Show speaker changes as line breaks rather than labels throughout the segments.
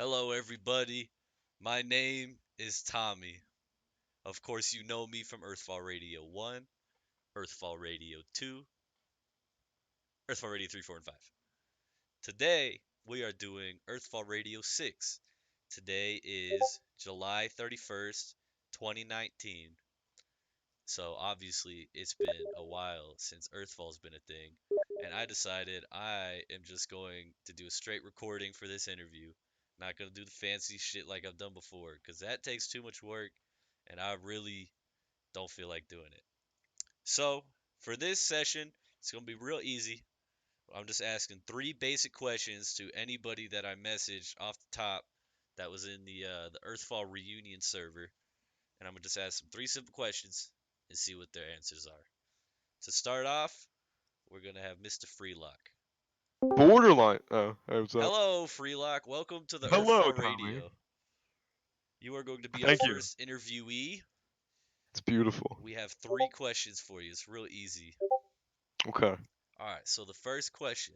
Hello, everybody. My name is Tommy. Of course, you know me from Earthfall Radio 1, Earthfall Radio 2, Earthfall Radio 3, 4, and 5. Today, we are doing Earthfall Radio 6. Today is July 31st, 2019. So, obviously, it's been a while since Earthfall's been a thing. And I decided I am just going to do a straight recording for this interview. Not going to do the fancy shit like I've done before, because that takes too much work, and I really don't feel like doing it. So, for this session, it's going to be real easy. I'm just asking three basic questions to anybody that I messaged off the top that was in the Earthfall reunion server, and I'm gonna just ask them three simple questions and see what their answers are. To start off, we're gonna have Mr. Freelok.
Borderline. Oh, hey, what's up?
Hello, Freelok. Welcome to the
Hello,
Earthfall
Tommy.
Radio. You are going to be our
Thank you.
first interviewee.
It's beautiful.
We have three questions for you. It's real easy.
Okay.
All right, so the first question: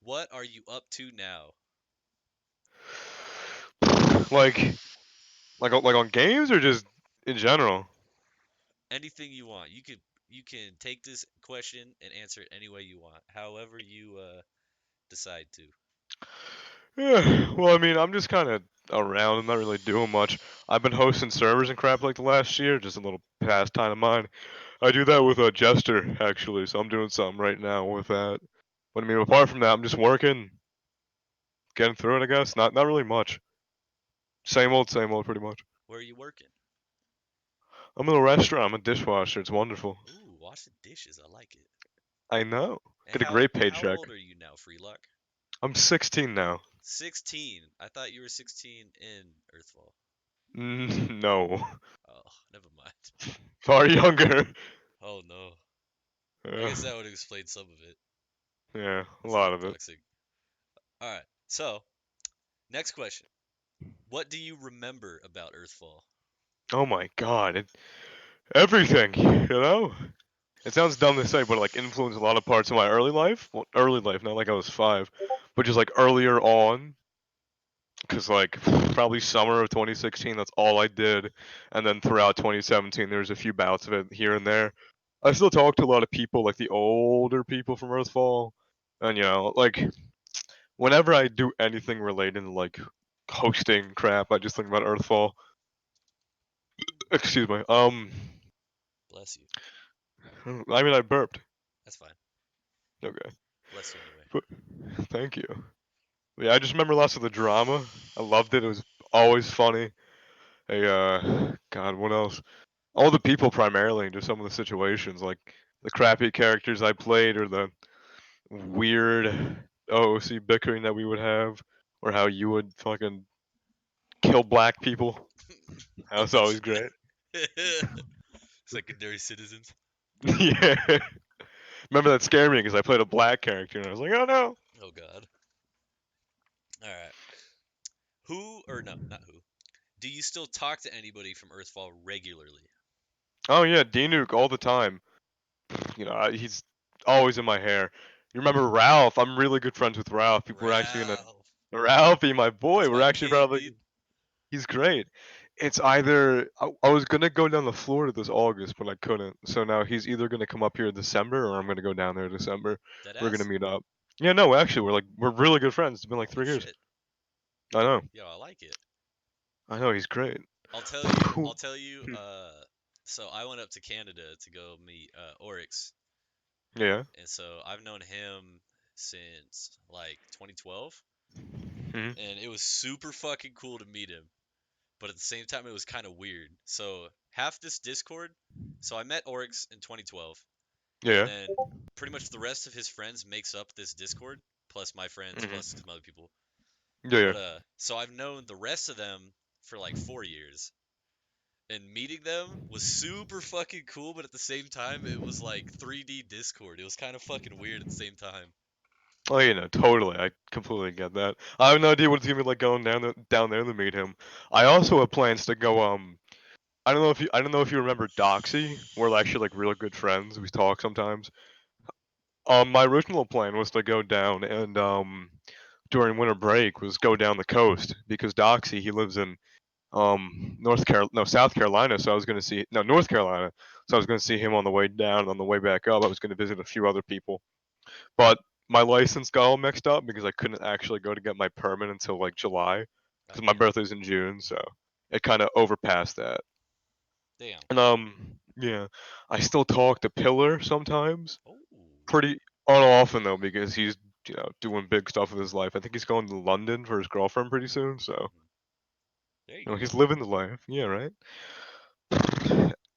what are you up to now?
Like, like on games or just in general?
Anything you want. You can take this question and answer it any way you want, however you decide to.
Yeah. Well, I mean, I'm just kind of around. I'm not really doing much. I've been hosting servers and crap like the last year, just a little pastime of mine. I do that with a jester actually, so I'm doing something right now with that. But I mean, apart from that, I'm just working, getting through it. I guess not really much. Same old, pretty much.
Where are you working?
I'm in a restaurant. I'm a dishwasher. It's wonderful.
Ooh, washing dishes. I like it.
I know.
And
Get a
how
great
how
paycheck.
old are you now, Freelock?
I'm 16 now.
16. I thought you were 16 in Earthfall.
No,
Oh, never mind.
far younger.
Oh no. I
Uh,
guess that would explain some of it.
yeah, a
That's a
lot
little
of it.
toxic. All right. So, next question. What do you remember about Earthfall?
Oh my god, everything. You know, it sounds dumb to say, but like influenced a lot of parts of my early life. Well, early life, not like I was 5, but just like earlier on. Cause like probably summer of 2016, that's all I did, and then throughout 2017, there was a few bouts of it here and there. I still talk to a lot of people, like the older people from Earthfall, and like whenever I do anything related to like hosting crap, I just think about Earthfall. Excuse me.
Bless you.
I mean, I burped.
That's fine.
Okay,
Bless you anyway.
but thank you. Yeah, I just remember lots of the drama. I loved it. It was always funny. Hey, God, what else? All the people primarily, and just some of the situations, like the crappy characters I played, or the weird OOC bickering that we would have, or how you would fucking kill black people. That was
Oh
always
shit.
great.
Secondary citizens.
Yeah. Remember that scared me because I played a black character and I was like, oh no.
Oh god. All right. Who or no, not who. Do you still talk to anybody from Earthfall regularly?
Oh yeah, Denuke all the time. He's always in my hair. You remember Ralph? I'm really good friends with Ralph. We're actually gonna
Ralph.
Ralphie, my boy.
That's
We're
my
actually
king,
probably
dude.
he's great. It's either I was gonna go down to Florida this August, but I couldn't. So now he's either gonna come up here in December or I'm gonna go down there in December.
Dead
We're gonna
ass.
meet up. Yeah, no, actually, we're really good friends. It's been like
Oh
3 years.
shit.
I know.
Yo, I like it.
I know. He's great.
I'll tell you.
Cool.
I'll tell you. So I went up to Canada to go meet Oryx,
Yeah.
and so I've known him since like 2012,
Hmm.
and it was super fucking cool to meet him. But at the same time, it was kind of weird. So half this Discord. So I met Oryx in 2012, and
Yeah.
then pretty much the rest of his friends makes up this Discord, plus my friends, plus
Hmm.
some other people.
Yeah. Yeah.
But so I've known the rest of them for like 4 years, and meeting them was super fucking cool. But at the same time, it was like 3D Discord. It was kind of fucking weird at the same time.
Oh, totally. I completely get that. I have no idea what it's gonna be like going down there to meet him. I also have plans to go. I don't know if you remember Doxy. We're actually like real good friends. We talk sometimes. My original plan was to go down and during winter break was go down the coast because Doxy he lives in South Carolina, so I was gonna see no North Carolina, so I was gonna see him on the way down, and on the way back up I was gonna visit a few other people, but my license got all mixed up because I couldn't actually go to get my permit until like July
God
because my
damn.
birthday's in June, so it kind of overpassed that.
Damn.
And yeah, I still talk to Pillar sometimes,
Oh.
pretty unoften though because he's doing big stuff with his life. I think he's going to London for his girlfriend pretty soon, so
Mhm. There you
he's
go.
living the life. Yeah, right.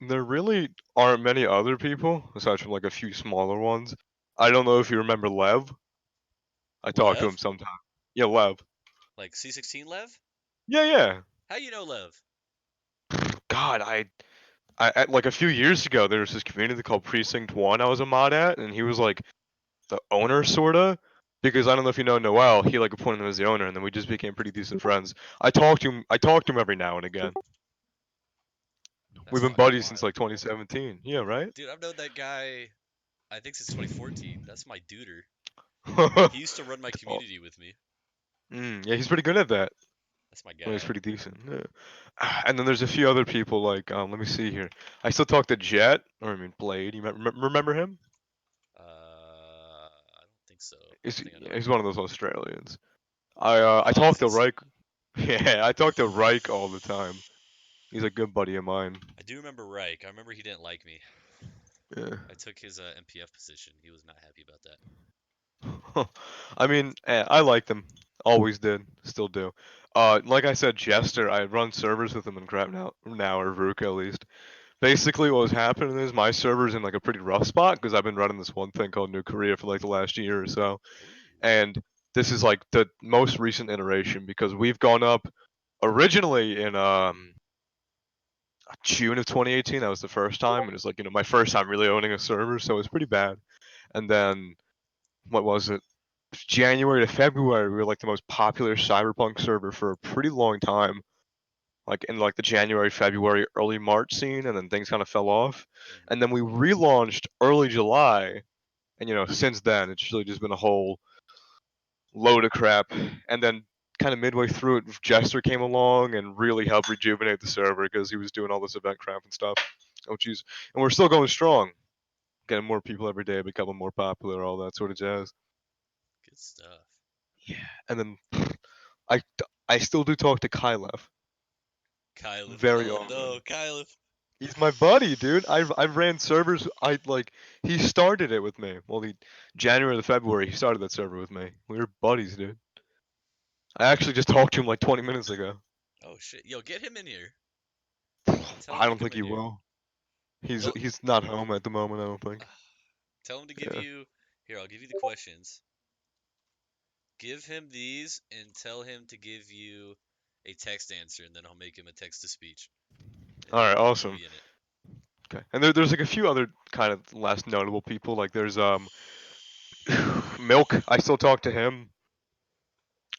There really aren't many other people aside from like a few smaller ones. I don't know if you remember Lev. I talk to him
Lev?
sometime. Yeah, Lev.
Like C16 Lev?
Yeah, yeah.
How you know Lev?
God, like a few years ago there was this community called Precinct One I was a mod at, and he was like the owner sorta. Because I don't know if you know Noel, he like appointed him as the owner, and then we just became pretty decent friends. I talk to him every now and again.
That's
We've been
fucking
buddies since
wild.
like 2017. Yeah, right?
Dude, I've known that guy, I think since 2014. That's my duder. He used to run my
Oh,
community with me.
yeah, he's pretty good at that.
That's my
Well, he's
guy.
pretty decent. Yeah. And then there's a few other people like let me see here. I still talk to Jet, or I mean Blade. You remember him?
I don't think so. I don't
He's
think I know him.
he's one of those Australians.
Oh,
I talk to
Aussies.
Reich. Yeah, I talk to Reich all the time. He's a good buddy of mine.
I do remember Reich. I remember he didn't like me.
Yeah.
I took his MPF position. He was not happy about that.
I mean, I liked him. Always did. Still do. Like I said, Jester, I run servers with him in crap now, or vruka at least. Basically, what was happening is my server's in like a pretty rough spot because I've been running this one thing called New Korea for like the last year or so,
Ooh.
and this is like the most recent iteration because we've gone up originally in June of 2018. That was the first time, and it was like my first time really owning a server, so it was pretty bad. And then what was it? January to February, we were like the most popular cyberpunk server for a pretty long time. Like in like the January, February, early March scene, and then things kind of fell off.
Hmm.
And then we relaunched early July, and since then it's really just been a whole load of crap. And then kind of midway through it, Jester came along and really helped rejuvenate the server because he was doing all this event crap and stuff. Oh jeez, and we're still going strong, getting more people every day, becoming more popular, all that sort of jazz.
Good stuff.
Yeah, and then I I still do talk to kyleff
Kyleff.
very
Oh no,
often.
Kyleff.
He's my buddy, dude. I've ran servers. He started it with me. Well, he January to February he started that server with me. We were buddies, dude. I actually just talked to him like 20 minutes ago.
Oh shit. Yo, get him in here. Tell him
I
to
don't
come
think
in
he
here.
will. He's
He'll
he's not home at the moment. I don't think.
tell him to give
Yeah.
you. Here, I'll give you the questions. Give him these and tell him to give you a text answer, and then I'll make him a text to speech, and
All
then
right.
you'll
Awesome.
be in it.
Okay. And there's like a few other kind of less notable people. Like there's Milk. I still talk to him.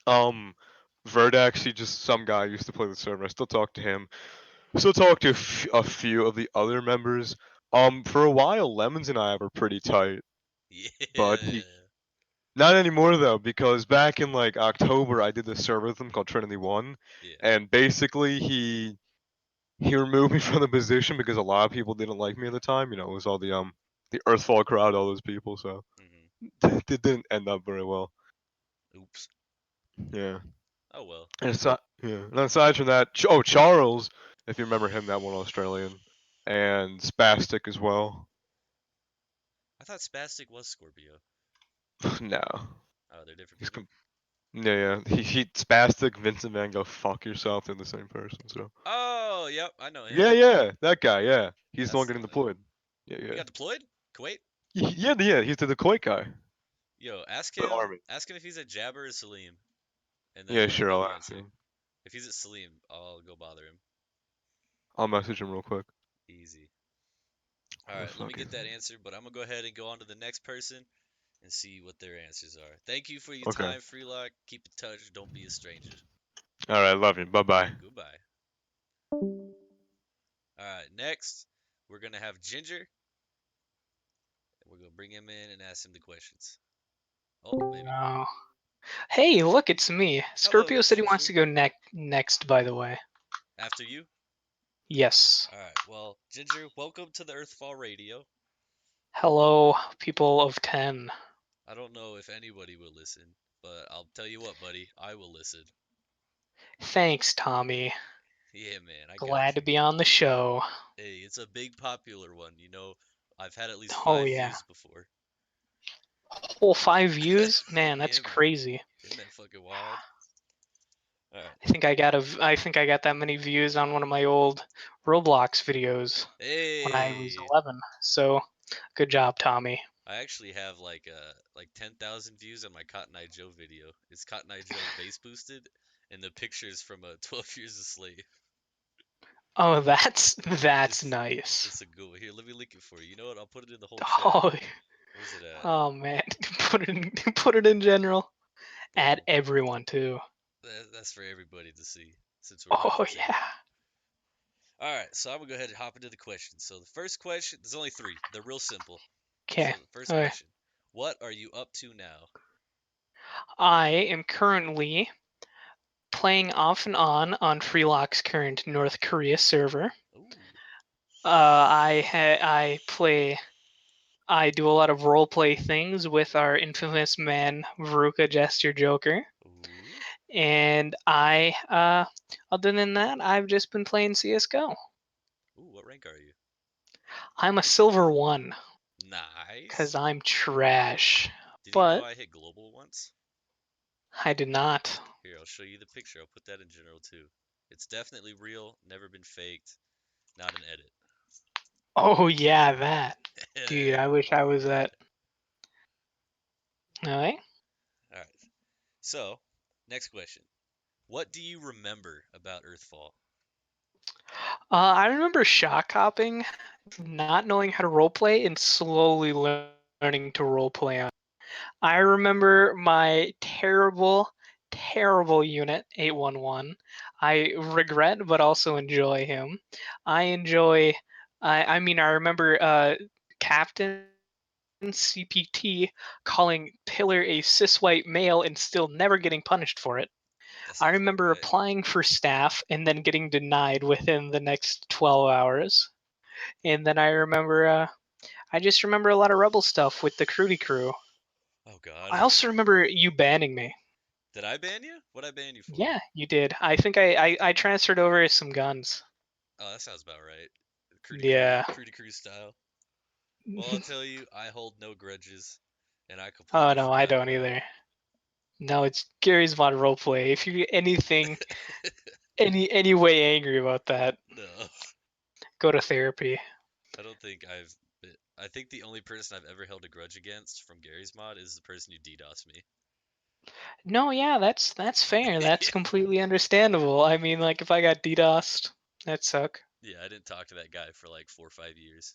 Um, Verdax. He just some guy used to play the server. I still talk to him. Still talk to a few of the other members. For a while, Lemons and I were pretty tight, but he
Yeah.
not anymore though because back in like October, I did this server with him called Trinity One,
Yeah.
and basically he removed me from the position because a lot of people didn't like me at the time. It was all the earthfall crowd, all those people, so
Hmm.
it didn't end up very well.
Oops.
Yeah.
Oh well.
And aside from that, Charles, if you remember him, that one Australian, and Spastic as well.
I thought Spastic was Scorpio.
No,
Oh, they're different
he's
people.
yeah, yeah. He Spastic, Vincent Van Gogh, fuck yourself. They're the same person. So
Oh, yep, I know him.
yeah, yeah, that guy. Yeah, he's the one
That's
getting
the.
deployed. Yeah,
He
yeah,
got deployed. Kuwait.
yeah, yeah. He's the Kuwait guy
Yo, ask
for the
him.
army.
Ask him if he's at Jabber or Salim, and then
Yeah,
let me
sure.
know
I'll
the
ask
answer.
him.
If he's at Salim, I'll go bother him.
I'll message him real quick.
Easy. All
The
right, let me
fuck
get
is
that answer, but I'm gonna go ahead and go on to the next person and see what their answers are. Thank you for your
okay.
time, freelok. Keep in touch. Don't be a stranger.
All right, love you. Bye bye.
Goodbye. All right, next we're gonna have Ginger. We're gonna bring him in and ask him the questions. Oh, maybe.
No. Hey, look, it's me.
Hello,
Scorpio said he wants to
Ginger.
go next, by the way.
After you?
Yes.
Alright, well, Ginger, welcome to the Earthfall Radio.
Hello, people of 10.
I don't know if anybody will listen, but I'll tell you what, buddy, I will listen.
Thanks, Tommy.
Yeah, man, I
Glad
got
to
you.
be on the show.
Hey, it's a big popular one, you know. I've had at least
Oh,
five
yeah.
views before.
Whole 5 views? Man, that's
Yeah, man.
crazy.
Isn't that fucking wild? Alright.
I think I got that many views on one of my old Roblox videos when I was
Hey!
11. So, good job, Tommy.
I actually have like 10,000 views on my Cotton Eye Joe video. It's Cotton Eye Joe bass boosted, and the pictures from 12 Years a Slave.
Oh, that's
It's
nice.
it's a good one. Here, let me link it for you. You know what? I'll put it in the whole chat.
Oh,
Where's it at?
oh man, put it in general. Add
Boom.
everyone too.
That's for everybody to see since we're live
Oh
for 10.
yeah.
All right, so I'm gonna go ahead and hop into the questions. So the first question, there's only three. They're real simple.
Okay.
So the first
Okay.
question, what are you up to now?
I am currently playing off and on freelok's current North Korea server.
Ooh,
I play. I do a lot of roleplay things with our infamous man Vruka Jester Joker,
ooh,
and other than that, I've just been playing CS:GO.
ooh. What rank are you?
I'm a silver one because
Nice.
I'm trash,
Did you know
but
I hit global once?
I did not.
Here, I'll show you the picture. I'll put that in general too. It's definitely real, never been faked, not an edit.
Oh yeah, that dude. I wish I was that. All right.
All right. So, next question. What do you remember about Earthfall?
I remember shock hopping, not knowing how to roleplay, and slowly learning to roleplay on. I remember my terrible unit 811. I regret, but also enjoy him. I enjoy. I remember Captain CPT calling Pillar a cis white male and still never getting punished for it.
That
I
sounds about
remember
right.
applying for staff and then getting denied within the next 12 hours. And then I just remember a lot of rebel stuff with the Crudy crew.
Oh God.
I also remember you banning me.
Did I ban you? What'd I ban you for?
Yeah, you did. I think I transferred over some guns.
Oh, that sounds about right.
Yeah.
Crudy Cruise style. Well, I'll tell you, I hold no grudges, and I
Oh
completely
no, I
forgot
don't
about it.
either. No, it's Gary's mod roleplay. If you anything any way angry about that,
No,
go to therapy.
I don't think I've. I think the only person I've ever held a grudge against from Gary's mod is the person who DDoS me.
No, yeah, that's fair. That's completely understandable. I mean, like if I got DDoSed, that suck.
Yeah, I didn't talk to that guy for like 4 or 5 years,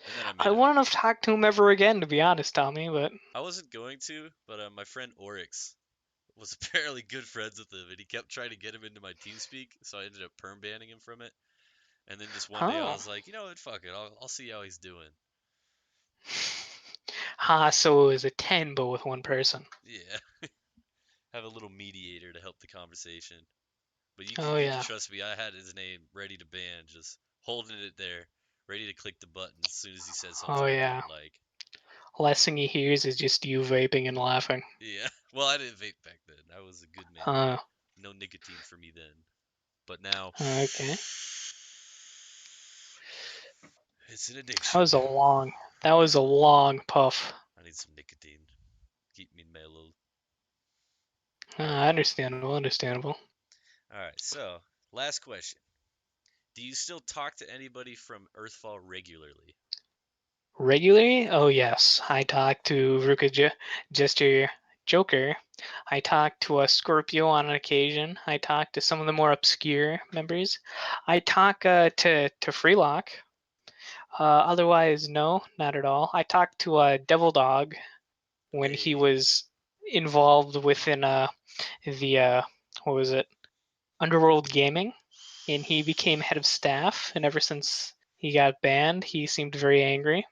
and then I
I
made him.
wouldn't have talked to him ever again, to be honest, Tommy. But
I wasn't going to, but my friend Oryx was apparently good friends with him, and he kept trying to get him into my TeamSpeak, so I ended up perm banning him from it. And then just one day I
oh,
was like, you know what, fuck it, I'll see how he's doing.
so it was a 10, but with one person.
Yeah, have a little mediator to help the conversation. But
Oh
you can
yeah,
trust me, I had his name ready to ban, just holding it there, ready to click the button as soon as he said
oh
something I
yeah.
didn't like.
Last thing he hears is just you vaping and laughing.
Yeah, well, I didn't vape back then. I was a good man.
Uh,
No nicotine for me then. But now,
okay.
it's an
That
addiction.
was a long. That was a long puff.
I need some nicotine. Keep me mellow. All right.
Understandable. Understandable.
All right. So, last question. Do you still talk to anybody from Earthfall regularly?
Regularly? Oh yes, I talk to Jester Joker. I talk to a Scorpio on an occasion. I talk to some of the more obscure members. I talk to freelok. Otherwise, no, not at all. I talked to a Devil Dog when he
Hey.
was involved within the what was it, Underworld Gaming, and he became head of staff. And ever since he got banned, he seemed very angry.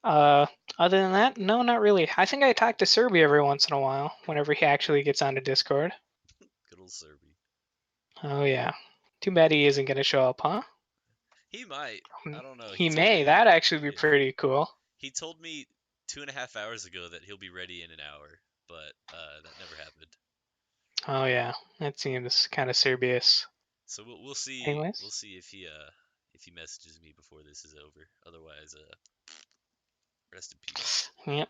Other than that, no, not really. I think I talk to Serby every once in a while, whenever he actually gets onto Discord.
Good old Serby.
Oh yeah. Too bad he isn't gonna show up, huh?
He might. I don't know. He
He
told
may.
me.
That'd actually be
Yeah.
pretty cool.
He told me 2.5 hours ago that he'll be ready in an hour, but that never happened.
Oh yeah, that seems kind of serious.
So we'll see. We'll
Anyways,
see if he messages me before this is over. Otherwise, rest in peace.
yep.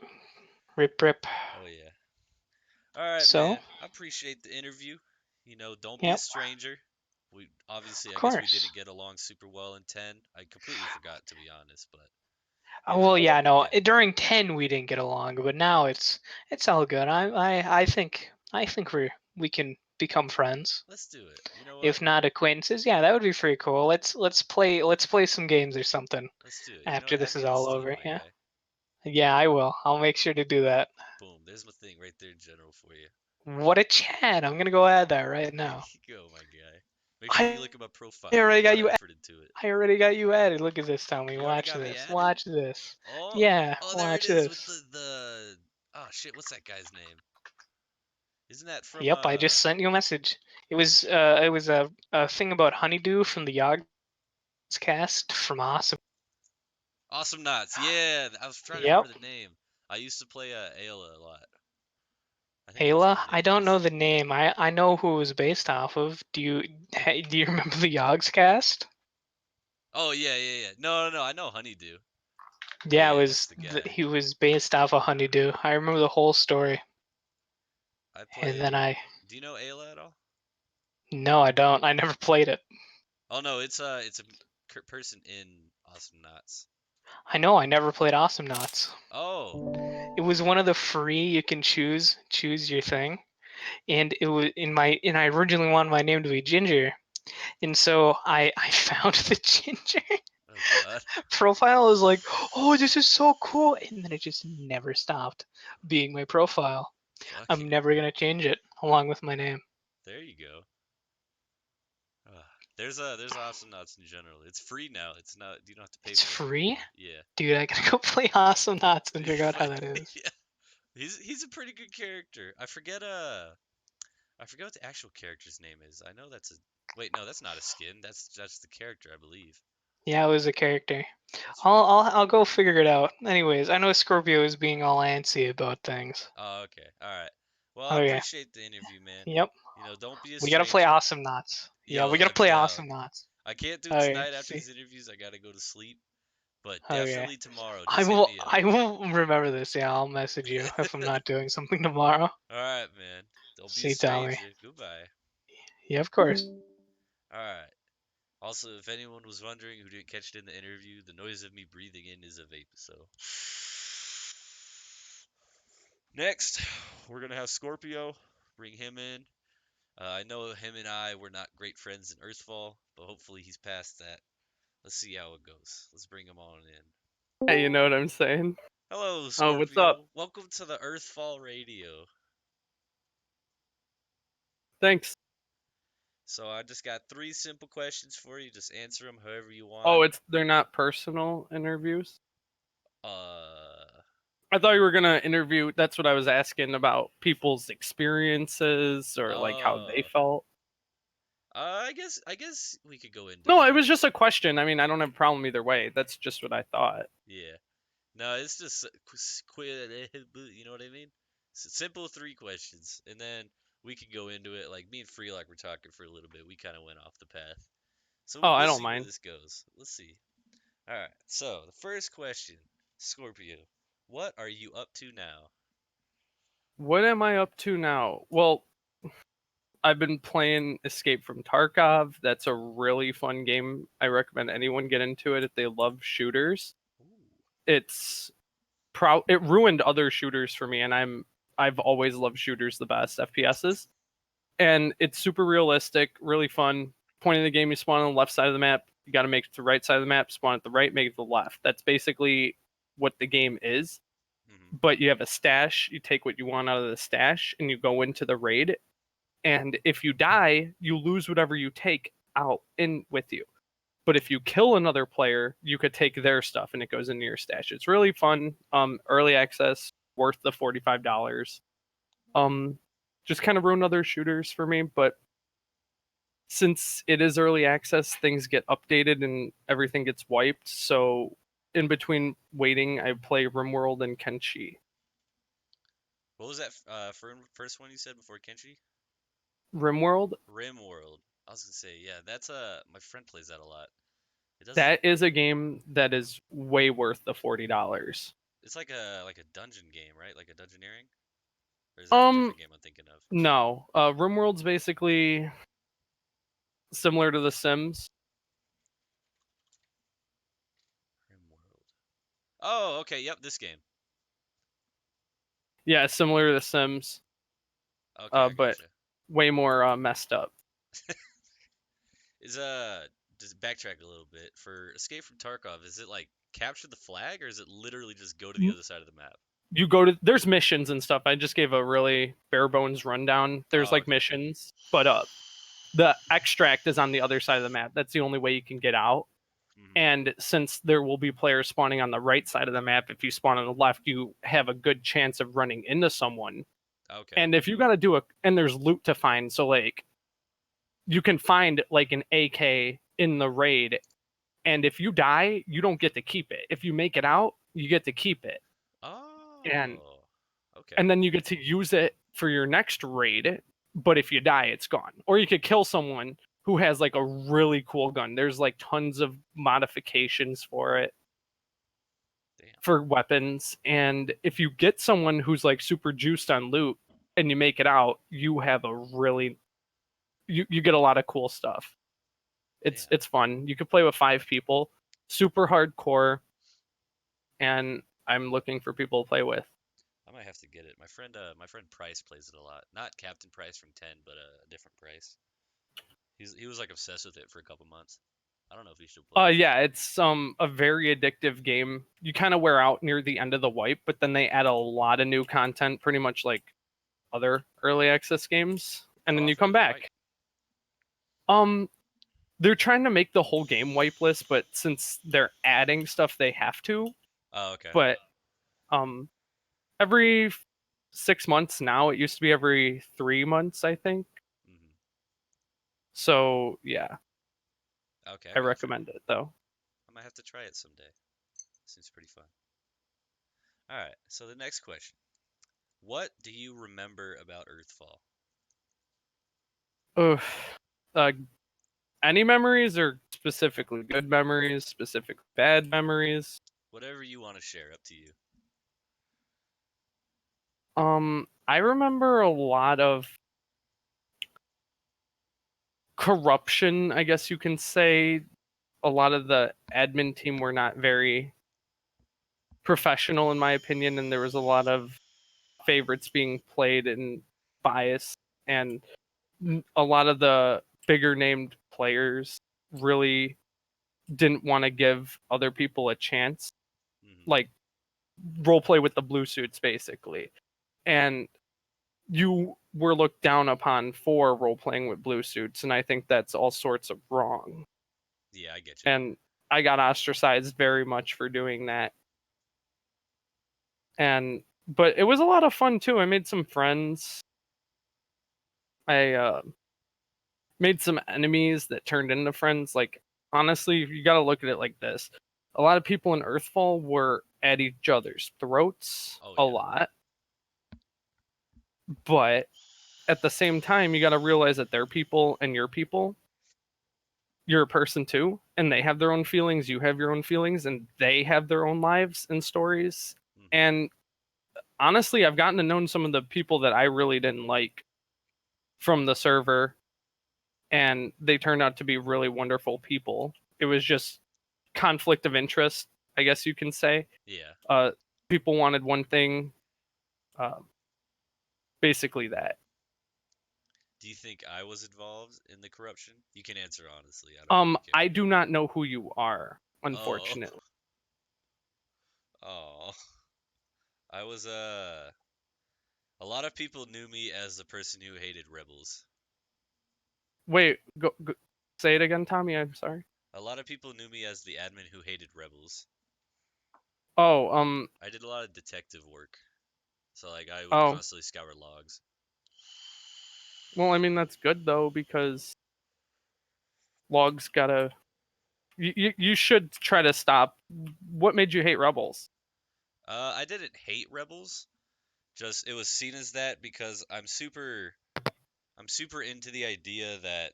Rip rip.
Oh yeah. All right,
So,
man. I appreciate the interview. Don't be a
yep,
stranger. We obviously,
of
I guess we
course.
didn't get along super well in 10. I completely forgot to be honest, but
Well, yeah, no.
yeah.
During 10 we didn't get along, but now it's all good. I think we can become friends.
Let's do it. You know what?
If not acquaintances, yeah, that would be pretty cool. Let's play some games or something
Let's do it. You know what?
after
Add
this
me
is
on
all
Steam,
over.
my
Yeah.
guy.
Yeah, I will. I'll make sure to do that.
Boom. There's my thing right there, general for you.
What a chat. I'm gonna go add that right
There
now.
you go, my guy. Make sure you
I
look at my
I
profile. I put
already
a
got
lot of
you.
effort into it.
I already got you added. Look at this, Tommy.
You already
Watch
got me
this.
added?
Watch this.
Oh,
Yeah,
oh, there it
watch
is with
this.
the oh shit, what's that guy's name? Isn't that from
Yep, I just sent you a message. It was a thing about honeydew from the Yogs cast from Awesome.
Awesome Knots? Yeah, I was trying to remember
Yep.
the name. I used to play Ayla a lot. I think that's what
Ayla,
her
I
name
don't know
is.
the name. I know who it was based off of. Do you remember the Yogs cast?
Oh yeah, yeah, yeah. No, no, no. I know Honeydew. Yeah,
Yeah, it
yeah, that's
was
the guy.
he was based off of honeydew. I remember the whole story.
I
And then
play. Do you know Ayla at all?
no, I don't. I never played it.
Oh no, it's a person in Awesome Knots.
I know I never played Awesome Knots.
Oh,
It was one of the free you can choose your thing. And it was and I originally wanted my name to be Ginger. And so I found the Ginger
oh God,
profile. I was like, oh, this is so cool. And then it just never stopped being my profile.
fuck
I'm
yeah.
never gonna change it along with my name.
There you go. There's Awesome Knots in general. It's free now. It's not. You don't have to pay
It's
for it
free?
anymore. Yeah.
Dude, I gotta go play Awesome Knots and figure out how
But
that is.
yeah, he's a pretty good character. I forget what the actual character's name is. I know that's a wait, no, that's not a skin. That's the character, I believe.
Yeah, it was a character.
That's
I'll
right.
I'll I'll go figure it out. Anyways, I know Scorpio is being all antsy about things.
Oh, okay. All right. Well, I
Okay.
appreciate the interview, man.
Yep.
Don't be a
We gotta play
stranger.
Awesome Knots. Yeah,
Yo,
we gotta
I'm
play
down.
Awesome Knots.
I can't do it
Okay.
tonight after
See.
these interviews. I gotta go to sleep. But
Okay.
definitely tomorrow.
I
Just hit
will
me up.
I will remember this. Yeah, I'll message you if I'm not doing something tomorrow.
All right, man. Don't be a
See, Tommy.
stranger. Goodbye.
Yeah, of course.
All right. Also, if anyone was wondering who didn't catch it in the interview, the noise of me breathing in is a vape. So, next, we're gonna have Scorpio. Bring him in. I know him and I were not great friends in Earthfall, but hopefully he's past that. Let's see how it goes. Let's bring him on in.
Hey, you know what I'm saying?
Hello,
Oh, what's up?
Scorpio. Welcome to the Earthfall Radio.
Thanks.
So I just got 3 simple questions for you. Just answer them however you want.
Oh, they're not personal interviews.
Uh,
I thought you were gonna interview. That's what I was asking about people's experiences or like how they
oh.
felt.
I guess we could go into
No,
that.
it was just a question. I mean, I don't have a problem either way. That's just what I thought.
Yeah. No, it's just you know what I mean? Simple 3 questions, and then we could go into it. Like me and freelok were talking for a little bit. We kind of went off the path, so
Oh, I
we'll
don't
see where
mind.
this goes. Let's see. All right. So the first question, Scorpio, what are you up to now?
What am I up to now? Well, I've been playing Escape from Tarkov. That's a really fun game. I recommend anyone get into it if they love shooters.
Ooh.
It's it ruined other shooters for me, and I've always loved shooters the best, FPSs. And it's super realistic, really fun. Point of the game, you spawn on the left side of the map. You got to make it to the right side of the map. Spawn at the right, make it to the left. That's basically what the game is.
Mm-hmm.
But you have a stash. You take what you want out of the stash, and you go into the raid. And if you die, you lose whatever you take out in with you. But if you kill another player, you could take their stuff and it goes into your stash. It's really fun. Early access, worth the $45. Just kind of ruined other shooters for me, but since it is early access, things get updated and everything gets wiped. So in between waiting, I play RimWorld and Kenshi.
What was that first one you said before Kenshi?
RimWorld,
RimWorld. I was gonna say, yeah, that's my friend plays that a lot. It does.
that is a game that is way worth the $40.
It's like a dungeon game, right? Like a dungeoneering? Or is that a different game I'm thinking of?
No. RimWorld's basically similar to The Sims.
RimWorld. Oh, okay. Yep, this game.
Yeah, similar to The Sims,
Okay, I
but
gotcha.
way more messed up.
Is just backtrack a little bit. For Escape from Tarkov, is it like capture the flag, or is it literally just go to the other side of the map?
You go to there's missions and stuff. I just gave a really bare bones rundown. There's
Oh,
like
okay.
missions, but the extract is on the other side of the map. That's the only way you can get out. And since there will be players spawning on the right side of the map, if you spawn on the left, you have a good chance of running into someone.
Okay.
And if you got to do and there's loot to find, so like you can find like an AK in the raid, and if you die, you don't get to keep it. If you make it out, you get to keep it.
Oh.
And
Okay.
and then you get to use it for your next raid, but if you die, it's gone. Or you could kill someone who has like a really cool gun. There's like tons of modifications for it.
Damn.
For weapons, and if you get someone who's like super juiced on loot and you make it out, you have a really you get a lot of cool stuff. It's fun. You could play with 5 people, super hardcore, and I'm looking for people to play with.
I might have to get it. My friend Price plays it a lot. Not Captain Price from 10, but a different Price. He was like obsessed with it for a couple months. I don't know if he should play.
Yeah, it's a very addictive game. You kind of wear out near the end of the wipe, but then they add a lot of new content, pretty much like other early access games, and then you come back. They're trying to make the whole game wipeless, but since they're adding stuff, they have to.
Oh, okay.
But every 6 months now. It used to be every 3 months, I think. So yeah,
Okay,
I recommend it though.
I might have to try it someday. Seems pretty fun. All right, so the next question. What do you remember about Earthfall?
Any memories, or specifically good memories, specifically bad memories?
Whatever you want to share, up to you.
I remember a lot of corruption, I guess you can say. A lot of the admin team were not very professional, in my opinion, and there was a lot of favorites being played and bias, and a lot of the bigger named players really didn't want to give other people a chance, like role play with the blue suits basically, and you were looked down upon for role playing with blue suits, and I think that's all sorts of wrong.
Yeah, I get you.
And I got ostracized very much for doing that. But it was a lot of fun too. I made some friends. I made some enemies that turned into friends. Like, honestly, you got to look at it like this. A lot of people in Earthfall were at each other's throats a lot. But at the same time, you got to realize that they're people and you're people. You're a person too, and they have their own feelings, you have your own feelings, and they have their own lives and stories. And honestly, I've gotten to know some of the people that I really didn't like from the server, and they turned out to be really wonderful people. It was just conflict of interest, I guess you can say.
Yeah.
People wanted one thing, basically that.
Do you think I was involved in the corruption? You can answer honestly.
I do not know who you are, unfortunately.
Oh. I was a lot of people knew me as the person who hated rebels.
Wait, go say it again, Tommy. I'm sorry.
A lot of people knew me as the admin who hated rebels.
Oh,
I did a lot of detective work, so like I would
oh.
constantly scour logs.
Well, I mean that's good though because logs gotta. You should try to stop. What made you hate rebels?
I didn't hate rebels, just it was seen as that because I'm super into the idea that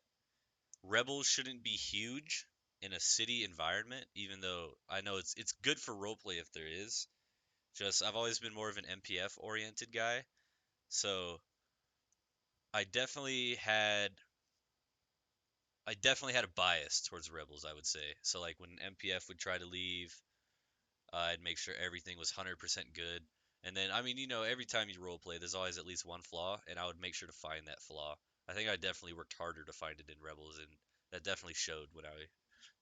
rebels shouldn't be huge in a city environment, even though I know it's good for roleplay if there is. Just I've always been more of an MPF oriented guy, so I definitely had I definitely had a bias towards rebels, I would say. So like when MPF would try to leave, I'd make sure everything was 100% good. And then I mean, every time you roleplay, there's always at least one flaw, and I would make sure to find that flaw. I think I definitely worked harder to find it in rebels, and that definitely showed when I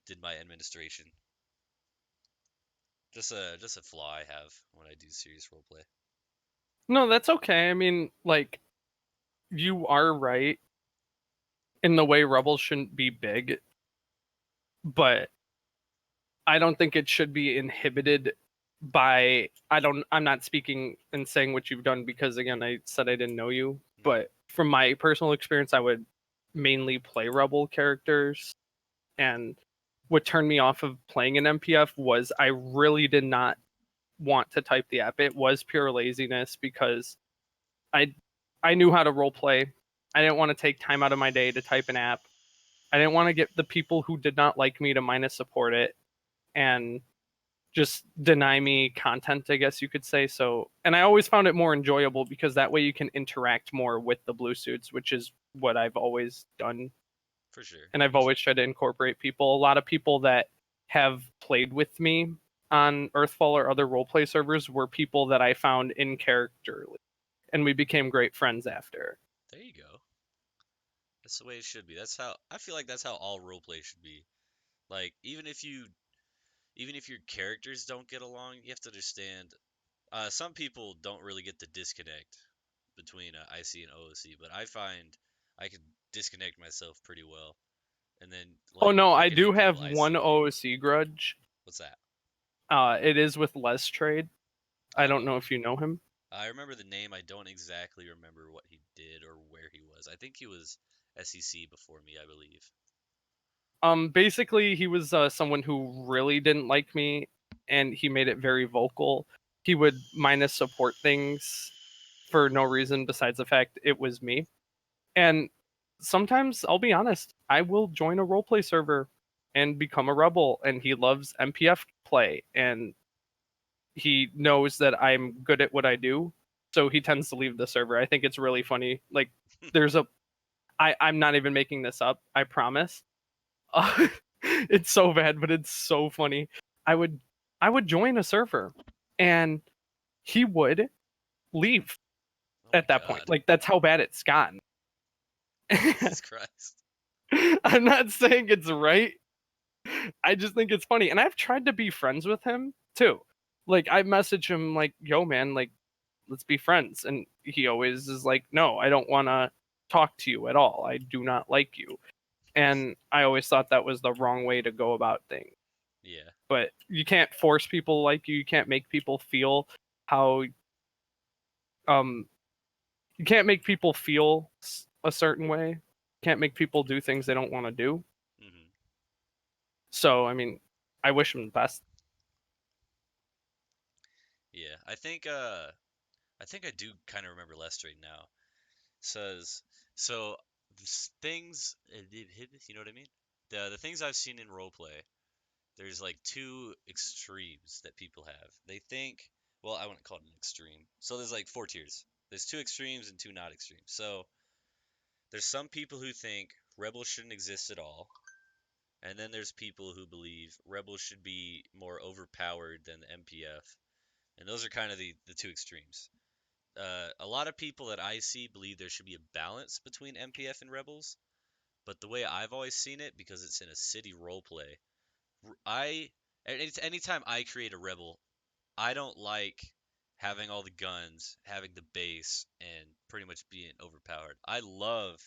did my administration. Just a flaw I have when I do serious roleplay.
No, that's okay. I mean, like, you are right in the way rebels shouldn't be big, but I don't think it should be inhibited by I'm not speaking and saying what you've done because again I said I didn't know you,
Hmm.
but from my personal experience I would mainly play rebel characters, and what turned me off of playing an MPF was I really did not want to type the app. It was pure laziness because I I knew how to role play. I didn't want to take time out of my day to type an app. I didn't want to get the people who did not like me to minus support it and just deny me content, I guess you could say. So, and I always found it more enjoyable because that way you can interact more with the blue suits, which is what I've always done.
For sure.
And I've always tried to incorporate people. A lot of people that have played with me on Earthfall or other roleplay servers were people that I found in character, and we became great friends after.
There you go. That's the way it should be. That's how I feel like that's how all roleplay should be. Like even if your characters don't get along, you have to understand. Some people don't really get the disconnect between IC and OOC, but I find I can disconnect myself pretty well, and then
Oh
like
no,
I
I
can hit
do
people
have
IC.
one OOC grudge.
What's that?
It is with Les Trade. I don't
Oh,
know if you know him.
I remember the name. I don't exactly remember what he did or where he was. I think he was SEC before me, I believe.
Basically, he was someone who really didn't like me, and he made it very vocal. He would minus support things for no reason besides the fact it was me. And sometimes, I'll be honest, I will join a roleplay server and become a rebel, and he loves MPF play, and he knows that I'm good at what I do, so he tends to leave the server. I think it's really funny. Like, there's a I'm not even making this up. I promise. It's so bad, but it's so funny. I would I would join a server, and he would leave
Oh my
at that point.
God,
Like that's how bad it's gotten.
Jesus Christ!
I'm not saying it's right. I just think it's funny, and I've tried to be friends with him too. Like I message him like, "Yo, man, like let's be friends," and he always is like, "No, I don't want to talk to you at all. I do not like you." And I always thought that was the wrong way to go about things.
Yeah,
But you can't force people like you. You can't make people feel how um you can't make people feel a certain way. You can't make people do things they don't want to do.
hmm,
So I mean, I wish him the best.
yeah. I think I do kind of remember Lestrade now. Says so things, you know what I mean? The things I've seen in roleplay. There's like two extremes that people have. They think, well, I wouldn't call it an extreme. So there's like four tiers. There's two extremes and two not extremes. So there's some people who think rebels shouldn't exist at all, and then there's people who believe rebels should be more overpowered than the MPF. And those are kind of the two extremes. A lot of people that I see believe there should be a balance between MPF and rebels, but the way I've always seen it, because it's in a city roleplay, I anytime I create a rebel, I don't like having all the guns, having the base, and pretty much being overpowered. I love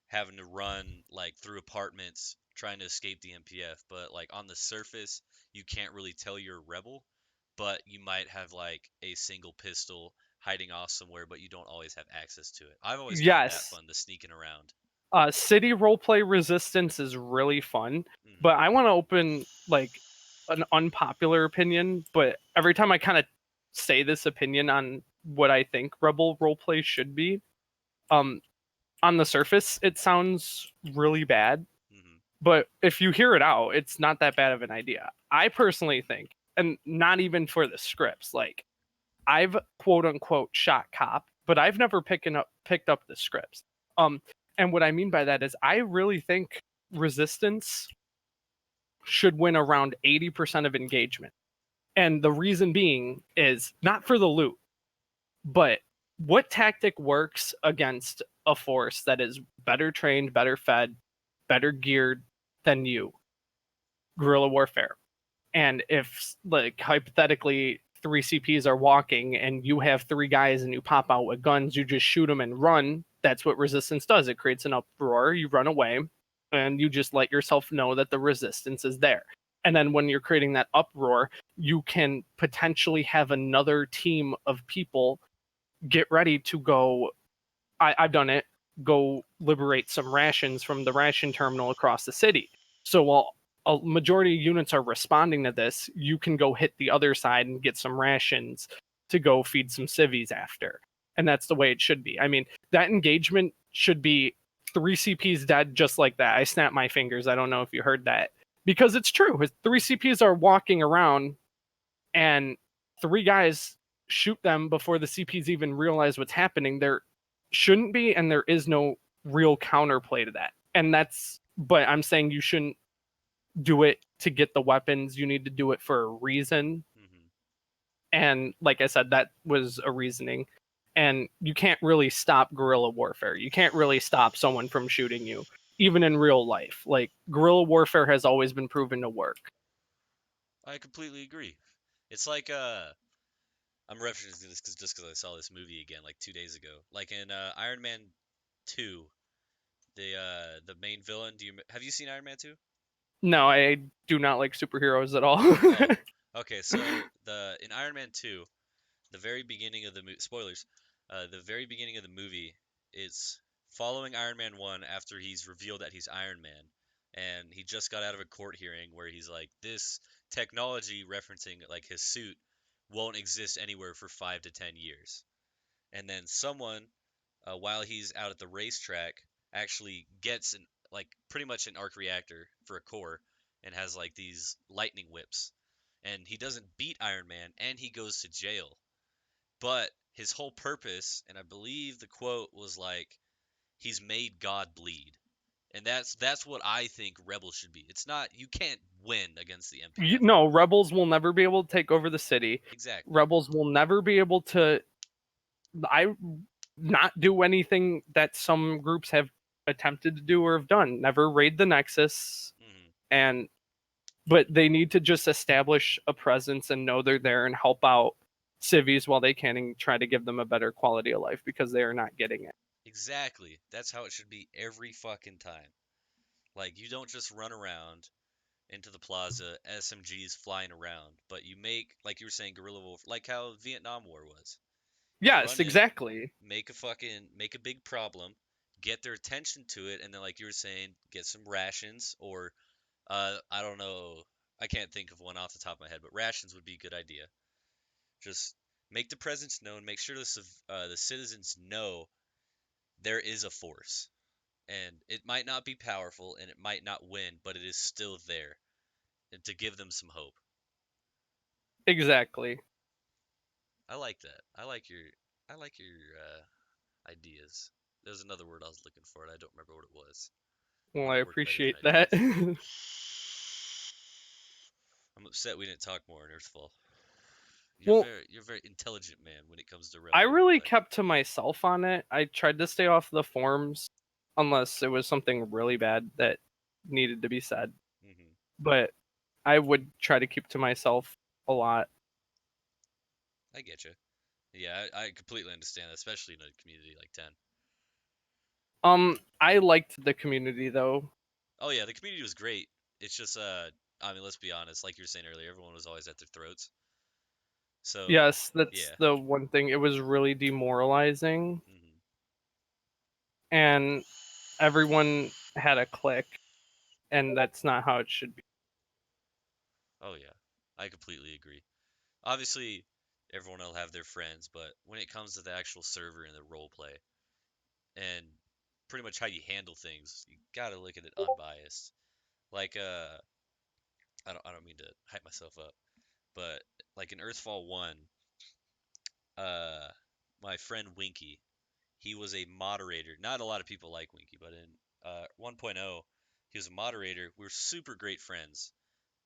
having to run like through apartments, trying to escape the MPF, but like on the surface, you can't really tell you're a rebel, but you might have like a single pistol hiding off somewhere, but you don't always have access to it. I've always found that
Yes.
fun, the sneaking around.
City roleplay resistance is really fun, but I want to open like an unpopular opinion. But every time I kind of say this opinion on what I think rebel roleplay should be, um, on the surface it sounds really bad,
Mm-hmm.
but if you hear it out, it's not that bad of an idea. I personally think, and not even for the scripts, like I've quote unquote shot cop, but I've never picked up the scripts. And what I mean by that is I really think resistance should win around 80% of engagement. And the reason being is not for the loot, but what tactic works against a force that is better trained, better fed, better geared than you? Guerrilla warfare. And if, like, hypothetically, three CPs are walking and you have three guys and you pop out with guns, you just shoot them and run. That's what resistance does. It creates an uproar. You run away and you just let yourself know that the resistance is there. And then when you're creating that uproar, you can potentially have another team of people get ready to go. I've done it. Go liberate some rations from the ration terminal across the city. So while a majority of units are responding to this, you can go hit the other side and get some rations to go feed some civvies after. And that's the way it should be. I mean, that engagement should be 3 CPs dead just like that. I snapped my fingers. I don't know if you heard that. Because it's true. 3 CPs are walking around and 3 guys shoot them before the CPs even realize what's happening. There shouldn't be, and there is no real counterplay to that. And that's, but I'm saying you shouldn't do it to get the weapons. You need to do it for a reason.
Mm-hmm.
And like I said, that was a reasoning. And you can't really stop guerrilla warfare. You can't really stop someone from shooting you, even in real life. Like, guerrilla warfare has always been proven to work.
I completely agree. It's like I'm referencing this just because I saw this movie again like 2 days ago. Like in Iron Man 2, the main villain. Have you seen Iron Man 2?
No, I do not like superheroes at all.
Oh, okay. So in Iron Man 2, the very beginning of the spoilers, the very beginning of the movie is following Iron Man 1 after he's revealed that he's Iron Man, and he just got out of a court hearing where he's like, this technology referencing like his suit won't exist anywhere for 5 to 10 years. And then someone, while he's out at the racetrack, actually gets like pretty much an arc reactor for a core and has like these lightning whips. And he doesn't beat Iron Man, and he goes to jail. But his whole purpose, and I believe the quote was like, he's made God bleed. And that's what I think Rebels should be. It's not, you can't win against the MPF.
No, rebels will never be able to take over the city.
Exactly.
Rebels will never be able to not do anything that some groups have attempted to do or have done. Never raid the Nexus,
Mm-hmm.
but they need to just establish a presence and know they're there and help out civvies while they can and try to give them a better quality of life because they are not getting it.
Exactly. That's how it should be every fucking time. Like, you don't just run around into the plaza, SMGs flying around, but you make, like you were saying, guerrilla wolf, like how Vietnam War was. You
Yes,
run in,
exactly.
make a big problem, get their attention to it, and then, like you were saying, get some rations, or I don't know, I can't think of one off the top of my head, but rations would be a good idea. Just make the presence known, make sure the citizens know there is a force, and it might not be powerful, and it might not win, but it is still there, and to give them some hope.
Exactly.
I like that. I like your ideas. There's another word I was looking for, and I don't remember what it was.
Well,
One
I
that worked better than
appreciate that.
ideas. I'm upset we didn't talk more in Earthfall.
Well,
You're a very intelligent man when it comes to
I
Rebel
really
roleplay.
kept to myself on it. I tried to stay off the forums unless it was something really bad that needed to be said.
Hmm.
But I would try to keep to myself a lot.
I get you. Yeah, I completely understand, especially in a community like 10.
I liked the community though.
Oh yeah, the community was great. It's just I mean, let's be honest, like you were saying earlier, everyone was always at their throats. So
Yes, that's
yeah.
the one thing. It was really demoralizing,
Hmm.
and everyone had a clique, and that's not how it should be.
Oh yeah, I completely agree. Obviously, everyone will have their friends, but when it comes to the actual server and the role play and pretty much how you handle things, you gotta look at it unbiased. Like I don't mean to hype myself up, but like in Earthfall 1, uh my friend Winky, he was a moderator. Not a lot of people like Winky, but in 1.0, he was a moderator. We were super great friends.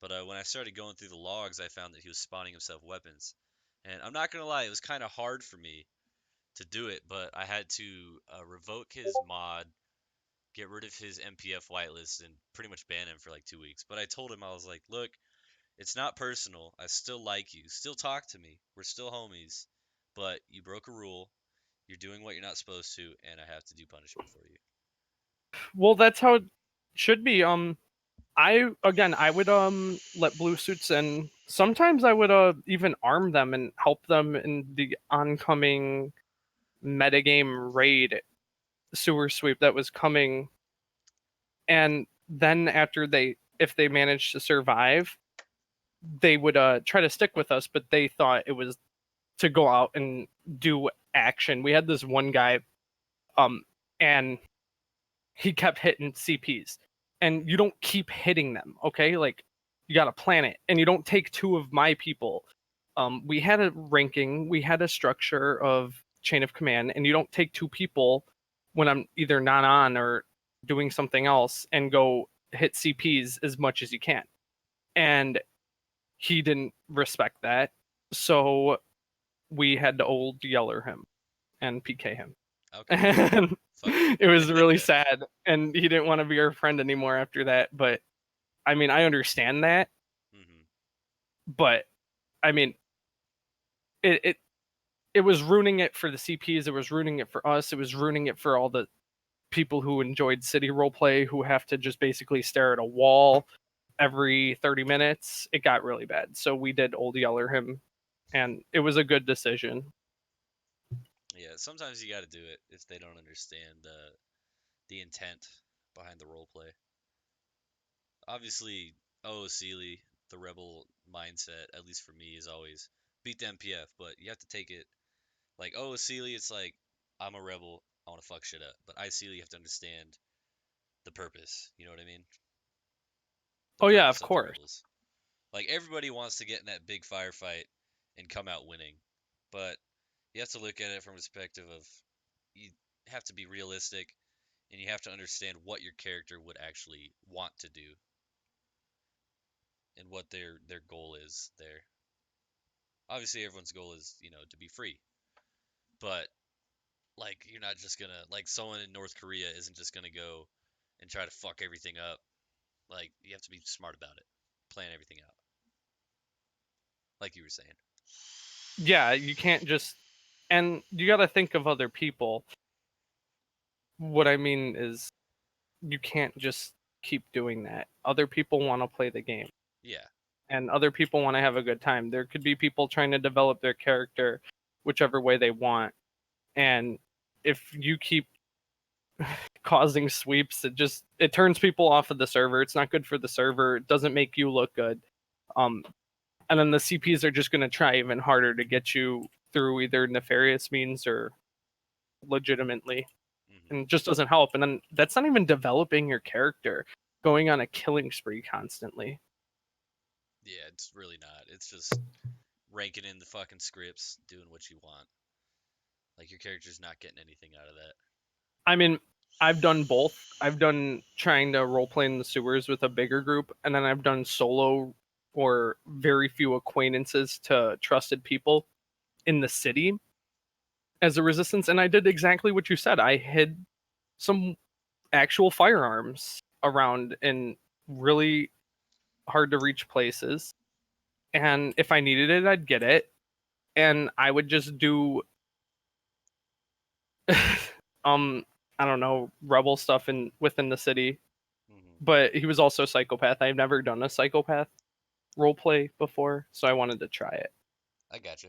But when I started going through the logs, I found that he was spawning himself weapons. And I'm not gonna lie, it was kind of hard for me to do it, but I had to revoke his mod, get rid of his MPF whitelist, and pretty much ban him for like 2 weeks. But I told him, I was like, look, it's not personal. I still like you. Still talk to me. We're still homies. But you broke a rule. You're doing what you're not supposed to, and I have to do punishment for you.
Well, that's how it should be. I would let blue suits in. Sometimes I would even arm them and help them in the oncoming metagame raid sewer sweep that was coming. And then after if they managed to survive, they would try to stick with us, but they thought it was to go out and do action. We had this one guy, and he kept hitting CPs, and you don't keep hitting them, okay? Like, you got to plan it, and you don't take two of my people. We had a ranking, we had a structure of chain of command, and you don't take two people when I'm either not on or doing something else and go hit CPs as much as you can. And he didn't respect that, so we had to old yeller him and PK him.
Okay.
And
Fuck
it was really
it.
sad, and he didn't want to be our friend anymore after that. But I mean, I understand that,
Hmm.
but I mean, it it was ruining it for the CPs, it was ruining it for us, it was ruining it for all the people who enjoyed city roleplay, who have to just basically stare at a wall every 30 minutes. It got really bad, so we did old yeller him, and it was a good decision.
Yeah, sometimes you got to do it if they don't understand the intent behind the role play. Obviously, Sealy, the rebel mindset, at least for me, is always beat the MPF, but you have to take it like Sealy, it's like I'm a rebel, I want to fuck shit up. But Sealy, you have to understand the purpose. You know what I mean? The
Oh yeah,
purpose
of
of the
course.
rebels. Like everybody wants to get in that big firefight and come out winning, but you have to look at it from a perspective of you have to be realistic and you have to understand what your character would actually want to do and what their goal is there. Obviously everyone's goal is, to be free. But like you're not just gonna like someone in North Korea isn't just gonna go and try to fuck everything up. Like you have to be smart about it. Plan everything out. Like you were saying.
Yeah, you can't just, and you got to think of other people. What I mean is, you can't just keep doing that. Other people want to play the game,
Yeah.
and other people want to have a good time. There could be people trying to develop their character whichever way they want. And if you keep causing sweeps, it turns people off of the server. It's not good for the server. It doesn't make you look good. Um and then the CPs are just going to try even harder to get you through either nefarious means or legitimately,
Hmm.
and it just doesn't help. And then that's not even developing your character, going on a killing spree constantly.
Yeah, it's really not. It's just ranking in the fucking scripts, doing what you want. Like your character's not getting anything out of that.
I mean, I've done both. I've done trying to roleplay in the sewers with a bigger group, and then I've done solo or very few acquaintances to trusted people in the city as a resistance. And I did exactly what you said. I hid some actual firearms around in really hard to reach places. And if I needed it, I'd get it. And I would just do um I don't know, rebel stuff in within the city,
Hmm.
but he was also a psychopath. I've never done a psychopath roleplay before, so I wanted to try it,
I gotcha.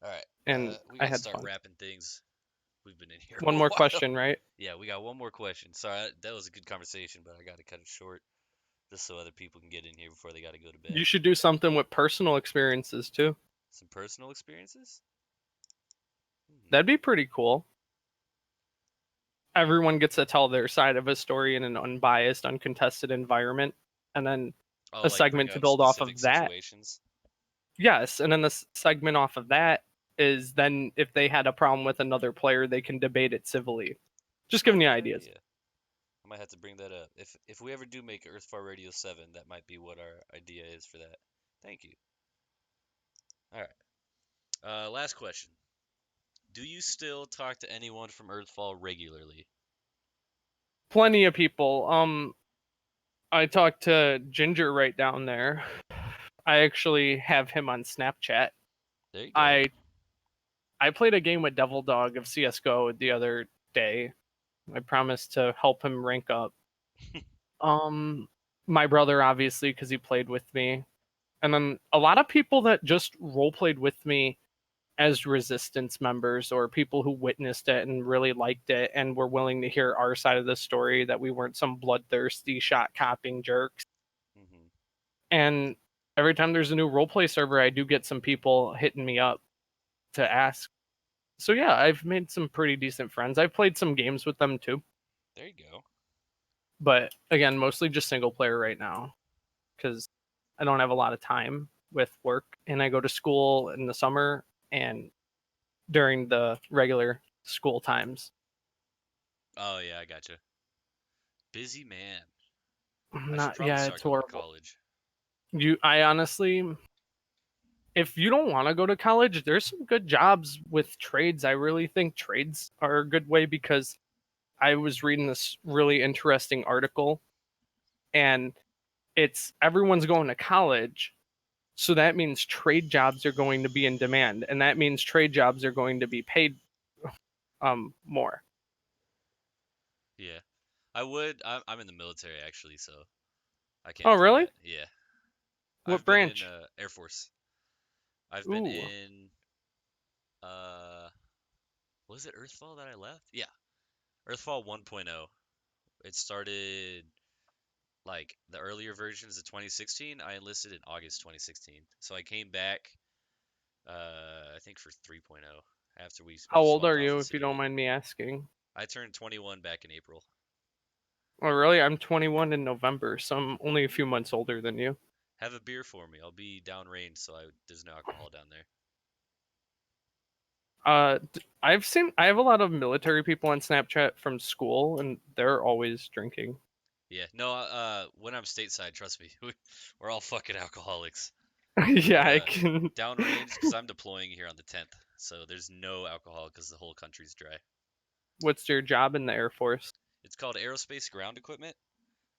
All right.
and
We
I
gotta
had
start
fun.
wrapping things. We've been in here
One
a
more
while.
question, right?
Yeah, we got one more question. Sorry, that was a good conversation, but I gotta cut it short just so other people can get in here before they gotta go to bed.
You should do something with personal experiences too.
Some personal experiences?
That'd be pretty cool. Everyone gets to tell their side of a story in an unbiased, uncontested environment, and then
Oh,
a
like bring
segment to
up
build off
specific
of that.
situations?
Yes, and then the segment off of that is then if they had a problem with another player, they can debate it civilly. Just
Not a
giving you
bad
ideas.
idea. I might have to bring that up. If we ever do make Earthfall Radio 7, that might be what our idea is for that. Thank you. All right. Last question. Do you still talk to anyone from Earthfall regularly?
Plenty of people. I talked to Ginger right down there. I actually have him on Snapchat.
There you go.
I played a game with Devil Dog of CS:GO the other day. I promised to help him rank up. My brother obviously because he played with me, and then a lot of people that just role played with me as resistance members or people who witnessed it and really liked it and were willing to hear our side of the story, that we weren't some bloodthirsty shot copying jerks.
Hmm.
And every time there's a new roleplay server, I do get some people hitting me up to ask. So yeah, I've made some pretty decent friends. I've played some games with them too,
There you go.
but again, mostly just single player right now because I don't have a lot of time with work, and I go to school in the summer and during the regular school times.
Oh yeah, I gotcha. Busy man. I should
Not
probably
yeah,
start
it's
going to
horrible.
college.
I honestly, if you don't want to go to college, there's some good jobs with trades. I really think trades are a good way because I was reading this really interesting article, and it's everyone's going to college, so that means trade jobs are going to be in demand, and that means trade jobs are going to be paid more.
Yeah. I would. I'm in the military actually, so I can't
Oh,
do
really?
that. Yeah.
What
I've been in
branch?
Air Force. I've been
Ooh.
in uh was it Earthfall that I left? Yeah. Earthfall 1.0. It started like the earlier versions of 2016. I enlisted in August 2016. So I came back I think for 3.0 after we
How old
swapped
are
off
you,
the
if you
city
don't
map.
mind me asking?
I turned 21 back in April.
Oh, really? I'm 21 in November, so I'm only a few months older than you.
Have a beer for me. I'll be downrange, so there's no alcohol down there.
I have a lot of military people on Snapchat from school, and they're always drinking.
Yeah, no, when I'm stateside, trust me, we're all fucking alcoholics.
Yeah,
But
I can.
downrange, because I'm deploying here on the 10th, so there's no alcohol because the whole country's dry.
What's your job in the Air Force?
It's called aerospace ground equipment.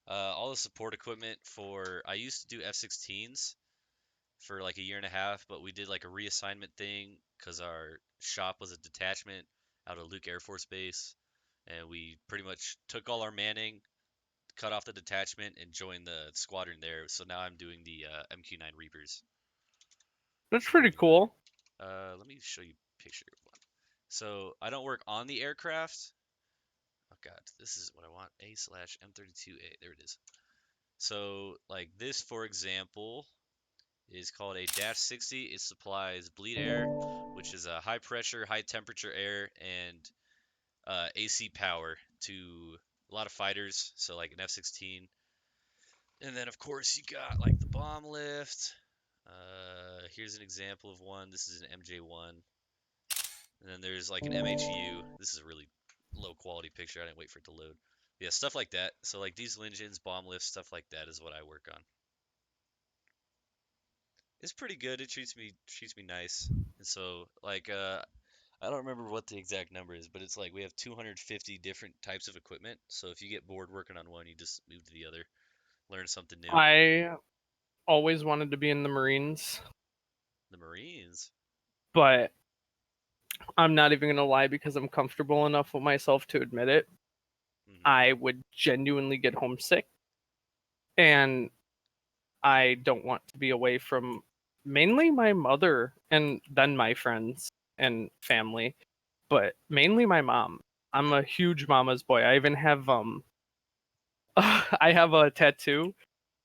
All the support equipment for I used to do F-16s for like a year and a half, but we did like a reassignment thing because our shop was a detachment out of Luke Air Force Base, and we pretty much took all our manning, cut off the detachment, and joined the squadron there. So now I'm doing the MQ-9 Reapers.
That's pretty cool.
Let me show you a picture of one. So I don't work on the aircraft. Oh god, this is what I want. A/M32A. There it is. So like this, for example, is called a Dash 60. It supplies bleed air, which is a high pressure, high temperature air, and AC power to a lot of fighters. So like an F-16. And then of course you got like the bomb lift. Here's an example of one. This is an MJ1. And then there's like an MHU. This is a really low quality picture. I didn't wait for it to load. Yeah, stuff like that. So like diesel engines, bomb lifts, stuff like that is what I work on. It's pretty good. It treats me nice. And so like I don't remember what the exact number is, but it's like we have 250 different types of equipment. So if you get bored working on one, you just move to the other, learn something new.
I always wanted to be in the Marines,
The Marines.
but I'm not even gonna lie because I'm comfortable enough with myself to admit it. I would genuinely get homesick, and I don't want to be away from mainly my mother and then my friends and family, but mainly my mom. I'm a huge mama's boy. I even have I have a tattoo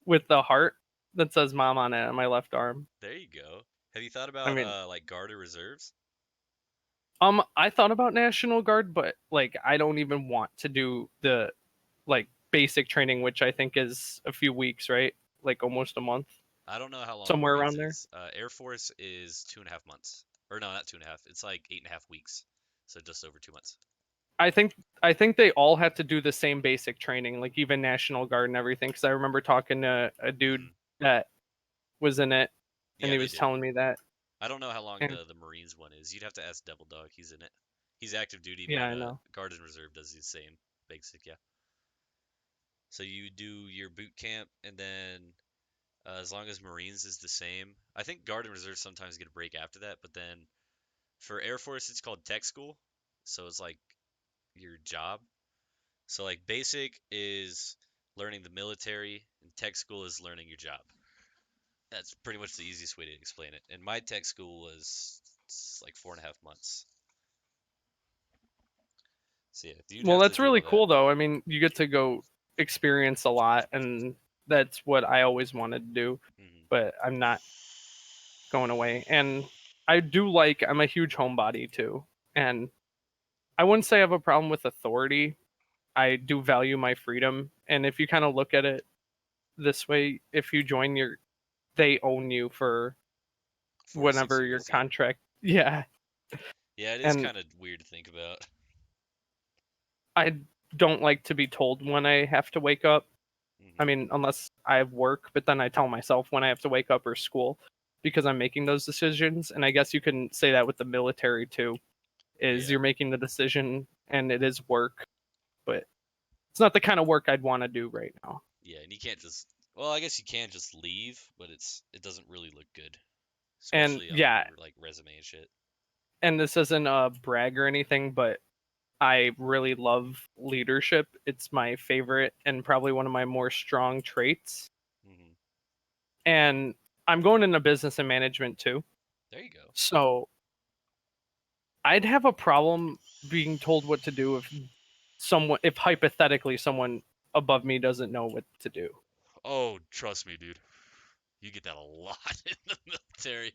with the heart that says mom on it on my left arm.
There you go. Have you thought
I
about
mean,
like guard or reserves?
I thought about National Guard, but like I don't even want to do the like basic training, which I think is a few weeks, right? Like almost a month,
I don't know how long
somewhere
Marines
around there.
is. Air Force is 2.5 months, or no, not 2.5. It's like 8.5 weeks, so just over 2 months.
I think they all have to do the same basic training, like even National Guard and everything. Because I remember talking to a dude
Mhm.
that was in it, and
Yeah,
he
they
was
do.
telling me that.
I don't know how long
And
the Marines one is. You'd have to ask Devil Dog. He's in it. He's active duty,
yeah,
but
I know.
Guard and Reserve does the same basic. Yeah. So you do your boot camp, and then as long as Marines is the same, I think Guard and Reserve sometimes get a break after that. But then for Air Force, it's called Tech School, so it's like your job. So like basic is learning the military, and Tech School is learning your job. That's pretty much the easiest way to explain it. And my tech school was like 4.5 months. So yeah, you'd
Well,
have to
that's
do
really
all that.
cool, though. I mean, you get to go experience a lot, and that's what I always wanted to do.
Hmm.
But I'm not going away, and I do like. I'm a huge homebody too, and I wouldn't say I have a problem with authority. I do value my freedom, and if you kind of look at it this way, if you join they own you for
4 to 6
whenever your
years, yeah.
contract. Yeah,
Yeah, it is
and
kind of weird to think about.
I don't like to be told when I have to wake up. I
Hmm.
mean, unless I have work, but then I tell myself when I have to wake up or school because I'm making those decisions. And I guess you can say that with the military too, is
Yeah,
you're making the decision and it is work, but it's not the kind of work I'd want to do right now.
yeah, and you can't just. Well, I guess you can just leave, but it doesn't really look good,
And
especially on
yeah,
your like resume and shit.
and this isn't a brag or anything, but I really love leadership. It's my favorite and probably one of my more strong traits.
Hmm.
And I'm going into business and management too.
There you go.
So I'd have a problem being told what to do if hypothetically someone above me doesn't know what to do.
Oh, trust me, dude. You get that a lot in the military.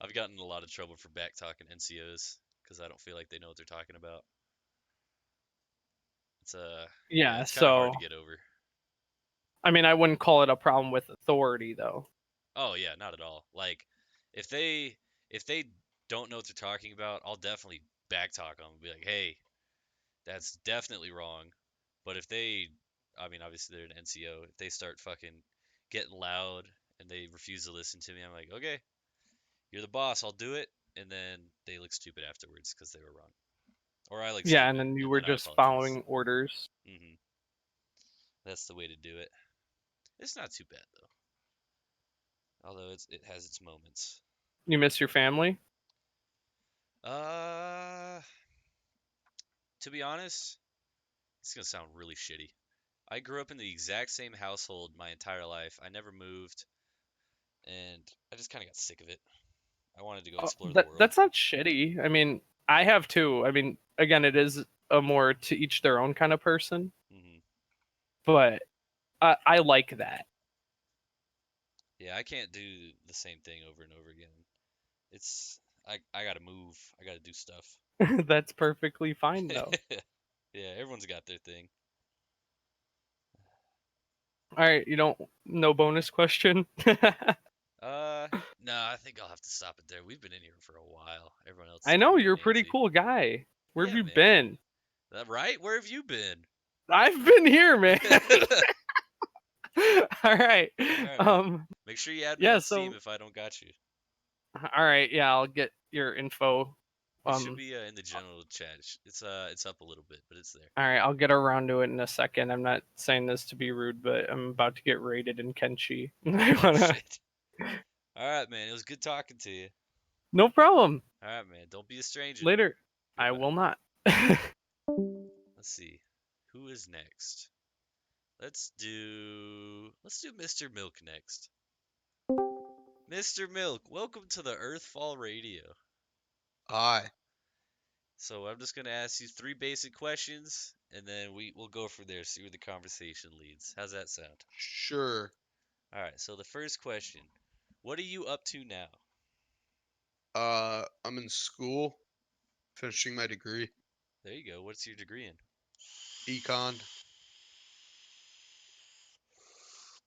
I've gotten in a lot of trouble for back talking NCOs because I don't feel like they know what they're talking about. It's yeah,
Yeah,
it's kind of hard to
so
get over.
I mean I wouldn't call it a problem with authority though.
Oh yeah, not at all. Like if they don't know what they're talking about, I'll definitely backtalk them and be like, "Hey, that's definitely wrong." But if they, I mean, obviously they're an NCO. If they start fucking getting loud and they refuse to listen to me, I'm like, "Okay, you're the boss. I'll do it." And then they look stupid afterwards because they were wrong, or I look
Yeah, and
stupid
then you
and
were
then I
just
apologize.
following orders.
Hmm. That's the way to do it. It's not too bad though, although it has its moments.
You miss your family?
Uh, to be honest, it's gonna sound really shitty. I grew up in the exact same household my entire life. I never moved, and I just kind of got sick of it. I wanted to go explore the world.
That's not shitty. I mean, I have too. I mean, again, it is a more to each their own kind of person,
Hmm.
but I like that.
Yeah, I can't do the same thing over and over again. It's I gotta move. I gotta do stuff.
That's perfectly fine though.
Yeah, everyone's got their thing.
All right, you don't no bonus question.
Uh, no, I think I'll have to stop it there. We've been in here for a while. Everyone else is
I know
getting a
you're
little
a pretty
antsy.
cool guy. Where have
Yeah,
you
man.
been?
That right? Where have you been?
I've been here, man. All right.
All right, man.
Um.
Make sure you add me
Yeah.
on Steam
So.
if I don't got you.
All right. Yeah, I'll get your info.
It should be in the general chat. It's up a little bit, but it's there.
All right. I'll get around to it in a second. I'm not saying this to be rude, but I'm about to get raided in Kenshi. I
Oh
wanna.
shit. All right, man. It was good talking to you.
No problem.
All right, man. Don't be a stranger.
Later. I
Goodbye.
will not.
Let's see. Who is next? Let's do Mr. Milk next. Mr. Milk, welcome to the Earthfall Radio.
Aye.
So I'm just gonna ask you 3 basic questions, and then we'll go from there, see where the conversation leads. How's that sound?
Sure.
All right. So the first question: what are you up to now?
I'm in school, finishing my degree,
There you go. What's your degree in?
econ.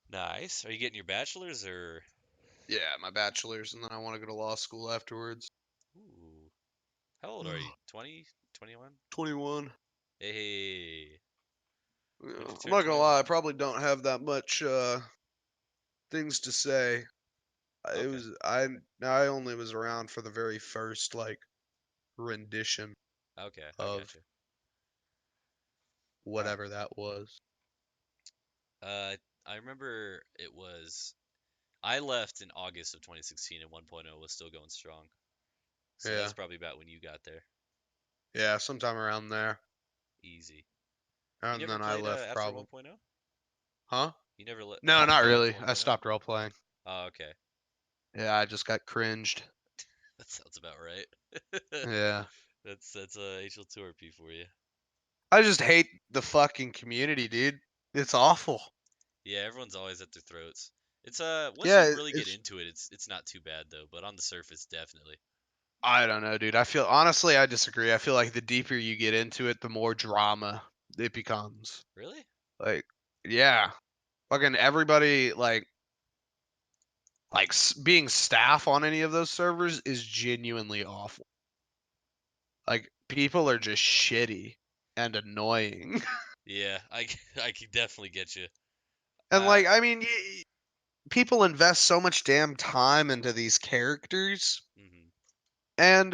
Nice. Are you getting your bachelor's or?
Yeah, my bachelor's, and then I want to go to law school afterwards.
Ooh. How old are you? 20? 21?
21.
Hey.
Yeah,
When'd you
I'm
turn
not gonna lie, I
21?
probably don't have that much things to say. It
Okay.
was I only was around for the very first like rendition
Okay. I
of
gotcha. All right.
whatever that was.
Uh, I remember it was. I left in August of 2016, and 1.0 was still going strong. So
Yeah,
that's probably about when you got there.
yeah, sometime around there,
Easy. You
and
never
then I
played
left
after
probably.
1.0?
Huh?
You never
No, not
played after
really. I
1.0?
stopped role playing.
Oh, okay.
Yeah, I just got cringed.
That sounds about right.
Yeah.
That's HL2RP for you.
I just hate the fucking community, dude. It's awful.
Yeah, everyone's always at their throats. It's once
Yeah,
you really get
it's
into it, it's not too bad though, but on the surface definitely.
I don't know, dude. I feel honestly I disagree. I feel like the deeper you get into it, the more drama it becomes.
Really?
Like yeah. Fucking everybody being staff on any of those servers is genuinely awful. Like people are just shitty and annoying.
Yeah, I can definitely get you.
And
Uh,
like I mean people invest so much damn time into these characters
mhm.
and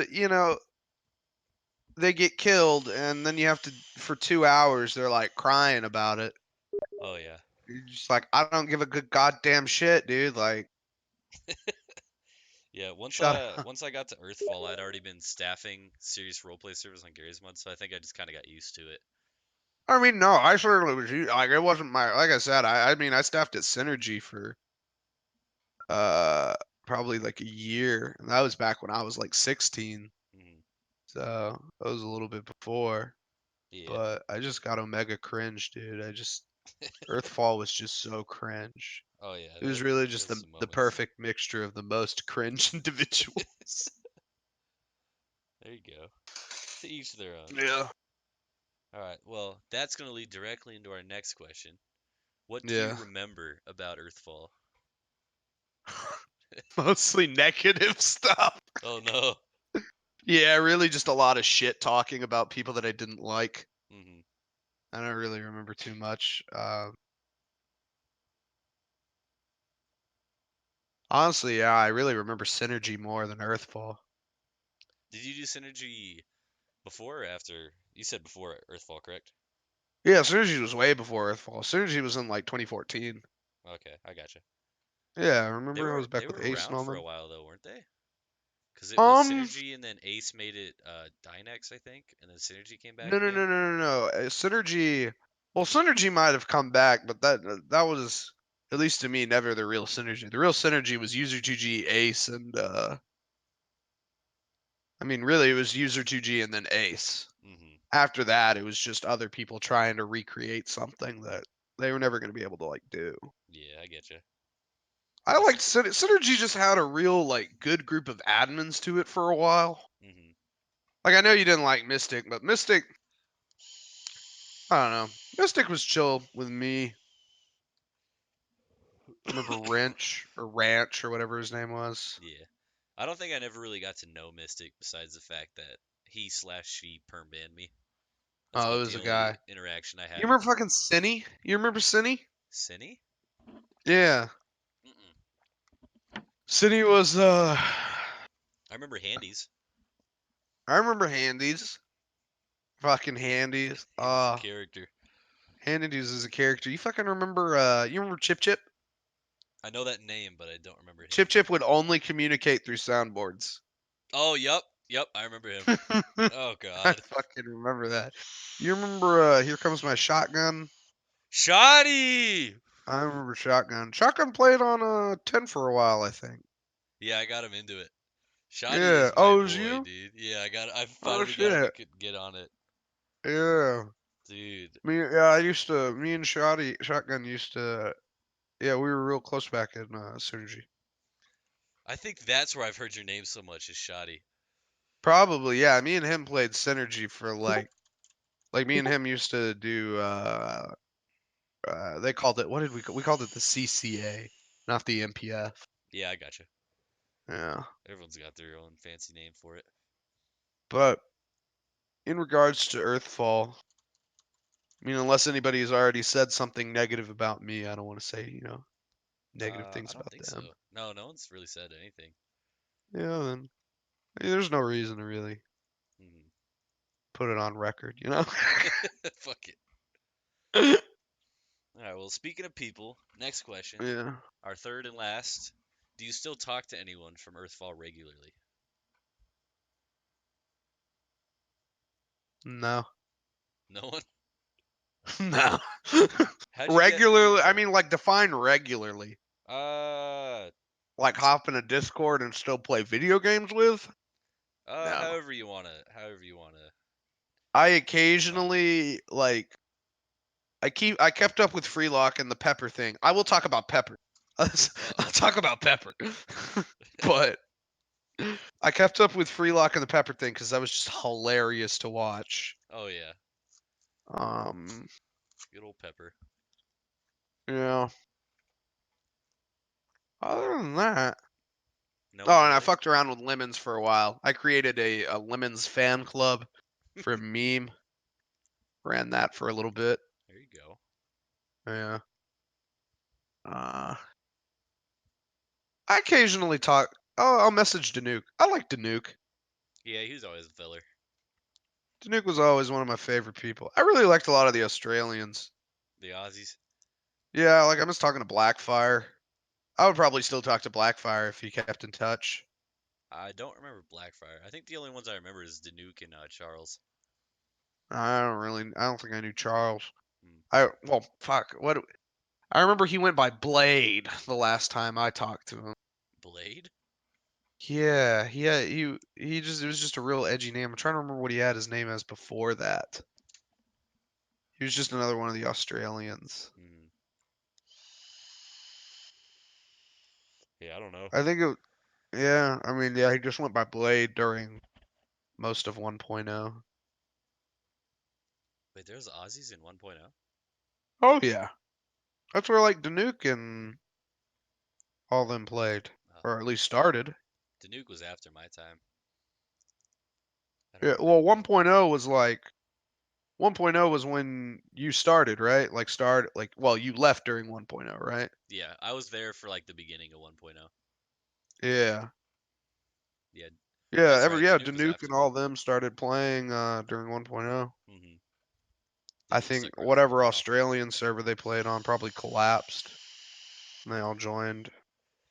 they get killed and then you have to for 2 hours they're like crying about it.
Oh yeah.
You're just like, I don't give a good goddamn shit, dude. Like,
Yeah,
shut up.
once I got to Earthfall, I'd already been staffing serious roleplay servers on Gary's Mod, so I think I just kind of got used to it.
I mean, no, I certainly was like it wasn't my like I said, I mean I staffed at Synergy for uh probably like a year. And that was back when I was like 16.
Mhm.
So that was a little bit before.
Yeah.
But I just got Omega cringe, dude. Earthfall was just so cringe.
Oh yeah,
It was really
there
just
was some
the
moments.
perfect mixture of the most cringe individuals.
There you go. To each their own.
Yeah.
All right. Well, that's going to lead directly into our next question. What do you
Yeah.
remember about Earthfall?
Mostly negative stuff.
Oh no.
Yeah, really just a lot of shit talking about people that I didn't like.
Mhm.
I don't really remember too much. Honestly, yeah, I really remember Synergy more than Earthfall.
Did you do Synergy before or after? You said before Earthfall, correct?
Yeah, Synergy was way before Earthfall. Synergy was in like 2014.
Okay, I gotcha.
Yeah,
They
remember I
were
was back
they
with
were
Ace and
around
all
for a
them.
while though, weren't they? Because it was
Um,
Synergy and then Ace made it Dynex, I think, and then Synergy came back
no, no,
again.
no, no, no, no. Synergy. Well, Synergy might have come back, but that was at least to me never the real Synergy. The real Synergy was User 2G, Ace, and I mean, really, it was User 2G and then Ace.
Mhm.
After that, it was just other people trying to recreate something that they were never going to be able to like do.
Yeah, I get you.
I
That's
liked Synergy just had a real like good group of admins to it for a while.
mhm.
Like I know you didn't like Mystic, but Mystic, I don't know. Mystic was chill with me. I remember Ranch or whatever his name was.
Yeah. I don't think I never really got to know Mystic besides the fact that he/she perm banned me. That's
Oh, it
about
was
the
a
only
guy.
interaction I
You
had with
remember
him.
fucking Cinny? You remember Cinny?
Cinny?
Yeah.
Mm-mm.
Cinny was
I remember Handies.
I remember Handies. Fucking Handies.
He was a character.
Handies is a character. You fucking remember you remember Chip Chip?
I know that name, but I don't remember him.
Chip Chip would only communicate through soundboards.
Oh, yup. Yep, I remember him. Oh
I
God.
fucking remember that. You remember Here Comes My Shotgun?
Shoddy!
I remember Shotgun. Shotgun played on 10 for a while, I think.
Yeah, I got him into it. Shoddy
Yeah.
is my
Oh, it was
boy,
you?
dude. Yeah, I
Oh
finally got him to
shit.
get on it.
Yeah.
Dude.
Me and Shotgun used to, yeah, we were real close back in Synergy.
I think that's where I've heard your name so much is Shoddy.
Probably, yeah. Me and him played Synergy for like me and him used to do, they called it, what did we called it the CCA, not the MPF.
Yeah, I gotcha.
Yeah.
Everyone's got their own fancy name for it.
But in regards to Earthfall, I mean, unless anybody has already said something negative about me, I don't want to say, negative
I
things
don't
about
think so.
them.
No, no one's really said anything.
Yeah, then there's no reason to really
Mhm.
put it on record, you know?
Fuck it. All right, well, speaking of people, next question.
Yeah.
Our third and last. Do you still talk to anyone from Earthfall regularly?
No.
No one?
No.
How'd you get.
Regularly, I mean, like, define regularly.
Uh,
Like, hop in a Discord and still play video games with? No.
however you wanna
I
define it.
occasionally, like, I kept up with freelok and the Pepper thing. I will talk about Pepper. I'll
Uh-oh.
talk about Pepper. But I kept up with freelok and the Pepper thing because that was just hilarious to watch.
Oh yeah,
Um,
good old Pepper.
yeah. Other than that,
No one
oh, and I
really?
fucked around with Lemons for a while. I created a Lemons fan club for a meme. Ran that for a little bit.
There you go.
Yeah. Uh, I occasionally talk. Oh, I'll message Denuke. I like Denuke.
Yeah, he was always a filler.
Danuke was always one of my favorite people. I really liked a lot of the Australians.
The Aussies.
Yeah, like I was talking to Blackfire. I would probably still talk to Blackfire if he kept in touch.
I don't remember Blackfire. I think the only ones I remember is Denuke and Charles.
I don't think I knew Charles.
Hmm.
Well, fuck. I remember he went by Blade the last time I talked to him.
Blade?
Yeah, he just, it was just a real edgy name. I'm trying to remember what he had his name as before that. He was just another one of the Australians.
Hmm. Yeah, I don't know.
I think it, yeah, I mean, yeah, he just went by Blade during most of 1.0.
Wait, there's Aussies in 1.0?
Oh yeah, that's where like Danuke and all them played,
Oh,
or at least started.
Danuke was after my time. I don't
Yeah,
remember
well,
him being there.
1.0 was like 1.0 was when you started, right? Well, you left during 1.0, right?
Yeah, I was there for like the beginning of 1.0.
Yeah.
Yeah,
Yeah,
that's right.
yeah,
Danuke was
Danuke
after
and
me.
all them started playing during 1.0.
Hmm.
I
Danuke's
think
stuck around for a
whatever
while.
Australian server they played on probably collapsed, and they all joined.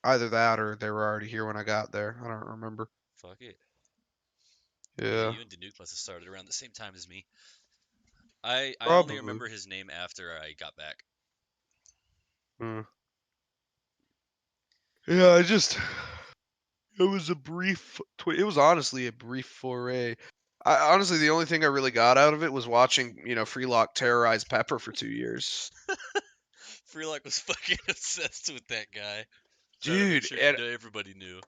Either that or they were already here when I got there. I don't remember.
Fuck it. Yeah,
Yeah,
you and Danuke must have started around the same time as me. I only
probably.
remember his name after I got back.
Hmm. Yeah, it was a brief. It was honestly a brief foray. Honestly, the only thing I really got out of it was watching, freelok terrorize Pepper for 2 years.
Freelok was fucking obsessed with that guy. Trying to make
Dude,
sure
and
everybody knew.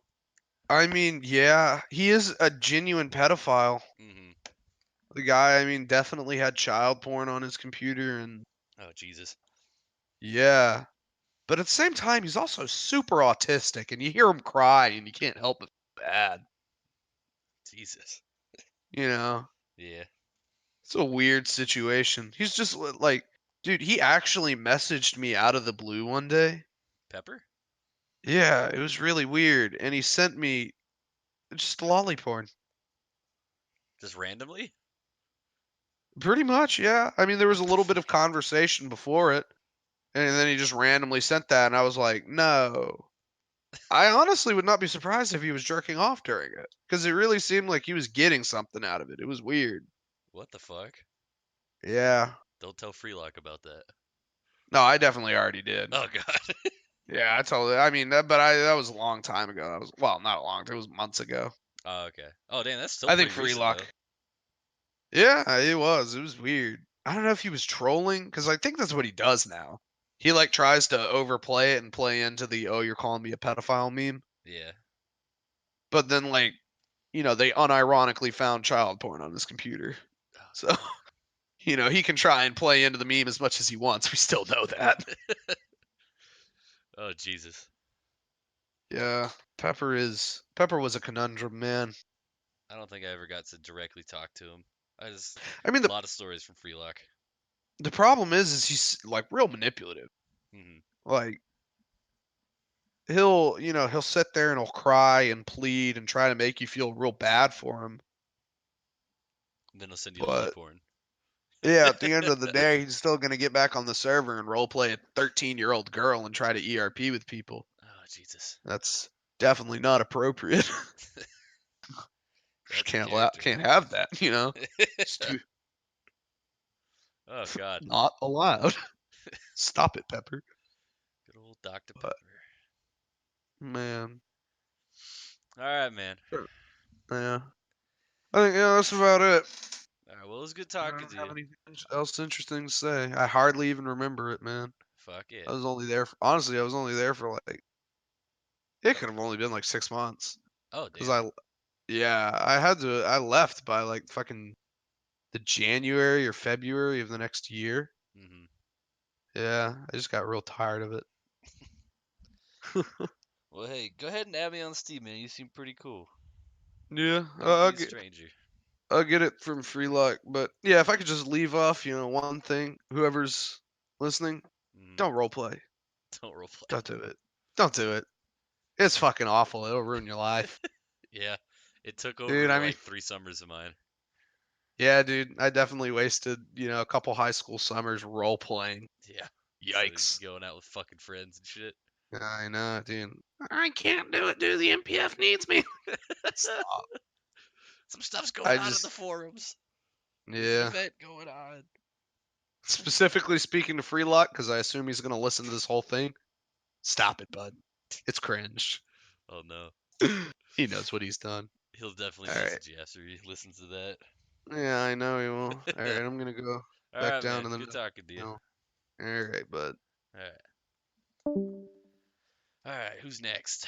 I mean, yeah, he is a genuine pedophile.
Hmm.
The guy, I mean, definitely had child porn on his computer, and
Oh Jesus.
yeah. But at the same time, he's also super autistic, and you hear him cry, and you can't help but feel bad.
Jesus.
You know,
Yeah.
it's a weird situation. He's just like, dude, he actually messaged me out of the blue one day.
Pepper?
Yeah, it was really weird, and he sent me just lolly porn.
Just randomly?
Pretty much, yeah. I mean, there was
What
a
the
little bit of
fuck?
conversation before it, and then he just randomly sent that, and I was like, no. I honestly would not be surprised if he was jerking off during it, because it really seemed like he was getting something out of it. It was weird.
What the fuck?
Yeah.
Don't tell freelok about that.
No, I definitely already did.
Oh god.
Yeah, I totally. I mean, that was a long time ago. That was not a long time. It was months ago.
Oh, okay. Oh damn, that's still
I think
pretty
free
recent
luck.
though.
Yeah, it was. It was weird. I don't know if he was trolling, because I think that's what he does now. He like tries to overplay it and play into the "oh, you're calling me a pedophile" meme,
Yeah.
but then like, they unironically found child porn on his computer.
Oh,
So, he can try and play into the meme as much as he wants. We still know that.
oh Jesus.
Yeah, Pepper was a conundrum, man.
I don't think I ever got to directly talk to him. I just
I mean,
a lot of stories from freelok.
the problem is he's like real manipulative.
Mm-hmm.
Like he'll sit there and he'll cry and plead and try to make you feel real bad for him.
Then he'll send you lolly
But
porn.
yeah, at the end of the day, he's still gonna get back on the server and roleplay a 13-year-old girl and try to ERP with people.
Oh Jesus.
That's definitely not appropriate.
That's a character.
Can't have that. It's
oh God.
not allowed. Stop it, Pepper.
Good old Dr.
But
Pepper.
man,
All right, man.
yeah. I think that's about it.
All right. Well, it was good
I
talking
don't
to
have
you.
anything else interesting to say. I hardly even remember it, man.
Fuck yeah.
I was only there honestly, I was only there for like, it could have only been like 6 months.
Oh
Cause
damn.
I left by like fucking the January or February of the next year.
Mm-hmm.
Yeah, I just got real tired of it.
Well, hey, go ahead and add me on Steam, man. You seem pretty cool.
Yeah,
Don't be a stranger.
I'll get it from freelok. But yeah, if I could just leave off, one thing, whoever's listening,
Mm-hmm.
don't roleplay.
Don't roleplay.
Don't do it. Don't do it. It's fucking awful. It'll ruin your life.
Yeah. It took
Dude,
over
I mean,
like 3 summers of mine.
yeah, dude, I definitely wasted, a couple high school summers role playing.
Yeah. So you
Yikes.
going out with fucking friends and shit.
I know, dude. I can't do it, dude. The MPF needs me. Stop.
Some stuff's going
I
on in the
just,
forums. There's an
yeah.
event going on.
Specifically speaking to Freelok, because I assume he's going to listen to this whole thing. Stop it, bud. It's cringe.
Oh no.
He knows what he's done.
He'll definitely
All right.
message you after he listens to that.
Yeah, I know he will. All right, I'm going to go
All
back
right,
down
man.
to the
Good talking to you.
All right, bud.
All right. All right. Who's next?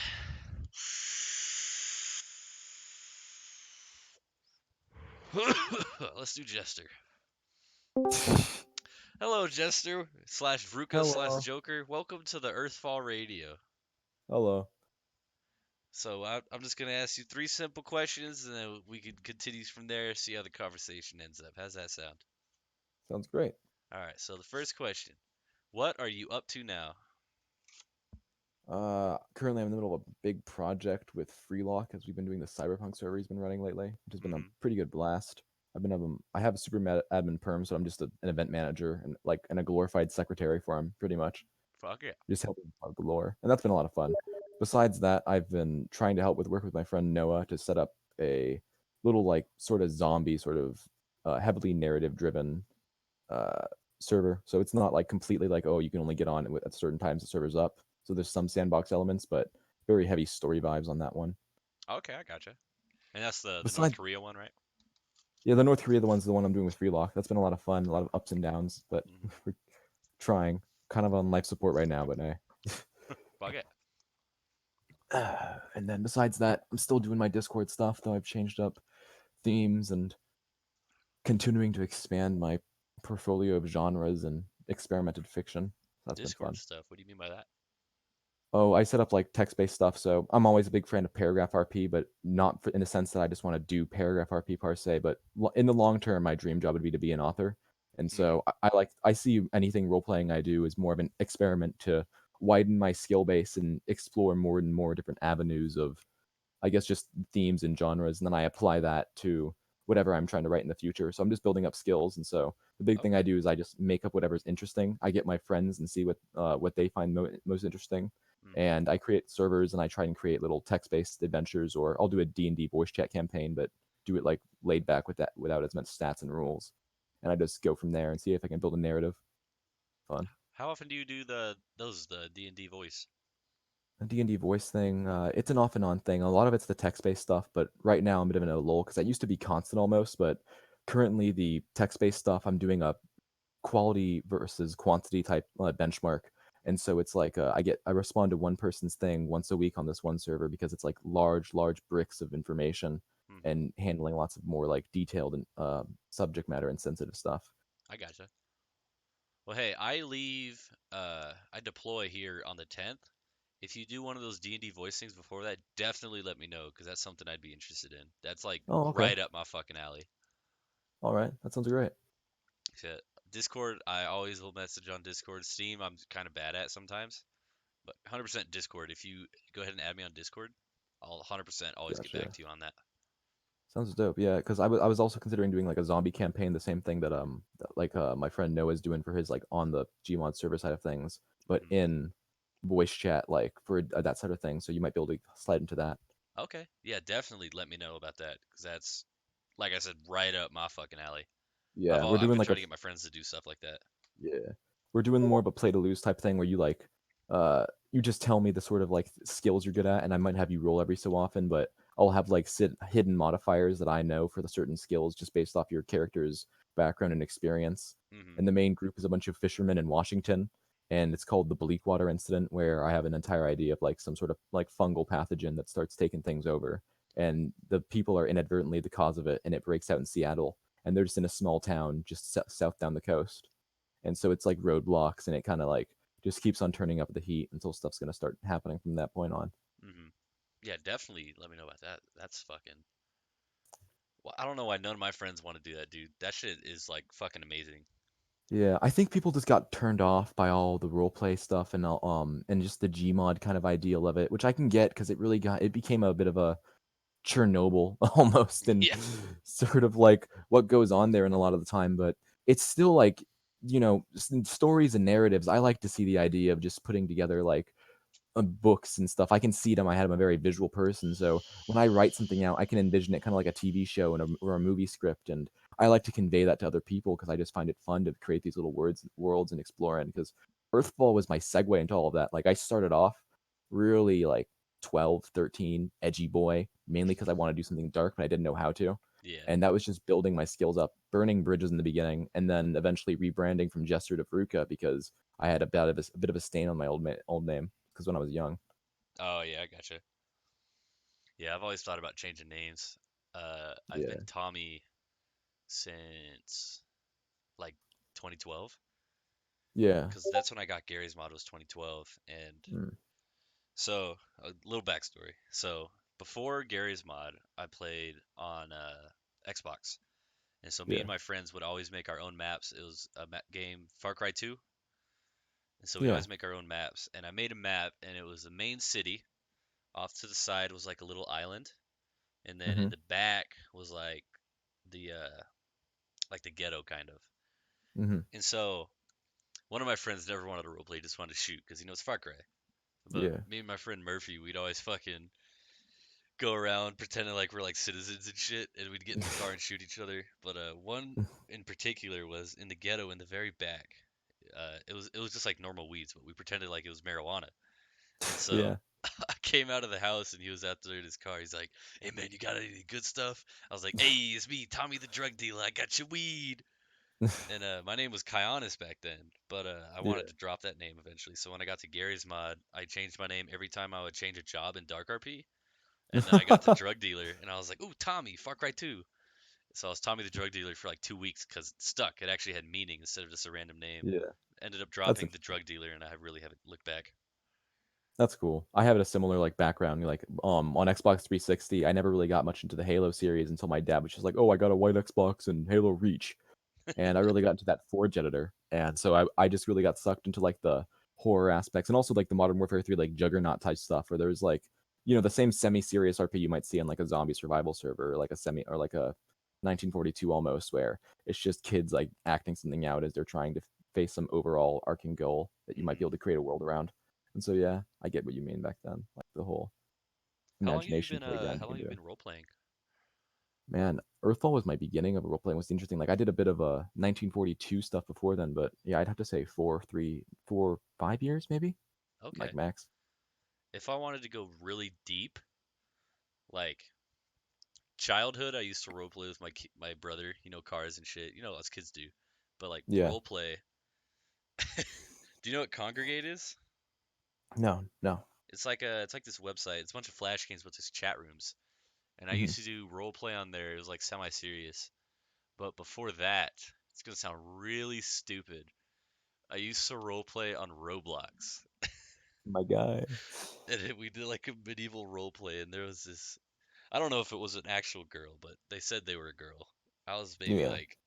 Let's do Jester. Hello, Jester slash vruka slash
Hello.
Joker. Welcome to the Earthfall Radio.
Hello.
So I'm just gonna ask you 3 simple questions, and then we can continue from there. See how the conversation ends up. How's that sound?
Sounds great.
All right. So the first question: what are you up to now?
Currently I'm in the middle of a big project with freelok as we've been doing the cyberpunk server he's been running lately, which has been a pretty good blast. I have a super admin perm, so I'm just an event manager and a glorified secretary for him, pretty much.
Fuck yeah.
Just helping out the lore, and that's been a lot of fun. Besides that, I've been trying to work with my friend Noah to set up a little like sort of zombie, sort of heavily narrative driven server. So it's not like completely like, oh, you can only get on at certain times the server's up. So there's some sandbox elements, but very heavy story vibes on that one.
Okay, I gotcha. And that's the North
Besides,
Korea one, right?
yeah, the North Korea one's the one I'm doing with freelok. That's been a lot of fun, a lot of ups and downs, but we're trying. Kind of on life support right now, but hey.
Fuck it.
And then besides that, I'm still doing my Discord stuff, though I've changed up themes and continuing to expand my portfolio of genres and experimented fiction. That's been
Discord
fun.
stuff. What do you mean by that?
Oh, I set up like text-based stuff, so I'm always a big fan of paragraph RP, but not in the sense that I just want to do paragraph RP per se, but in the long term, my dream job would be to be an author. And so I see anything role-playing I do as more of an experiment to widen my skill base and explore more and more different avenues of, I guess, just themes and genres, and then I apply that to whatever I'm trying to write in the future. So I'm just building up skills, and so the big thing I do is I just make up whatever's interesting. I get my friends and see what they find most interesting, And I create servers and I try and create little text-based adventures, or I'll do a D&D voice chat campaign, but do it like laid back with that without as much stats and rules. And I just go from there and see if I can build a narrative. Fun.
How often do you do the D&D voice?
A D&D voice thing, it's an off and on thing. A lot of it's the text-based stuff, but right now I'm a bit of a lull because I used to be constant almost, but currently the text-based stuff, I'm doing a quality versus quantity type benchmark. And so it's like I respond to one person's thing once a week on this one server because it's like large bricks of information
Mm-hmm.
and handling lots of more like detailed and subject matter and sensitive stuff.
I gotcha. Well, hey, I deploy here on the 10th. If you do one of those D&D voice things before that, definitely let me know because that's something I'd be interested in. That's like
Oh, okay.
right up my fucking alley.
All right, that sounds great.
Yeah. Discord, I always will message on Discord. Steam, I'm kind of bad at sometimes, but 100% Discord. If you go ahead and add me on Discord, I'll 100% always get
Gotcha.
back to you on that.
Sounds dope. Yeah, because I was also considering doing like a zombie campaign, the same thing that my friend Noah's doing for his like on the Gmod server side of things, but
Mhm.
in voice chat like for that side of things. So you might be able to slide into that.
Okay. Yeah, definitely let me know about that because that's, like I said, right up my fucking alley.
Yeah, we're
I've
doing
been
like
trying to get my friends to do stuff like that.
yeah, we're doing more of a play to lose type thing where you like you just tell me the sort of like skills you're good at, and I might have you roll every so often, but I'll have like hidden modifiers that I know for the certain skills just based off your character's background and experience.
Hmm.
And the main group is a bunch of fishermen in Washington, and it's called the Bleakwater Incident, where I have an entire idea of like some sort of like fungal pathogen that starts taking things over, and the people are inadvertently the cause of it, and it breaks out in Seattle, and they're just in a small town just south down the coast. And so it's like roadblocks, and it kind of like just keeps on turning up the heat until stuff's gonna start happening from that point on.
Hmm. Yeah, definitely let me know about that. That's fucking. Well, I don't know why none of my friends want to do that, dude. That shit is like fucking amazing.
Yeah, I think people just got turned off by all the roleplay stuff and just the Gmod kind of ideal of it, which I can get because it became a bit of a Chernobyl almost, and
Yeah.
sort of like what goes on there in a lot of the time, but it's still like, stories and narratives. I like to see the idea of just putting together like books and stuff. I can see it in my head. I'm a very visual person, so when I write something out, I can envision it kind of like a TV show or a movie script, and I like to convey that to other people because I just find it fun to create these little worlds and explore in. Because Earthfall was my segue into all of that. Like I started off really like 12, 13, edgy boy, mainly because I want to do something dark, but I didn't know how to.
Yeah.
And that was just building my skills up, burning bridges in the beginning, and then eventually rebranding from Jester to vruka because I had a bit of a stain on my old name because when I was young.
Oh yeah, I gotcha. Yeah, I've always thought about changing names. I've
Yeah.
been Tommy since like 2012
Yeah.
because that's when I got Gary's mod was 2012, and
Mm.
so a little backstory. So before Gary's mod, I played on Xbox, and so me
Yeah.
and my friends would always make our own maps. It was a game Far Cry 2, and so we
Yeah.
always make our own maps. And I made a map, and it was the main city. Off to the side was like a little island, and then in
Mhm.
the back was like the ghetto kind of.
Mhm.
And so one of my friends never wanted to roleplay, he just wanted to shoot because he knows Far Cry. But
Yeah.
me and my friend Murphy, we'd always fucking go around pretending like we're like citizens and shit, and we'd get in the car and shoot each other. But one in particular was in the ghetto in the very back. It was just like normal weeds, but we pretended like it was marijuana. And so
Yeah.
I came out of the house and he was out there in his car. He's like, "Hey man, you got any good stuff?" I was like, "Hey, it's me, Tommy the drug dealer. I got your weed." And my name was Kyonis back then, but I
Yeah.
wanted to drop that name eventually. So when I got to Gary's mod, I changed my name every time I would change a job in Dark RP. And then I got to drug dealer, and I was like, "Ooh, Tommy, Far Cry 2." So I was Tommy the drug dealer for like 2 weeks because it stuck. It actually had meaning instead of just a random name.
Yeah.
Ended up
That's
dropping the
interesting.
drug dealer, and I really haven't looked back.
That's cool. I have a similar like background. Like on Xbox 360, I never really got much into the Halo series until my dad was just like, "Oh, I got a white Xbox and Halo Reach," and I really got into that Forge editor, and so I just really got sucked into like the horror aspects and also like the Modern Warfare 3 like Juggernaut type stuff where there's like the same semi-serious RP you might see on like a zombie survival server or like a 1942 almost where it's just kids like acting something out as they're trying to face some overall arcing goal that you might be
Hmm.
able to create a world around. And so yeah, I get what you mean back then, like the whole imagination playground
How
you
long
can
have you
do.
been role playing?
Man, Earthfall was my beginning of role playing. Was interesting. Like I did a bit of a 1942 stuff before then, but yeah, I'd have to say 5 years maybe,
Okay.
like max.
If I wanted to go really deep, like childhood, I used to role play with my brother, cars and shit. You know, us kids do. But like
Yeah.
role play, do you know what Congregate is?
No, no.
It's like this website. It's a bunch of flash games, but just chat rooms. And I
Hmm.
used to do role play on there. It was like semi-serious. But before that, it's gonna sound really stupid. I used to role play on Roblox.
My guy.
And we did like a medieval role play, and there was this. I don't know if it was an actual girl, but they said they were a girl. I was maybe
Yeah,
like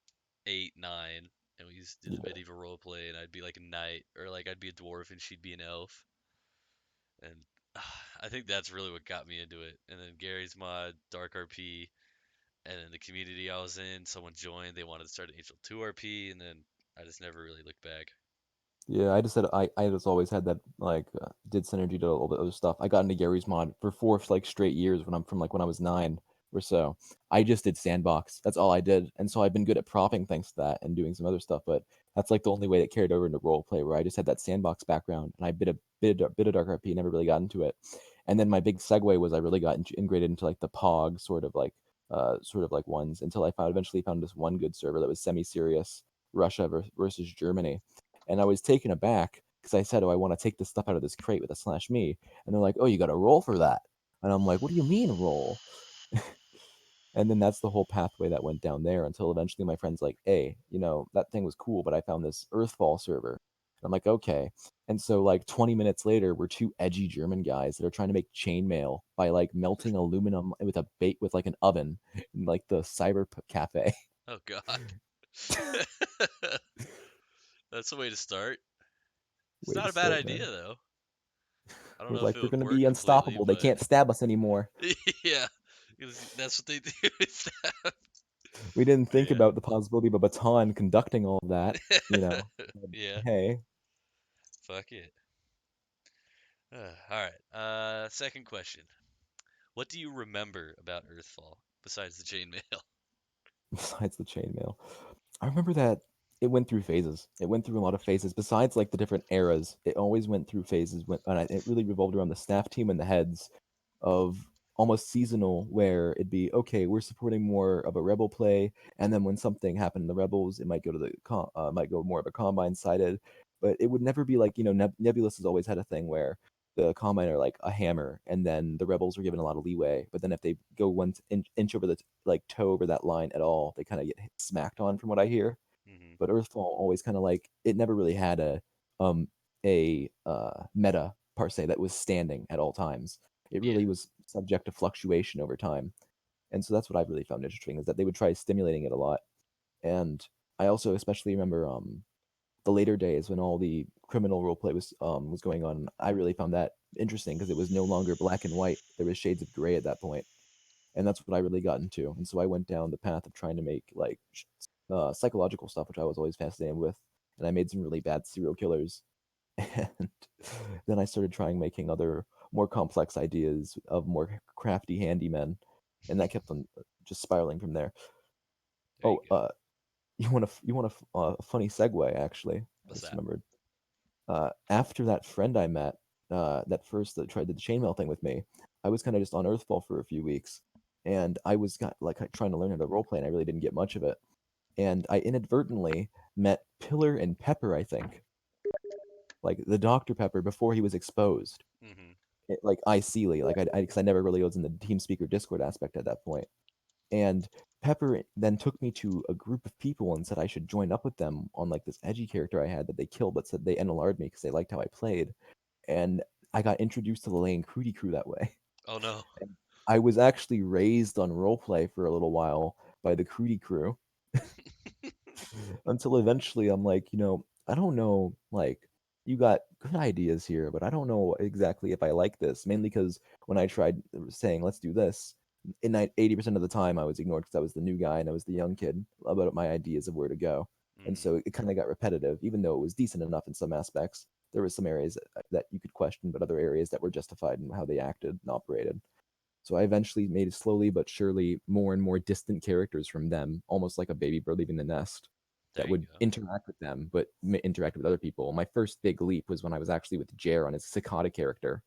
8, 9, and we used to do the
yeah,
medieval role play, and I'd be like a knight, or like I'd be a dwarf and she'd be an elf, and I think that's really what got me into it. And then Gary's mod, Dark RP, and then the community I was in, someone joined, they wanted to start an Angel 2 RP, and then I just never really looked back.
yeah. I just said I just always had that like did synergy, did a little bit of other stuff. I got into Gary's mod for 4 like straight years when I was 9 or so. I just did sandbox. That's all I did, and so I've been good at propping thanks to that and doing some other stuff. But that's like the only way that carried over into role play, where I just had that sandbox background and I bit of Dark RP, never really got into it. And then my big segue was I really got integrated into like the POG sort of like ones until I eventually found this one good server that was semi-serious, Russia versus Germany. And I was taken aback because I said, "Oh, I want to take this stuff out of this crate with a slash me," and they're like, "Oh, you got to roll for that," and I'm like, "What do you mean roll?" And then that's the whole pathway that went down there until eventually my friend's like, "Hey, that thing was cool, but I found this Earthfall server." And I'm like, "Okay." And so like 20 minutes later, we're two edgy German guys that are trying to make chainmail by like melting aluminum with a bait with like an oven in like the cyber cafe.
Oh God. That's the way to start. It's
Way
not
to
a bad
start, man.
idea though. I don't
We're
know if
like,
it
they're
would
gonna
work
be
completely,
unstoppable. They
but
can't stab us anymore.
yeah, because that's what they do. Is that.
We didn't think
Yeah.
about the possibility of a baton conducting all of that, you know.
Yeah.
Hey,
Fuck it. All right. Second question. What do you remember about Earthfall besides the chainmail?
besides the chainmail, I remember that it went through phases. It went through a lot of phases. Besides like the different eras, it always went through phases. It really revolved around the staff team and the heads of almost seasonal, where it'd be okay. We're supporting more of a rebel play, and then when something happened in the rebels, it might go to might go more of a combine sided. But it would never be like Nebulous has always had a thing where the combine are like a hammer, and then the rebels are given a lot of leeway. But then if they go one inch over the like toe over that line at all, they kind of get smacked on, from what I hear.
Hmm.
But Earthfall always kind of like it never really had um meta per se that was standing at all times. It
Yeah.
really was subject to fluctuation over time. And so that's what I've really found interesting, is that they would try stimulating it a lot. And I also especially remember the later days when all the criminal roleplay was going on. I really found that interesting because it was no longer black and white. There was shades of gray at that point, and that's what I really got into. And so I went down the path of trying to make like psychological stuff, which I was always fascinated with. And I made some really bad serial killers, and then I started trying making other more complex ideas of more crafty handymen, and that kept on just spiraling from there.
There you
Oh,
go.
you want a funny segue? Actually, I
What's
just
that?
remembered. After that friend I met, that tried the chainmail thing with me, I was kind of just on Earthfall for a few weeks, and I was trying to learn how to roleplay, and I really didn't get much of it. And I inadvertently met Pillar and Pepper, I think, like the Dr. Pepper before he was exposed.
Hmm.
Like ICly, like because I never really was in the TeamSpeak Discord aspect at that point. And Pepper then took me to a group of people and said I should join up with them on like this edgy character I had that they killed, but said they NLR'd me because they liked how I played. And I got introduced to the Lane Crudy crew that way.
Oh no.
And I was actually raised on roleplay for a little while by the Crudy crew until eventually I'm like, I don't know, like, you got good ideas here, but I don't know exactly if I like this. Mainly because when I tried saying, let's do this, 80% of the time I was ignored because I was the new guy and I was the young kid about my ideas of where to go. And
Hmm.
so it kind of got repetitive, even though it was decent enough in some aspects. there was some areas that you could question, but other areas that were justified in how they acted and operated. So I eventually made slowly but surely more and more distant characters from them, almost like a baby bird leaving the nest,
There
that
you
would
go.
interact with them, but interact with other people. My first big leap was when I was actually with Jer on his cicada character,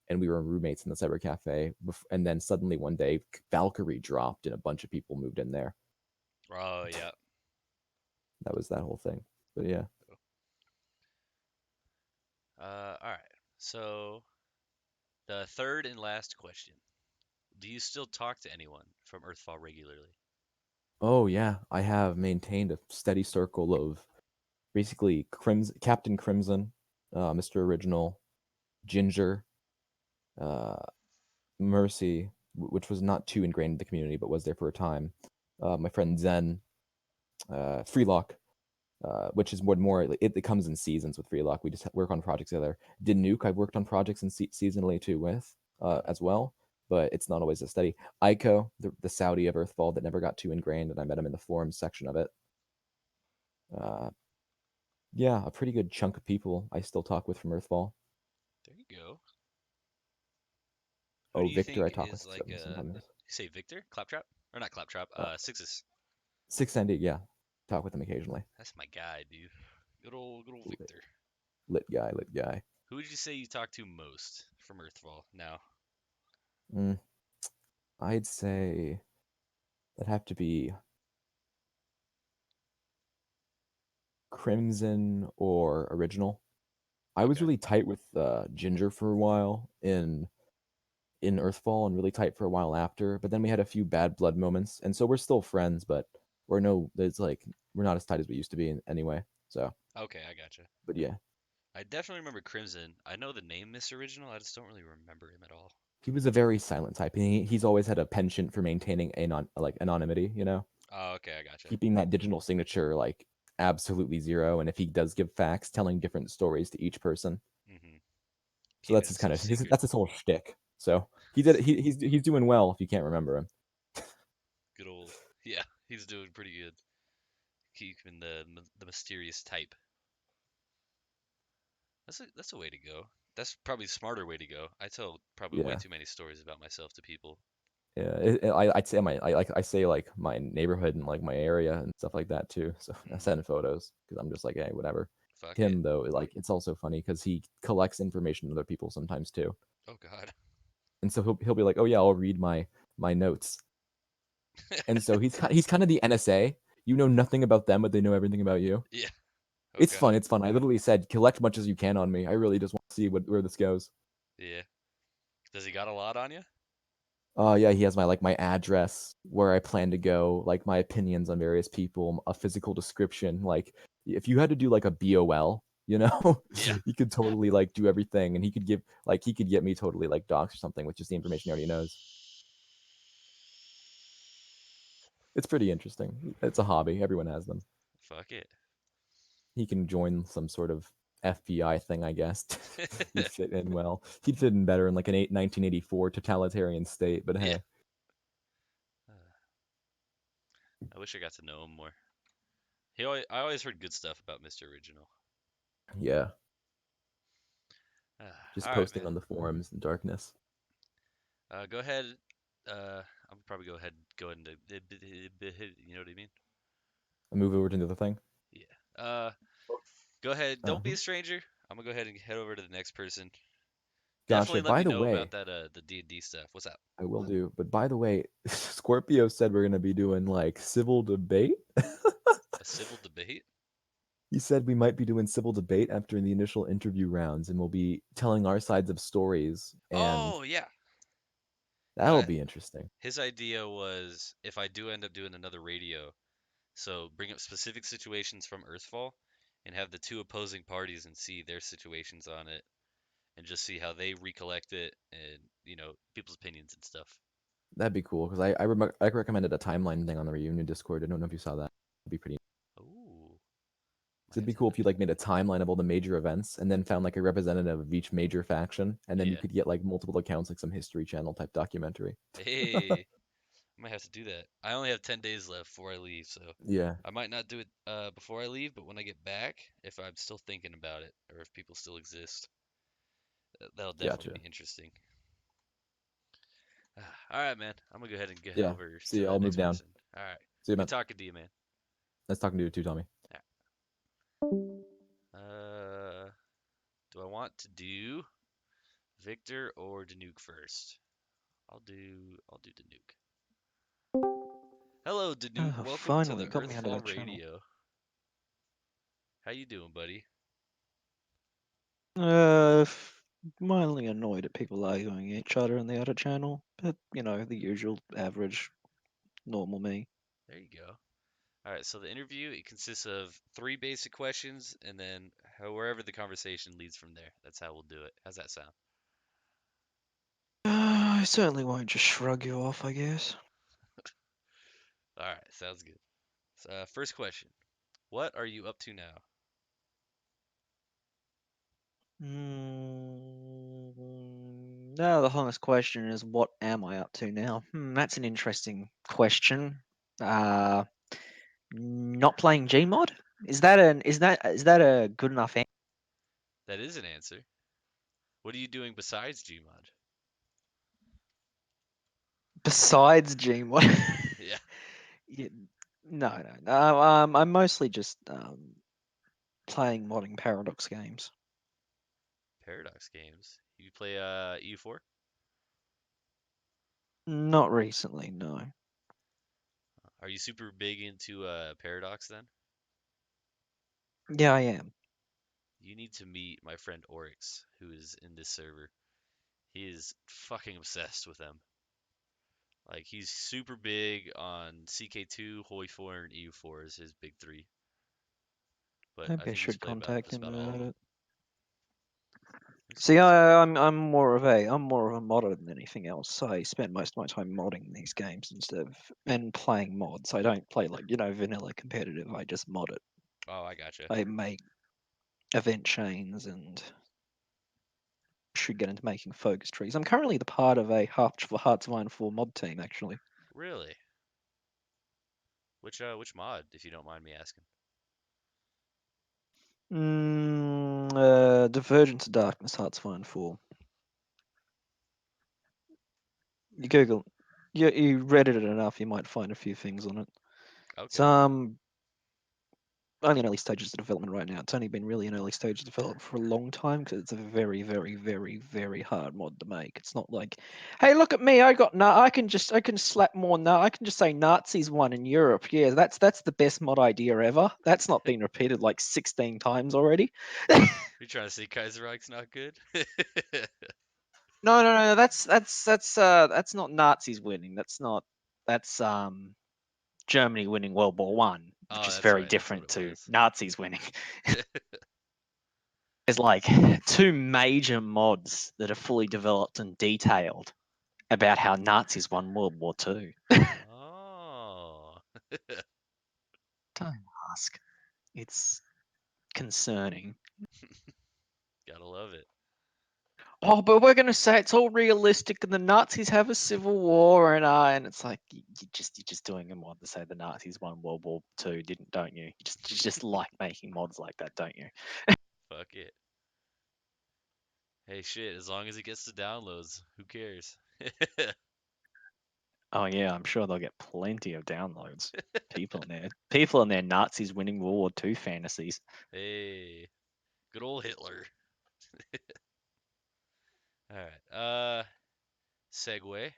and we were roommates in the cyber cafe. And then suddenly one day, Valkyrie dropped, and a bunch of people moved in there.
Oh yeah.
That was that whole thing. But yeah.
All right. So the third and last question: do you still talk to anyone from Earthfall regularly?
Oh yeah, I have maintained a steady circle of basically Captain Crimson, Mr. Original, Ginger, uh, Mercy, which was not too ingrained in the community but was there for a time. My friend Zen, freelok, which is more it comes in seasons with freelok. We just work on projects together. Denuke, I've worked on projects and seasonally too with as well, but it's not always a steady. Aiko, the Saudi of Earthfall that never got too ingrained, and I met him in the forums section of it. Yeah, a pretty good chunk of people I still talk with from Earthfall.
There you go. Who
Oh,
do you
Victor, I
think
talk with
is like
sometimes.
you say Victor? Claptrap? Or not Claptrap, Sixes.
cxsandiddge, yeah, talk with him occasionally.
That's my guy, dude. Good old Victor.
Lit guy.
Who would you say you talk to most from Earthfall now?
I'd say that'd have to be Crimson or Original. I was
Okay.
really tight with Ginger for a while in Earthfall, and really tight for a while after. But then we had a few bad blood moments, and so we're still friends, but it's like we're not as tight as we used to be anyway. So,
Okay, I gotcha.
but yeah,
I definitely remember Crimson. I know the name Miss Original, I just don't really remember him at all.
he was a very silent type. He's always had a penchant for maintaining anonymity.
Oh, okay, I gotcha.
Keeping that digital signature like absolutely zero. And if he does give facts, telling different stories to each person.
Mm-hmm.
So
Keeping
that's
it
his
so
kind of
secret.
that's his whole shtick. So he's doing well if you can't remember him.
Good old yeah, he's doing pretty good. Keeping the mysterious type. That's a way to go. That's probably a smarter way to go. I tell probably way
Yeah.
too many stories about myself to people.
Yeah, I'd say I say like my neighborhood and like my area and stuff like that too. So I send photos because I'm just like, hey, whatever.
Fuck it.
Him though, like it's also funny because he collects information on other people sometimes too,
Oh God.
and so he'll be like, oh yeah, I'll read my notes, and so he's kind of the NSA. You know nothing about them, but they know everything about you.
Yeah. Oh
It's fun.
God.
It's fun. I literally said, collect much as you can on me. I really just want to see where this goes.
Yeah. Does he got a lot on you?
Oh yeah, he has my address, where I plan to go, like my opinions on various people, a physical description. Like if you had to do like a BOL,
Yeah.
he could totally like do everything, and he could get me totally like docs or something with just the information he already knows. It's pretty interesting. It's a hobby. Everyone has them.
Fuck it.
He can join some sort of FBI thing, I guess. He'd fit in well. He'd fit in better in like an 1984 totalitarian state, but
Yeah.
hey.
I wish I got to know him more. I always heard good stuff about Mr. Original.
Yeah,
All
just
right,
posting
man.
on the forums in darkness.
Go ahead. I'll probably go ahead and you know what I mean?
I move over to the other thing.
Yeah. Go ahead. Don't be
Uh-huh.
a stranger. I'm gonna go ahead and head over to the next person.
Gotcha.
Definitely let
By
me
the
know
way,
about that the D&D stuff. What's up?
I will do. But by the way, Scorpio said we're gonna be doing like civil debate.
A civil debate?
He said we might be doing civil debate after the initial interview rounds, and we'll be telling our sides of stories, and
Oh yeah.
that'll be interesting.
His idea was if I do end up doing another radio, so bring up specific situations from Earthfall and have the two opposing parties and see their situations on it and just see how they recollect it and, people's opinions and stuff.
That'd be cool because I recommended a timeline thing on the reunion Discord. I don't know if you saw that. It'd be pretty.
Ooh, might
So it'd
have
be
to
cool
look
if you
into
like made a timeline of all the major events and then found like a representative of each major faction, and
that.
then you
Yeah.
could get like multiple accounts, like some History Channel type documentary.
Hey, I might have to do that. I only have 10 days left before I leave, so
Yeah.
I might not do it before I leave, but when I get back, if I'm still thinking about it or if people still exist, that'll definitely
Gotcha.
be interesting. All right, man. I'm gonna go ahead and get
Yeah.
over
See
to
you.
the
I'll move
next
down.
person. All right.
See you,
Good
man.
talking to you, man.
Nice talking to you too, Tommy.
Do I want to do Victor or Denuke first? I'll do Denuke. Hello, Denuke.
Oh,
Welcome to
finally
the
got me out of
Earthfall
that channel.
Radio. How you doing, buddy?
Mildly annoyed at people arguing each other in the other channel, but you know, the usual average, normal me.
There you go. All right, so the interview, it consists of 3 basic questions, and then wherever the conversation leads from there. That's how we'll do it. How's that sound?
I certainly won't just shrug you off, I guess.
All right, sounds good. So, first question. What are you up to now?
Now the honest question is, what am I up to now? That's an interesting question. Uh, not playing Gmod? Is that a good enough answer?
That is an answer. What are you doing besides Gmod?
Besides Gmod?
Yeah,
Yeah, no. I'm mostly just playing modding Paradox games.
Paradox games. You play EU4?
Not recently, no.
Are you super big into Paradox then?
Yeah, I am.
You need to meet my friend Oryx, who is in this server. He is fucking obsessed with them. Like he's super big on CK2, Hoi 4, and EU4 is his big 3. But I
Maybe I
think he's
should
played about
contact
just
him
about all of
about
them.
it.
He's
See,
cool as fuck.
I'm more of a modder than anything else. I spend most of my time modding these games instead of and playing mods. I don't play like vanilla competitive. I just mod it.
Oh, I gotcha.
I make event chains and should get into making focus trees. I'm currently the part of a Hearts of Iron 4 mod team, actually.
Really? Which mod, if you don't mind me asking?
Divergence of Darkness, Hearts of Iron 4. You Google, you Reddit it enough, you might find a few things on it. It's
Okay.
only in early stages of development right now. It's only been really in early stages of development for a long time because it's a very, very, very, very hard mod to make. It's not like, hey, look at me, I can slap more. No, I can just say Nazis won in Europe. Yeah, that's the best mod idea ever. That's not been repeated like 16 times already.
You're trying to say Kaiserreich's not good?
No. That's not Nazis winning. That's Germany winning World War One, which
Oh,
is
that's
very
right. That's what
different
it
to
was.
Nazis winning. There's like 2 major mods that are fully developed and detailed about how Nazis won World War Two.
Oh.
Don't ask. It's concerning.
Gotta love it.
Oh, but we're gonna say it's all realistic, and the Nazis have a civil war, and it's like you're just doing a mod to say the Nazis won World War Two, don't you? You just like making mods like that, don't you?
Fuck it. Hey, shit, as long as it gets the downloads, who cares?
Oh yeah, I'm sure they'll get plenty of downloads. People in their Nazis winning World War Two fantasies.
Hey, good old Hitler. All right. Segue.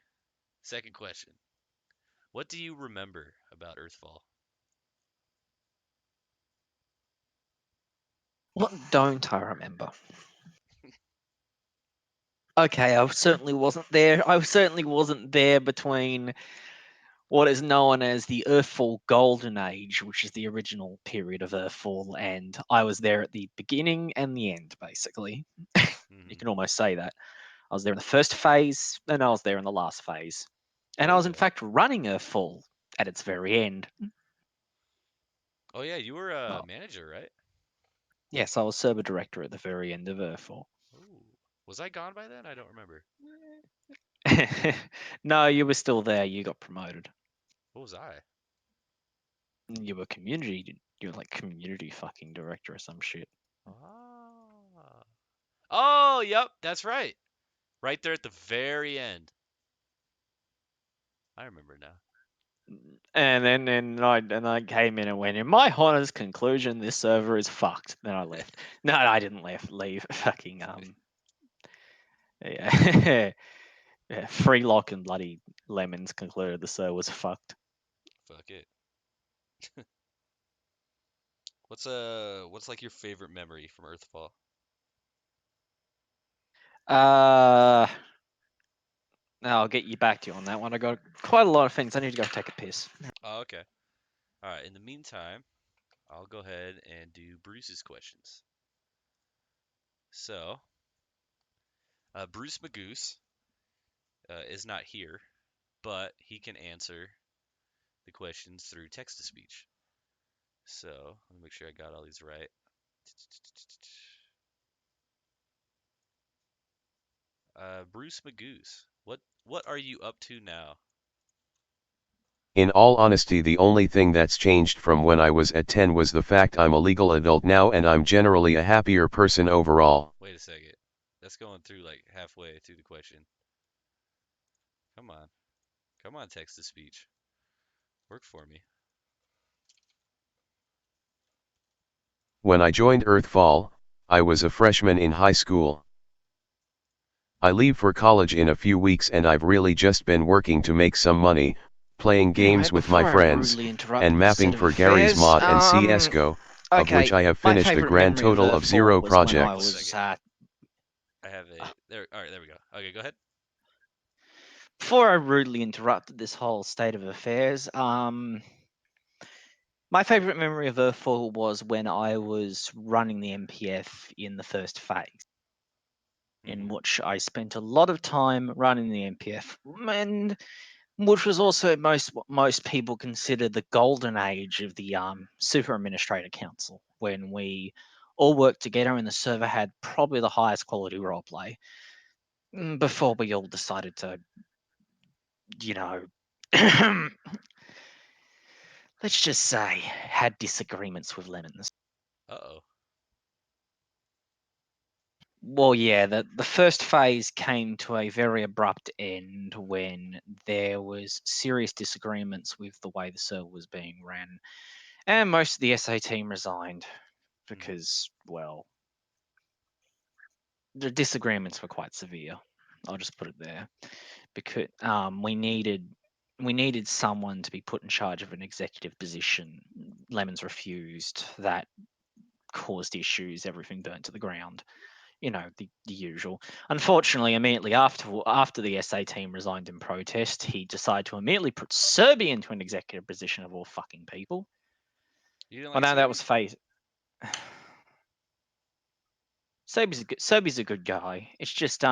Second question. What do you remember about Earthfall?
What don't I remember? Okay, I certainly wasn't there. I certainly wasn't there between what is known as the Earthfall Golden Age, which is the original period of Earthfall, and I was there at the beginning and the end, basically. You
Hmm.
can almost say that. I was there in the first phase, and I was there in the last phase. And I was, in
Okay.
fact, running Earthfall at its very end.
Oh yeah, you were a
Oh,
manager, right?
yes, I was server director at the very end of Earthfall.
Ooh. Was I gone by then? I don't remember.
No, you were still there. You got promoted.
What was I?
You were community. You were like community fucking director or some shit.
Ah. Oh, yep, that's right. Right there at the very end. I remember now.
And then I came in and went, in my honest conclusion, this server is fucked. Then I left. No, I didn't leave. Fucking yeah. Yeah, freelok and bloody lemons concluded the server was fucked.
Fuck it. What's like your favorite memory from Earthfall?
Now I'll get you back to you on that one. I got quite a lot of things. I need to go take a piss.
Oh, okay. All right. In the meantime, I'll go ahead and do Bruce's questions. So, brucemahgoose is not here, but he can answer the questions through text to speech. So, let me make sure I got all these right. Brucemahgoose, what are you up to now?
In all honesty, the only thing that's changed from when I was at 10 was the fact I'm a legal adult now and I'm generally a happier person overall.
Wait a second. That's going through like halfway through the question. Come on. Come on, text to speech. Work for me.
When I joined Earthfall, I was a freshman in high school. I leave for college in a few weeks and I've really just been working to make some money, playing games with my friends, and mapping for Gary's mod and CSGO, of which I have finished a grand total of 0 projects.
I have a there. All right, there we go. Okay, go ahead.
Before I rudely interrupted this whole state of affairs, my favorite memory of Earthfall was when I was running the MPF in the first phase, in which I spent a lot of time running the MPF, and which was also what most people consider the golden age of the Super Administrator Council, when we all worked together and the server had probably the highest quality roleplay before we all decided to, you know, let's just say, had disagreements with lemons.
Uh-oh.
Well, yeah, the first phase came to a very abrupt end when there was serious disagreements with the way the server was being ran, and most of the SA team resigned because, well, the disagreements were quite severe. I'll just put it there, because we needed someone to be put in charge of an executive position. Lemons refused. That caused issues. Everything burnt to the ground. You know, the usual. Unfortunately, immediately after the SA team resigned in protest, he decided to immediately put Serbia into an executive position of all fucking people.
You didn't
Well,
like
no, that was
Serbia?
Serbia's a good guy. It's just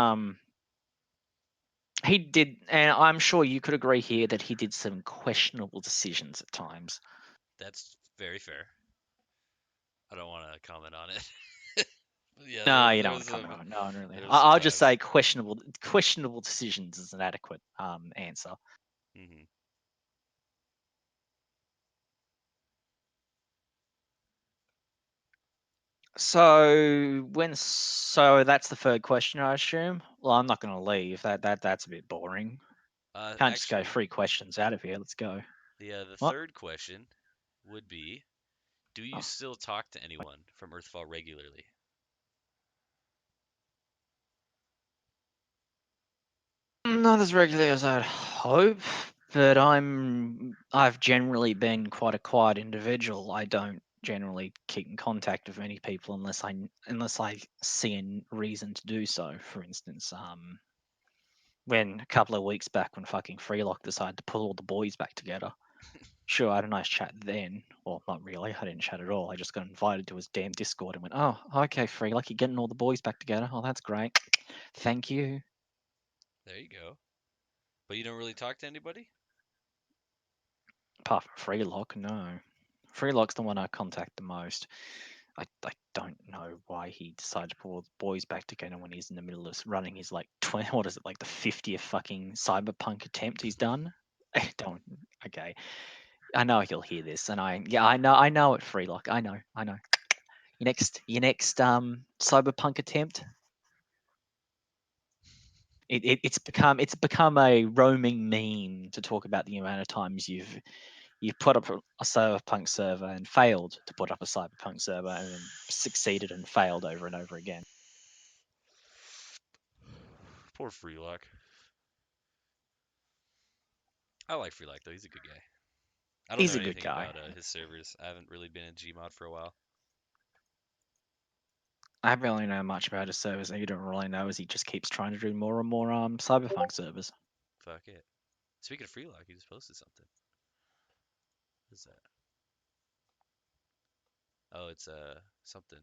he did, and I'm sure you could agree here that he did some questionable decisions at times.
That's very fair. I don't want to comment on it. Yeah,
No, you
there
don't want
was
to comment on it. No, really.
there was some
I'll just
times.
say questionable decisions is an adequate answer.
Mm-hmm.
So that's the third question, I assume. Well, I'm not going to leave. That's a bit boring. Can't just go
Actually,
3 questions out of here. Let's go.
the
What?
third question would be, do you
Oh.
still talk to anyone from Earthfall regularly?
Not as regularly as I'd hope, but I've generally been quite a quiet individual. I don't generally keep in contact with many people unless I see a reason to do so. For instance, when a couple of weeks back when fucking freelok decided to pull all the boys back together. Sure, I had a nice chat then. Well, not really. I didn't chat at all. I just got invited to his damn Discord and went, "Oh, okay, freelok, you're getting all the boys back together. Oh, that's great. Thank you."
There you go. But you don't really talk to anybody?
Apart from freelok, no. Freelok's the one I contact the most. I don't know why he decided to pull all the boys back together when he's in the middle of running his like 20. What is it, like the 50th fucking cyberpunk attempt he's done? Don't. Okay, I know he'll hear this, and I know it, freelok. I know. Your next cyberpunk attempt. It's become a roaming meme to talk about the amount of times you've put up a cyberpunk server and failed to put up a cyberpunk server and then succeeded and failed over and over again.
Poor freelok. I like freelok though. He's a good guy. I don't
He's
know
a good
anything
guy.
about his servers. I haven't really been in Gmod for a while.
I don't really know much about his servers. You don't really know is he just keeps trying to do more and more cyberpunk servers.
Fuck it. Speaking of freelok, he just posted something. What is that? Oh, it's something.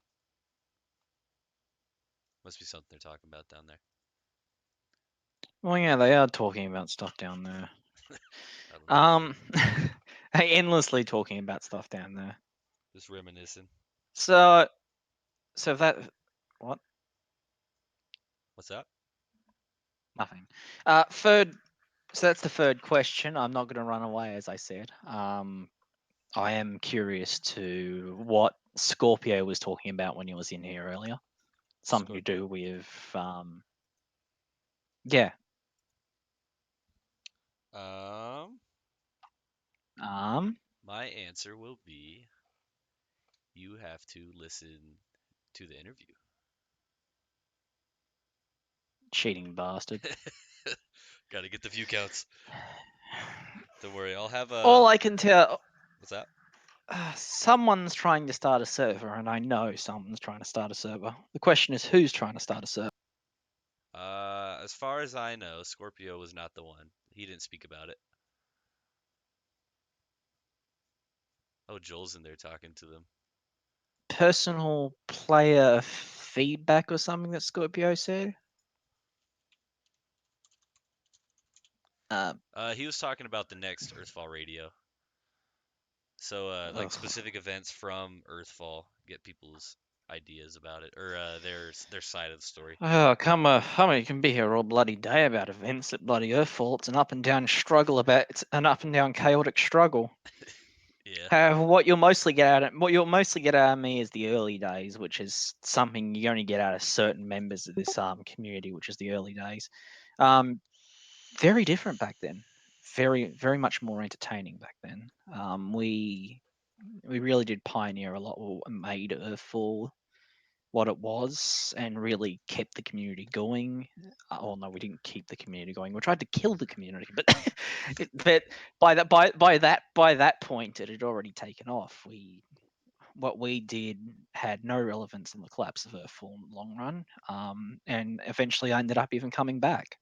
Must be something they're talking about down there.
Well, yeah, they are talking about stuff down there.
I don't know.
Endlessly talking about stuff down there.
Just reminiscing.
So that what?
What's that?
Nothing. Third. So that's the third question. I'm not going to run away, as I said. I am curious to what Scorpio was talking about when he was in here earlier. Something to do with yeah.
My answer will be you have to listen to the interview.
Cheating bastard.
Gotta get the view counts. Don't worry, I'll have a.
All I can tell.
What's that?
Someone's trying to start a server, and I know someone's trying to start a server. The question is, who's trying to start a server?
As far as I know, Scorpio was not the one. He didn't speak about it. Oh, Joel's in there talking to them.
Personal player feedback or something that Scorpio said?
He was talking about the next Earthfall radio. So, like specific events from Earthfall, get people's ideas about it or their side of the story.
Oh, come on! You can be here all bloody day about events at bloody Earthfall. It's an up and down struggle it's an up and down chaotic struggle.
Yeah.
What you'll mostly get out of me is the early days, which is something you only get out of certain members of this community, which is the early days. Very different back then. Very much more entertaining back then. We really did pioneer a lot. What made Earthfall what it was and really kept the community going. Oh no, we didn't keep the community going. We tried to kill the community, but but by that point, it had already taken off. What we did had no relevance in the collapse of Earthfall in the long run, and eventually I ended up even coming back.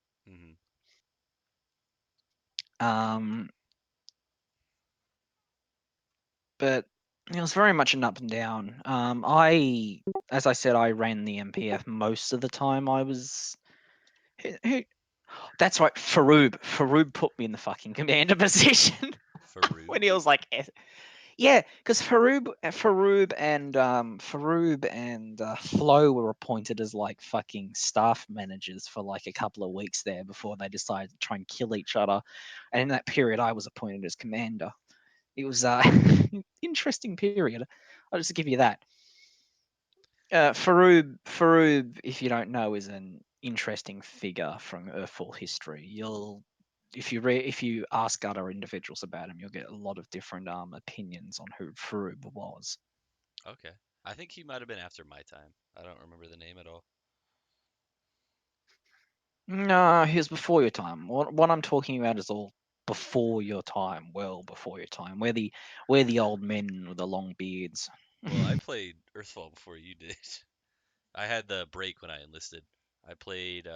Mm-hmm.
But it was very much an up and down. As I said, I ran the MPF most of the time. I was. That's right, Faroub. Faroub put me in the fucking commander position
Faroub?
when he was like, yeah, because Faroub and Flo were appointed as like fucking staff managers for like a couple of weeks there before they decided to try and kill each other. And in that period, I was appointed as commander. It was interesting period. I'll just give you that. Faroub, if you don't know, is an interesting figure from Earthfall history. If you ask other individuals about him, you'll get a lot of different opinions on who Faroub was.
Okay. I think he might have been after my time. I don't remember the name at all.
No, he was before your time. What I'm talking about is all before your time, well before your time. We're the old men with the long beards.
Well, I played Earthfall before you did. I had the break when I enlisted. I played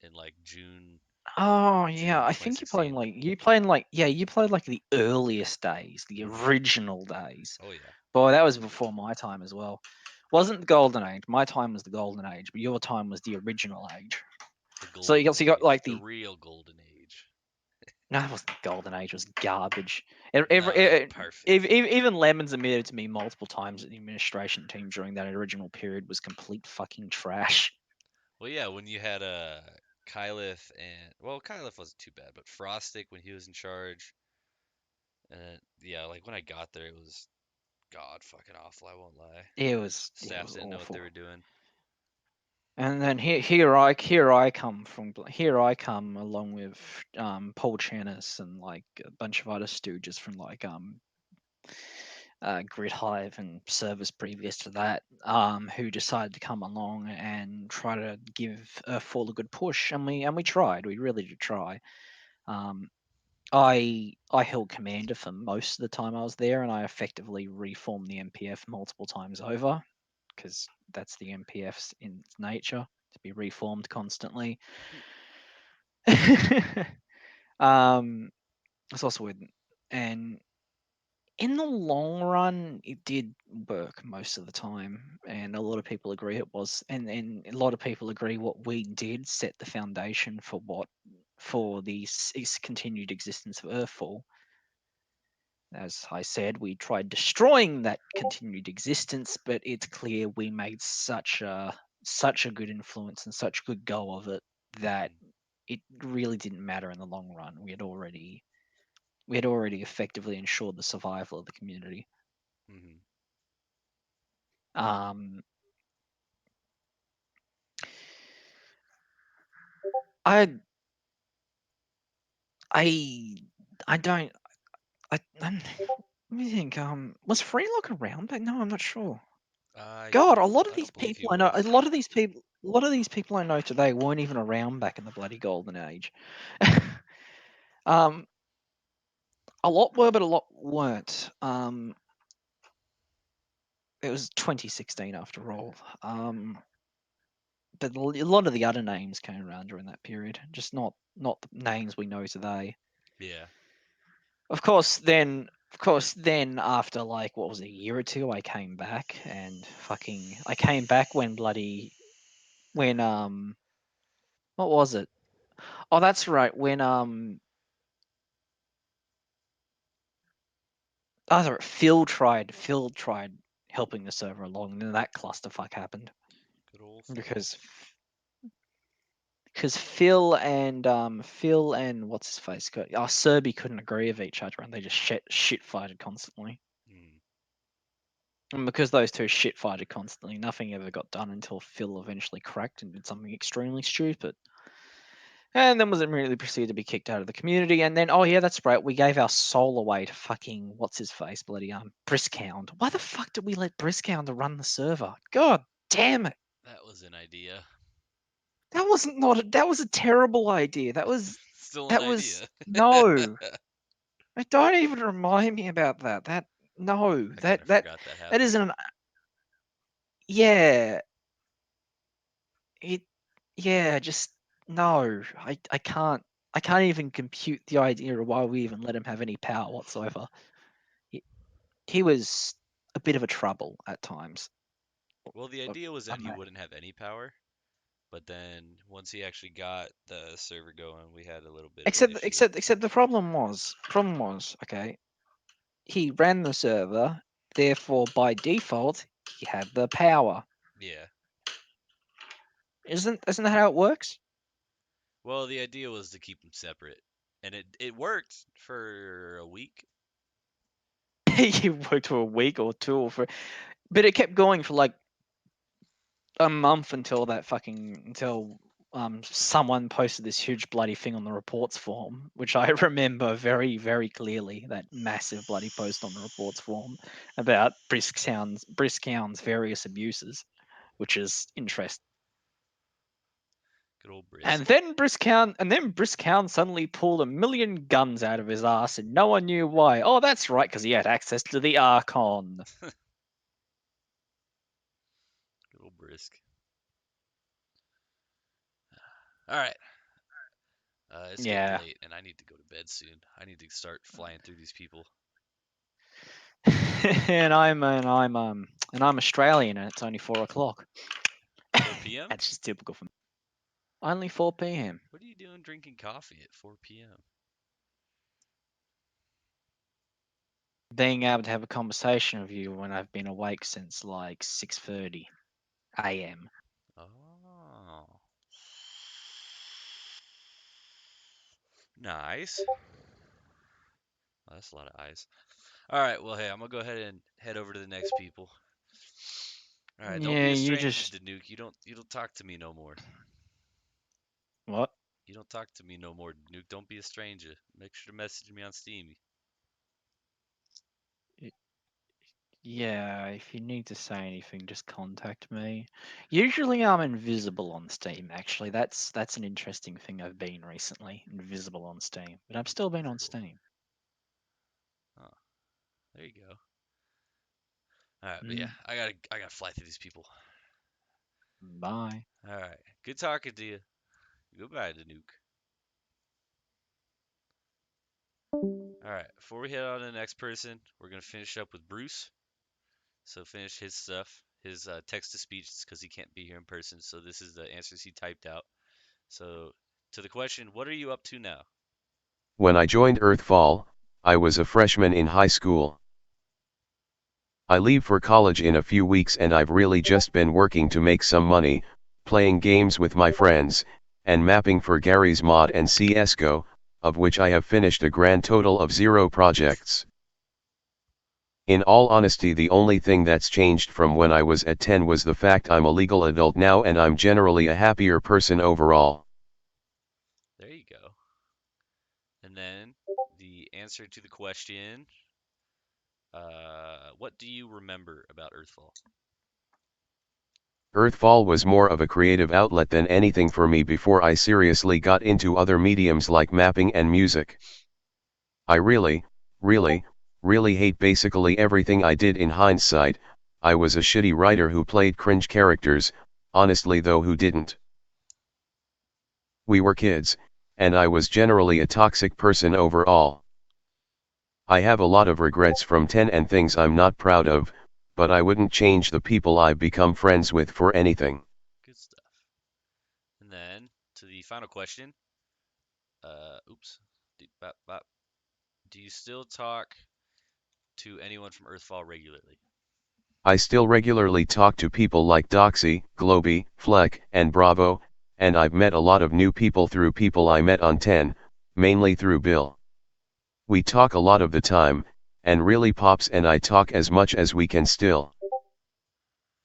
in like June.
Oh
June
yeah, I think you played
2016.
the earliest days, the original days.
Oh yeah.
Boy, that was before my time as well. Wasn't the golden age. My time was the golden age, but your time was the original age.
The
So you
golden
got
age.
like
The
the
real golden age.
No, it wasn't the golden age. It was garbage.
Perfect.
Even Lemons admitted to me multiple times that the administration team during that original period was complete fucking trash.
Well, yeah, when you had kyleff and kyleff wasn't too bad, but Frostic when he was in charge, and yeah, like when I got there, it was god fucking awful. I won't lie.
It was
Staff didn't know what
awful.
they were doing.
And then here I come along with Paul Chanis and like a bunch of other stooges from like Grid Hive and servers previous to that, who decided to come along and try to give Earthfall a good push, and we tried. We really did try. I held commander for most of the time I was there, and I effectively reformed the MPF multiple times over, because that's the MPF's in its nature, to be reformed constantly. It's also weird, and in the long run, it did work most of the time, and a lot of people agree it was, and a lot of people agree what we did set the foundation for the continued existence of Earthfall. As I said, we tried destroying that continued existence, but it's clear we made such a good influence and such good go of it that it really didn't matter in the long run. We had already effectively ensured the survival of the community.
Mm-hmm.
I don't. Let me think. Was freelok around back? No, I'm not sure. God, a lot of
I
these
don't believe he
people I know,
was.
a lot of these people I know today weren't even around back in the bloody golden age. A lot were, but a lot weren't. It was 2016 after all. But a lot of the other names came around during that period, just not the names we know today.
Yeah.
Of course, then after like what was it, a year or two, I came back and I came back when what was it? Oh, that's right. When Phil tried helping the server along, and then that clusterfuck happened
Good old Phil.
because Phil and what's his face Serby couldn't agree with each other, and they just shit fighted constantly. And because those two shit fighted constantly, nothing ever got done until Phil eventually cracked and did something extremely stupid. And then was immediately proceeded to be kicked out of the community. And then, oh yeah, that's right, we gave our soul away to fucking what's his face, bloody Briskhound. Why the fuck did we let Briskhound to run the server? God damn it!
That was an idea.
That was a terrible idea.
Still an idea.
No. Don't even remind me about that.
I kind of forgot that happened.
that isn't. Yeah. Just no. I can't even compute the idea of why we even let him have any power whatsoever. He was a bit of a trouble at times.
Well, the idea was that he
Okay.
wouldn't have any power, but then once he actually got the server going, we had a little bit of an issue.
Except the problem was okay. He ran the server, therefore by default he had the power.
Yeah.
Isn't that how it works?
Well, the idea was to keep them separate, and it worked for a week.
He worked for a week or two, but it kept going for like a month until someone posted this huge bloody thing on the reports forum, which I remember very, very clearly, that massive bloody post on the reports forum about Briskhound's various abuses, which is interesting.
Good old Brisk.
And then Briskhound suddenly pulled 1,000,000 guns out of his ass, and no one knew why. Oh, that's right, because he had access to the Archon.
Good old Brisk. All right. It's getting late, and I need to go to bed soon. I need to start flying through these people.
and I'm Australian, and it's only 4 o'clock.
4 p.m.
That's just typical for me. Only 4 p.m.
What are you doing drinking coffee at 4 p.m.?
being able to have a conversation with you when I've been awake since like 6:30 a.m.
Oh. Nice. Oh, that's a lot of eyes. All right, well, hey, I'm gonna go ahead and head over to the next people. All right, don't be
Yeah,
a
you
stranger,
just
Denuke. You don't talk to me no more.
what?
You don't talk to me no more, Denuke. Don't be a stranger. Make sure to message me on Steam.
Yeah, if you need to say anything, just contact me. Usually I'm invisible on Steam, actually. That's an interesting thing I've been recently, invisible on Steam. But I've still been on Steam.
Oh, there you go. All right, but yeah,
Mm,
I gotta fly through these people.
bye.
All right, good talking to you. Goodbye, Danuke. All right, before we head on to the next person, we're gonna finish up with Bruce. So finish his stuff, his text to speech, because he can't be here in person. So this is the answers he typed out. So to the question, what are you up to now?
When I joined Earthfall, I was a freshman in high school. I leave for college in a few weeks and I've really just been working to make some money, playing games with my friends, and mapping for Gary's mod and CSGO, of which I have finished a grand total of 0 projects. In all honesty, the only thing that's changed from when I was at 10 was the fact I'm a legal adult now and I'm generally a happier person overall.
There you go. And then the answer to the question, what do you remember about Earthfall?
Earthfall was more of a creative outlet than anything for me before I seriously got into other mediums like mapping and music. I really hate basically everything I did in hindsight. I was a shitty writer who played cringe characters, honestly though who didn't? We were kids, and I was generally a toxic person overall. I have a lot of regrets from 10 and things I'm not proud of, but I wouldn't change the people I've become friends with for anything.
Good stuff. And then to the final question, oops, bop, bop. Do you still talk to anyone from Earthfall regularly?
I still regularly talk to people like Doxy, Globy, Fleck, and Bravo, and I've met a lot of new people through people I met on 10, mainly through Bill. We talk a lot of the time, and really Pops and I talk as much as we can still.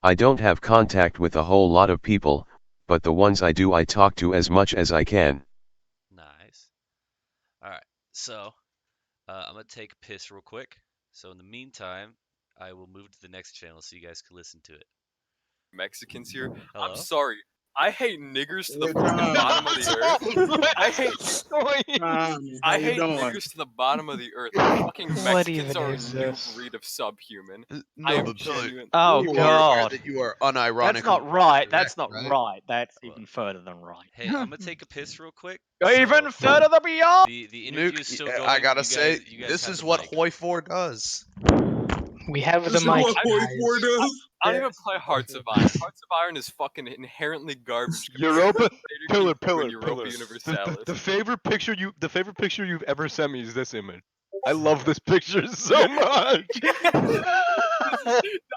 I don't have contact with a whole lot of people, but the ones I do I talk to as much as I can.
Nice. All right, so I'm gonna take a piss real quick. So in the meantime, I will move to the next channel so you guys can listen to it.
Mexicans here. I'm
Hello?
sorry. I hate niggers to the
Hey,
fucking
Tom.
bottom of the earth. I hate
Tom, how
I
you
hate
doing?
niggers to the bottom of the earth. Fucking
What
Mexicans
even
are a
is
new
this?
breed of subhuman. I
No,
am
but Billy,
genuine.
Oh
you are aware
God.
that you are unironically
That's not right. That's
correct,
not
right?
right. That's
Well,
even further than right.
hey, I'm gonna take a piss real quick.
Even
So
further than beyond.
the interview
Nuke,
is still
I
going.
gotta
You
say,
guys
this
have
is
the
what
mic.
Hoi 4 does.
We have the
This is
mic,
what Hoi 4
guys.
does.
I don't even play Hearts of Iron. Hearts of Iron is fucking inherently garbage. compared
Europa,
to Crusader
pillar,
Kings 2 and Europa
pillar.
Universalis.
The favorite picture you've ever sent me is this image. I love this picture so much.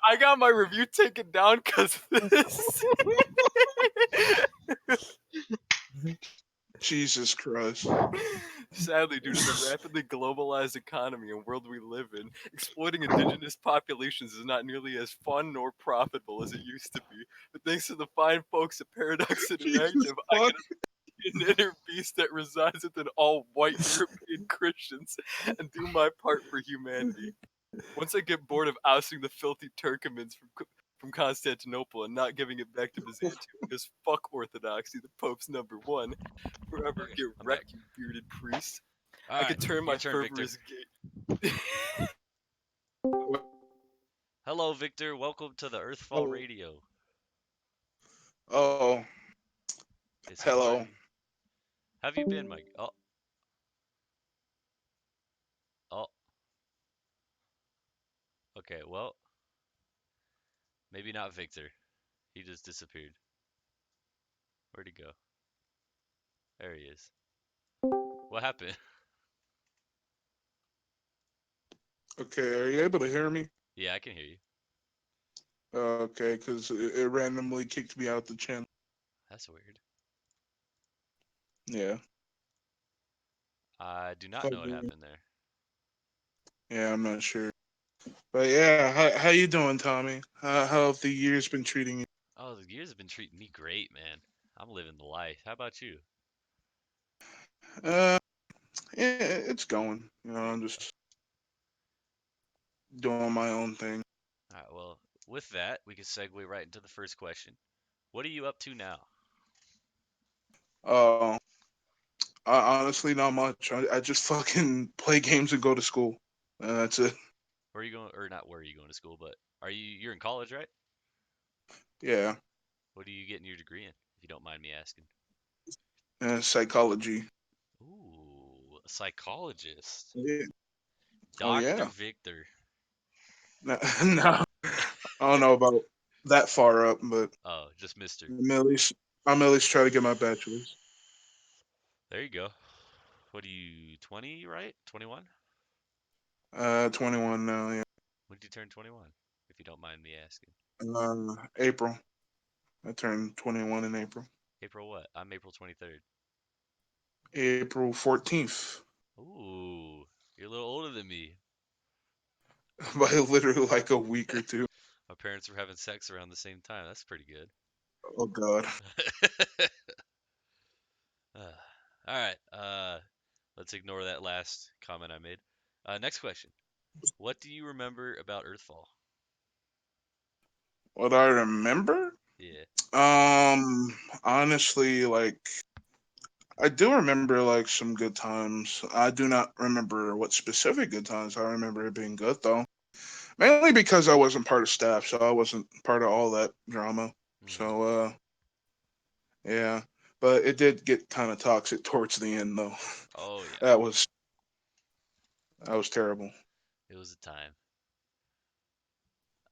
I got my review taken down because this.
Jesus Christ.
Sadly, due to the rapidly globalized economy and world we live in, exploiting indigenous populations is not nearly as fun nor profitable as it used to be. But thanks to the fine folks at Paradox Interactive, I
Fuck.
get an inner beast that resides within all white European Christians and do my part for humanity. Once I get bored of ousting the filthy Turkomans from Constantinople and not giving it back to Byzantium because fuck orthodoxy, the Pope's #1. Forever
Okay,
get
I'm
wrecked,
back.
you bearded priest.
All
I
right,
could turn my
your turn, Victor.
fervorous gate.
Hello, Victor. Welcome to the Earthfall
Oh.
Radio.
Oh,
It's
hello.
important. How have you been, Mike? Oh, oh. Okay, well, maybe not Victor. He just disappeared. Where'd he go? There he is. What happened?
Okay, are you able to hear me?
Yeah, I can hear you.
Okay, because it randomly kicked me out the channel.
That's weird.
Yeah.
I do not
Fuck
know what
me.
happened there.
Yeah, I'm not sure. But yeah, how you doing, Tommy? How have the years been treating you?
Oh, the years have been treating me great, man. I'm living the life. How about you?
Uh, yeah, it's going.
There
I'm
you go.
just doing my own thing.
All right, well, with that, we can segue right into the first question. What are you up to now?
Uh, honestly, not much. I just fucking play games and go to school. That's it.
Where are you going, or not where are you going to school, but you're in college, right?
Yeah.
What are you getting your degree in, if you don't mind me asking?
Psychology.
Ooh, a psychologist.
Yeah. Oh
Dr.
yeah.
Victor.
No, no, I don't know about that far up, but
Oh, just Mister.
I'm at least trying to get my bachelor's.
There you go. What are you, 20, right? 21?
21 now. Yeah.
When did you turn 21, if you don't mind me asking?
April. I turned 21 in April.
April what? I'm April 23rd.
April 14th.
Ooh, you're a little older than me.
By literally like a week or two.
My parents were having sex around the same time. That's pretty good.
Oh God.
All right. Let's ignore that last comment I made. Next question. What do you remember about Earthfall?
What I remember?
Yeah.
Honestly, like I do remember like some good times. I do not remember what specific good times. I remember it being good though. Mainly because I wasn't part of staff, so I wasn't part of all that drama.
Hmm.
So yeah. But it did get kind of toxic towards the end though.
Oh yeah.
That was that was terrible.
It was a time.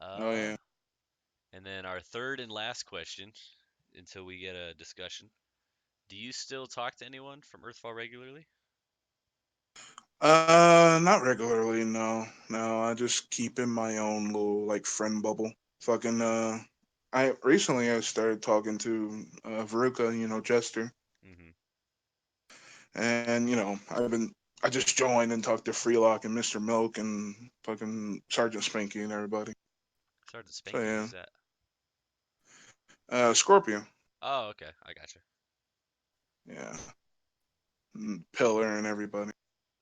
Oh
Uh,
yeah.
and then our third and last question, until we get a discussion. Do you still talk to anyone from Earthfall regularly?
Not regularly, no. No, I just keep in my own little like friend bubble. Fucking I started talking to Vruka, Jester.
Hmm.
And I just joined and talked to freelok and mrmilk and fucking Sergeant Spanky and everybody.
Sergeant
So
Spanky,
yeah.
who's that?
Scorpio.
Oh, okay. I gotcha.
Yeah. And Pillar and everybody.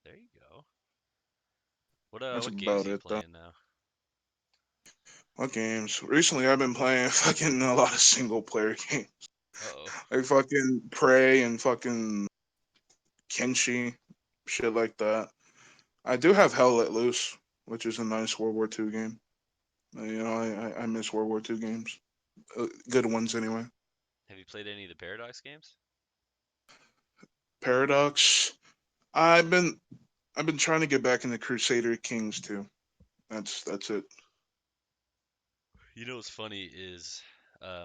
There you go. What
That's
what games
about
are you
it though.
playing now?
What games? Recently I've been playing fucking a lot of single player games.
Uh-oh.
Like fucking Prey and fucking Kenshi, shit like that. I do have Hell Let Loose, which is a nice World War II game. I miss World War II games. Good ones anyway.
Have you played any of the Paradox games?
Paradox. I've been I've been trying to get back into Crusader Kings too. That's it.
You know what's funny is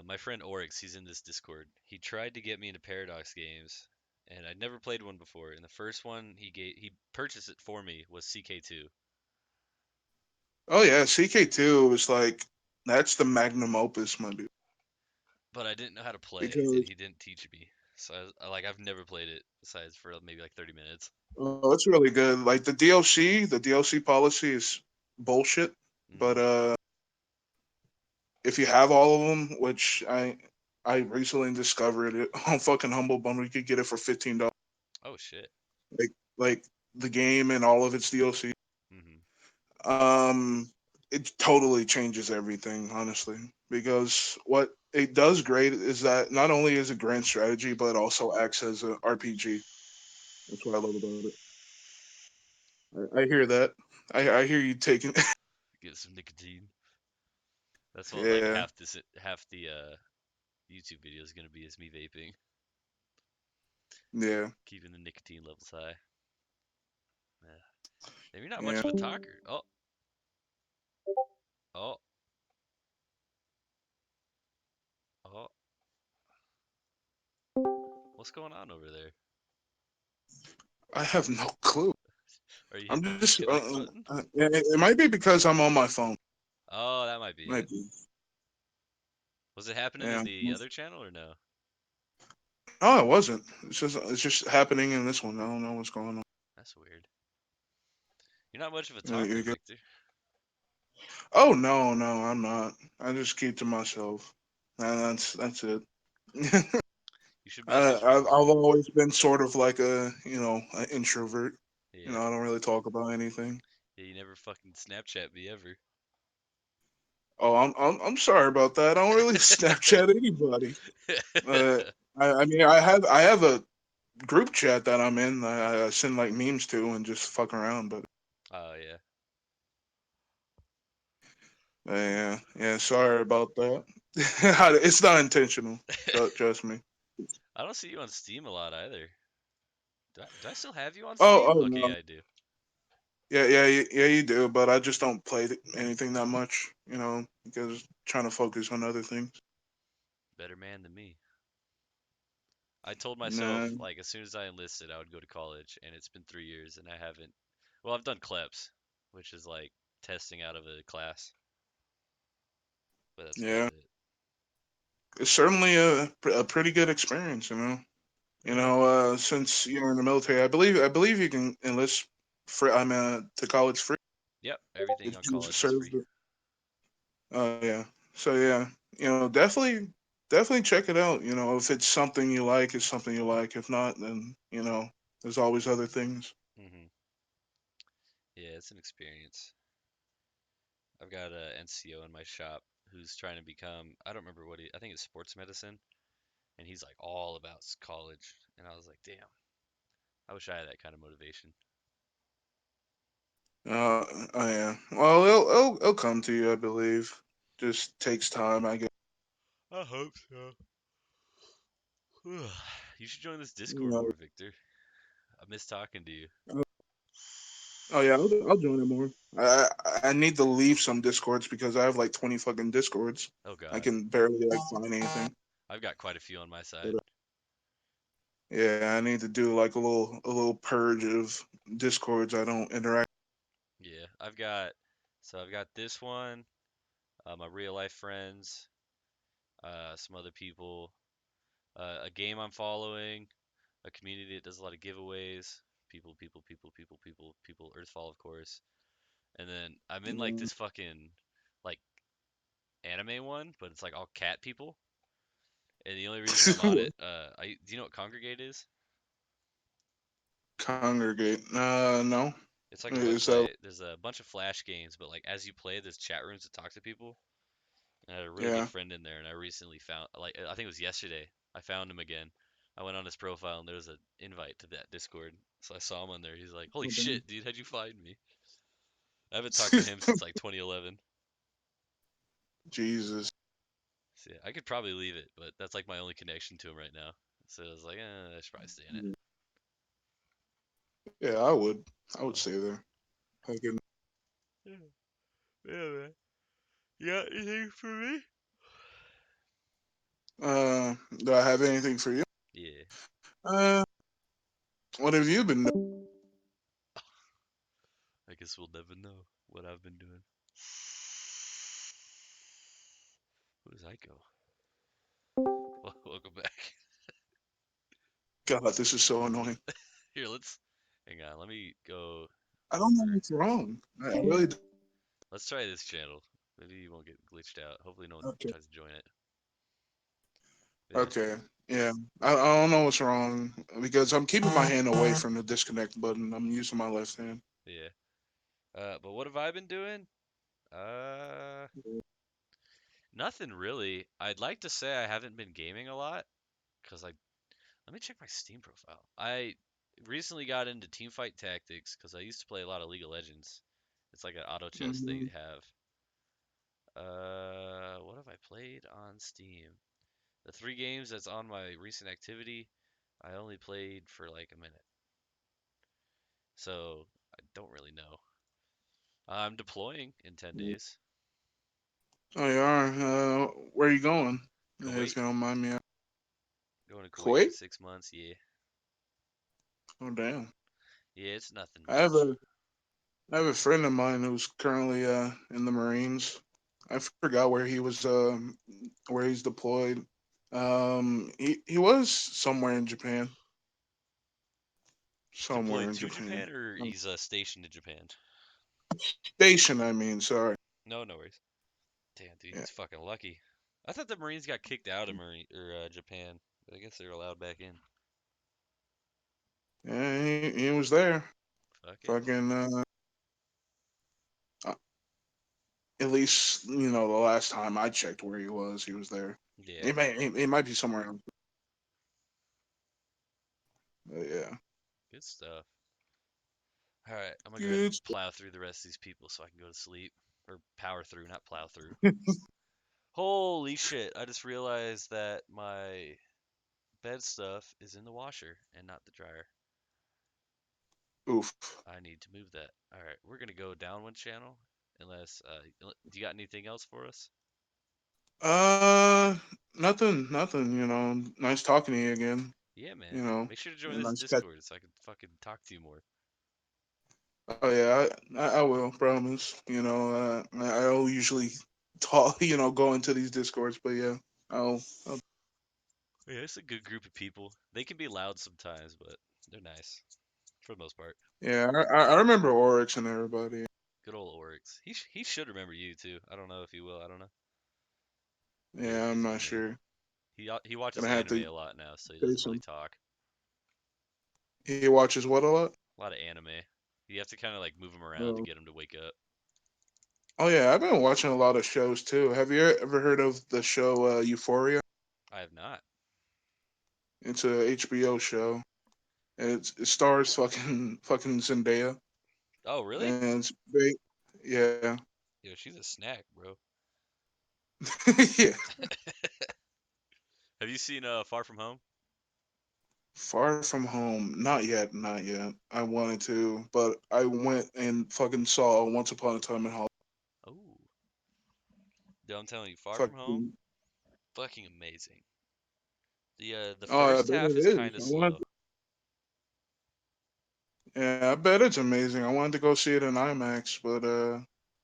my friend Oryx, he's in this Discord. He tried to get me into Paradox games, and I'd never played one before. And the first one he purchased it for me was CK2,
Oh yeah, CK2 was like that's the magnum opus, my dude.
but I didn't know how to play it, and
Because
he didn't teach me. So I've never played it besides for maybe like 30 minutes.
it's really good. Like the DLC policy is bullshit. But
Hmm.
if you have all of them, which I recently discovered it on fucking Humble Bundle, you could get it for $15.
Oh shit.
Like the game and all of its DLC.
Hmm.
Um, it totally changes everything, honestly, because what it does great is that not only is it grand strategy, but it also acts as an RPG. That's what I love about it. I hear that. I hear you taking.
Get some nicotine. That's what like
Yeah,
half the YouTube video is gonna be is me vaping,
yeah,
keeping the nicotine levels high. Yeah. Maybe not much
yeah.
of a talker. Oh, oh, oh. What's going on over there?
I have no clue.
Or you
I'm
hit the
just.
disconnect button?
Yeah, it might be because I'm on my phone.
Oh, that might be it.
Might be.
Was it happening in
Yeah.
the other channel or no?
Oh, it wasn't. It's just happening in this one. I don't know what's going on.
That's weird. You're not much of a
You
talker,
good?
Victor.
Oh no, I'm not. I just keep to myself. And that's it.
You should be an
I've
extrovert.
always been sort of like an introvert.
Yeah.
I don't really talk about anything.
Yeah, you never fucking Snapchat me ever.
Oh, I'm sorry about that. I don't really Snapchat anybody. Uh, I mean, I have a group chat that I'm in. I send like memes to and just fuck around. But
Oh yeah.
yeah. Sorry about that. It's not intentional. Trust me.
I don't see you on Steam a lot either. Do I still have you on Steam?
Oh
Okay,
no.
yeah, I do.
Yeah, you do. But I just don't play anything that much. Because trying to focus on other things.
Better man than me. I told myself,
Nah.
like, as soon as I enlisted, I would go to college, and it's been 3 years, and I haven't. Well, I've done CLEPS, which is like testing out of a class, but that's about
Yeah.
it.
It's certainly a pretty good experience.
Hmm.
Since you're in the military, I believe you can enlist free. I'm to college free
Yep, everything
if
on
you
college is
serve.
free.
Yeah. So yeah, definitely check it out. If it's something you like, it's something you like. If not, then there's always other things.
Hmm. Yeah, it's an experience. I've got a NCO in my shop who's trying to become, I don't remember what I think it's sports medicine, and he's like all about college, and I was like, damn, I wish I had that kind of motivation.
Oh yeah. Well, it'll come to you, I believe. Just takes time, I guess.
I hope so. You should join this
You
Discord
know.
more, Victor. I miss talking to you.
Oh yeah, I'll join it more. I need to leave some discords because I have like 20 fucking discords.
Oh
I
God,
can barely like find anything.
I've got quite a few on my
But,
side.
yeah, I need to do like a little purge of discords I don't interact.
Yeah, I've got this one, my real life friends, some other people, a game I'm following, a community that does a lot of giveaways, people, Earthfall, of course. And then I'm in like
Mm,
this fucking like anime one, but it's like all cat people. And the only reason I'm on it, do you know what Congregate is?
Congregate. No.
It's like a
Is that
website. There's a bunch of flash games, but like as you play, there's chat rooms to talk to people. And I had a really good
yeah?
friend in there, and I recently found, like, I think it was yesterday, I found him again. I went on his profile, and there was an invite to that Discord. So I saw him on there. He's like, "Holy
Oh, damn.
shit, dude, how'd you find me?" I haven't talked to him since like 2011.
Jesus.
So yeah, I could probably leave it, but that's like my only connection to him right now. So I was like, I should probably stay in it.
Yeah, I would. I would
Oh.
stay there. Fucking.
Yeah, yeah, man. You got anything for me?
Do I have anything for you?
Yeah.
Uh, what have you been doing?
I guess we'll never know what I've been doing. Who does I go? Welcome back.
God, this is so annoying.
Here, hang on. Let me go
I don't know
over.
what's wrong. I really.
Let's try this channel. Maybe you won't get glitched out. Hopefully, no one
Okay.
tries to join it. Yeah,
Okay. Yeah. I don't know what's wrong because I'm keeping my hand away from the disconnect button. I'm using my left hand.
yeah. But what have I been doing? Uh, Nothing really. I'd like to say I haven't been gaming a lot, cause let me check my Steam profile. I recently got into Teamfight Tactics because I used to play a lot of League of Legends. It's like an auto chess they
Hmm.
have. What have I played on Steam? The 3 games that's on my recent activity, I only played for like a minute. So I don't really know. I'm deploying in 10 days.
Oh, you are. Where are you going?
Kuwait.
If you don't mind me.
Going to Kuwait for
Kuwait?
6 months. Yeah.
Oh, damn.
Yeah, it's nothing
I have a
much.
I have a friend of mine who's currently in the Marines. I forgot where he's deployed. He was somewhere in Japan. Somewhere
Deployed
in
to
Japan.
Japan, or he's stationed in Japan?
Station, I mean, sorry.
No, no worries. Damn, dude,
Yeah.
he's fucking lucky. I thought the Marines got kicked out of Japan, but I guess they're allowed back in.
Yeah, he was there.
Fuck it.
Fucking uh, at least the last time I checked where he was there.
Yeah,
He might be somewhere else. But yeah.
good stuff. All right, I'm gonna go ahead
Good.
and plow through the rest of these people so I can go to sleep, or power through, not plow through. Holy shit! I just realized that my bed stuff is in the washer and not the dryer.
Oof.
I need to move that. All right, we're gonna go down one channel. Unless, do you got anything else for us?
Uh, nothing. Nice talking to you again.
Yeah,
You
man.
know,
Make sure to join
and
this
nice catch.
Discord so I can fucking talk to you more.
Oh yeah, I will promise. I'll usually talk. Go into these discords, but yeah, I'll.
Yeah, it's a good group of people. They can be loud sometimes, but they're nice for the most part.
Yeah, I remember Oryx and everybody.
Good old Oryx. He should remember you too. I don't know if he will. I don't know.
Yeah, I'm
He's a
not
good man.
sure.
He watches
Gonna have
anime
to
a lot now, so he
say
doesn't really
some.
talk.
He watches what a lot?
A lot of anime. You have to kind of like move him around to
Oh.
get him to wake up.
Oh yeah, I've been watching a lot of shows too. Have you ever heard of the show Euphoria?
I have not.
It's a HBO show. It stars fucking Zendaya,
Oh, really?
and it's big. Yeah,
Yo, she's a snack, bro.
yeah.
Have you seen Far From Home?
Far from home, not yet, not yet. I wanted to, but I went and fucking saw Once Upon a Time in Hollywood.
Oh, dude, I'm telling you, Far From Home,
Fucking,
fucking amazing. The
oh, I
first
bet
half
it
is
is.
kind of slow.
Yeah, I bet it's amazing. I wanted to go see it in IMAX, but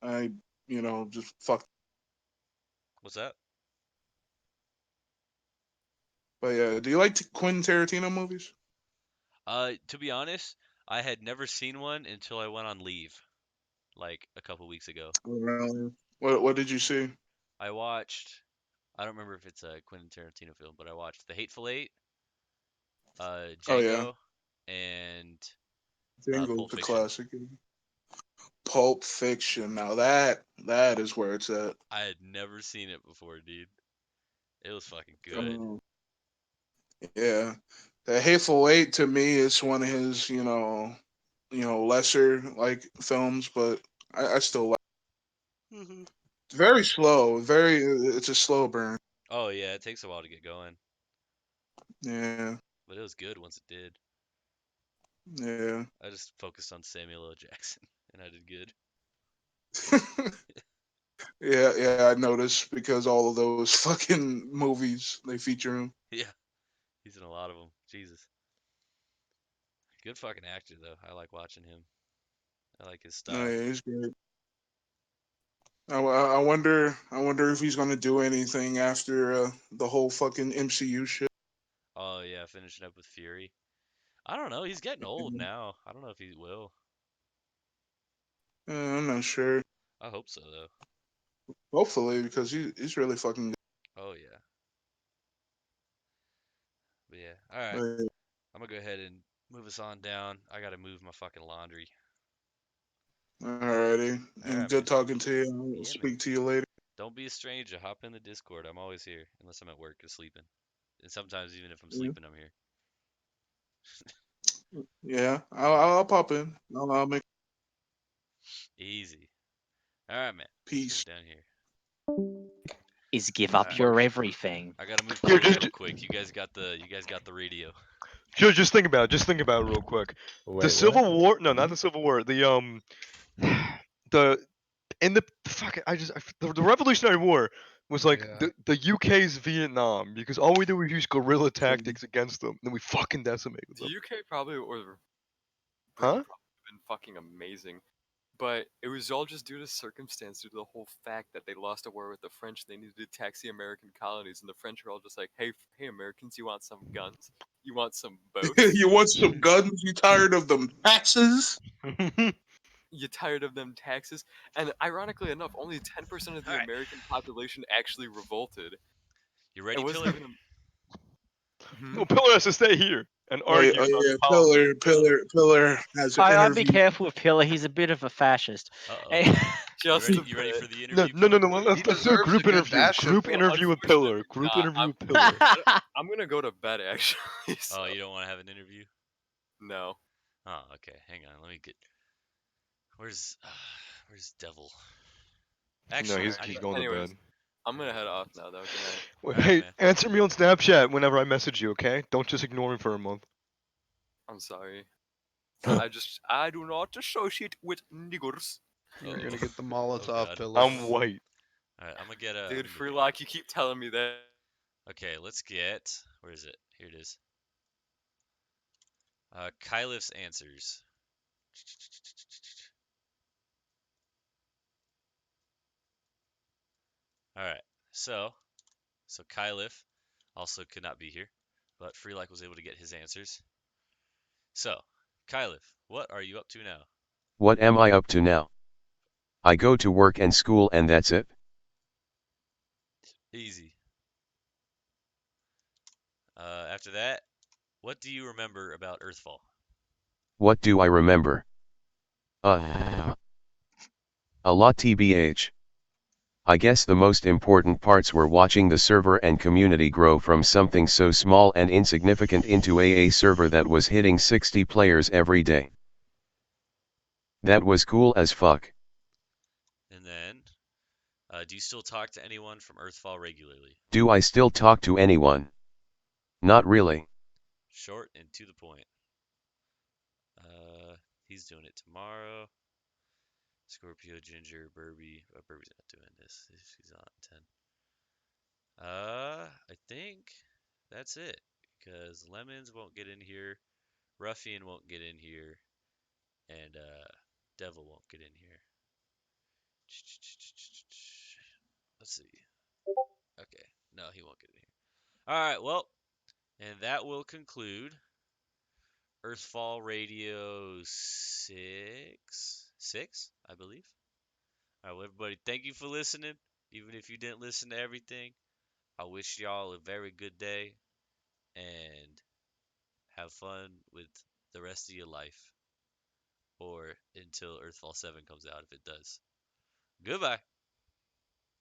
I, just fucked.
What's that?
But yeah, do you like Quentin Tarantino movies?
To be honest, I had never seen one until I went on leave, like a couple weeks ago.
Really? What did you see?
I watched. I don't remember if it's a Quentin Tarantino film, but I watched The Hateful Eight,
Oh yeah,
Django, and
Django's
Pulp
the
Fiction.
classic. Pulp Fiction. Now that is where it's at.
I had never seen it before, dude. It was fucking good.
Um, yeah, the Hateful Eight to me is one of his lesser like films, but I still like. It's very slow. It's a slow burn.
Oh yeah, it takes a while to get going,
Yeah,
but it was good once it did.
yeah.
I just focused on Samuel L. Jackson, and I did good.
Yeah. I noticed because all of those fucking movies they feature him.
Yeah, he's in a lot of them. Jesus, good fucking actor though. I like watching him. I like his
No,
style.
yeah, he's great. I wonder if he's gonna do anything after the whole fucking MCU shit.
Oh yeah, finishing up with Fury. I don't know. He's getting old now. I don't know if he will.
I'm not sure.
I hope so though.
Hopefully, because he's really fucking
Oh yeah. But yeah. All right.
good.
I'm gonna go ahead and move us on down. I gotta move my fucking laundry.
Alrighty,
All
and
right,
good
man.
talking to you. I'll
Yeah, man.
speak to you later.
Don't be a stranger. Hop in the Discord. I'm always here, unless I'm at work or sleeping. And sometimes even if I'm
Yeah,
sleeping, I'm here.
yeah.
All
I'll pop in. I'll make
right. Easy. All right, man. Let's
peace.
move down here.
Is give
All
up
right.
your everything.
I gotta move
Here,
close real quick. You guys got the radio.
just think about it. Just think about it real quick. The
Wait,
Civil
what?
War? No, not the Civil War. The in the fuck. The Revolutionary War was like
Yeah.
the UK's Vietnam because all we did was use guerrilla
Yeah.
tactics against them, and then we fucking decimated
The
them.
UK probably or Britain
Huh?
probably been fucking amazing. But it was all just due to circumstance, due to the whole fact that they lost a war with the French. They needed to tax the American colonies, and the French were all just like, hey, Americans, you want some guns? You want some boats?
You want some guns? You tired of them taxes?
You tired of them taxes? And ironically enough, only 10% of the
Alright.
American population actually revolted.
You
It
ready,
wasn't
Pillar?
even
No, Pillar has to stay here and
Oh yeah,
argue about
yeah.
politics.
Pillar has an
I'd be
interview.
careful with Pillar. He's a bit of a fascist.
Uh-oh.
Hey,
just
You
a
ready
bit.
for the
No,
interview,
no, no,
Pillar?
no.
He
Let's do a
deserves a
group
good
interview.
bashing.
Group
Well,
interview with Pillar.
unfortunately,
Group
nah,
interview with Pillar.
I'm gonna go to bed actually. So,
Oh, you don't want to have an interview?
no.
Oh, okay. Hang on. Let me get. Where's Devil?
No,
Actually,
he's
I need.
going to
Anyways,
bed.
I'm gonna head off now though. Good night.
Wait,
Alright,
hey,
man.
answer me on Snapchat whenever I message you, okay? Don't just ignore me for a month.
I'm sorry. I do not associate with niggers.
You're gonna
Uh-oh.
get the
Oh
Molotov
God.
pillar.
I'm white.
All right, I'm gonna get a.
Dude, freelok, you keep telling me that.
Okay, let's get. Where is it? Here it is. Kyleff's answers. All right, so Kyleff also could not be here, but freelok was able to get his answers. So, Kyleff, what are you up to now?
What am I up to now? I go to work and school and that's it.
Easy. After that, what do you remember about Earthfall?
What do I remember? A lot tbh. I guess the most important parts were watching the server and community grow from something so small and insignificant into a server that was hitting 60 players every day. That was cool as fuck.
And then, do you still talk to anyone from Earthfall regularly?
Do I still talk to anyone? Not really.
Short and to the point. He's doing it tomorrow. Scorpio, Ginger, Burby. Burby's not doing this. She's on 10. I think that's it. Because Lemons won't get in here. Ruffian won't get in here. And Devil won't get in here. Let's see. Okay. No, he won't get in here. Alright, well. And that will conclude Earthfall Radio 6. 6, I believe. Alright, well, everybody, thank you for listening. Even if you didn't listen to everything, I wish y'all a very good day and have fun with the rest of your life. Or until Earthfall 7 comes out, if it does. Goodbye.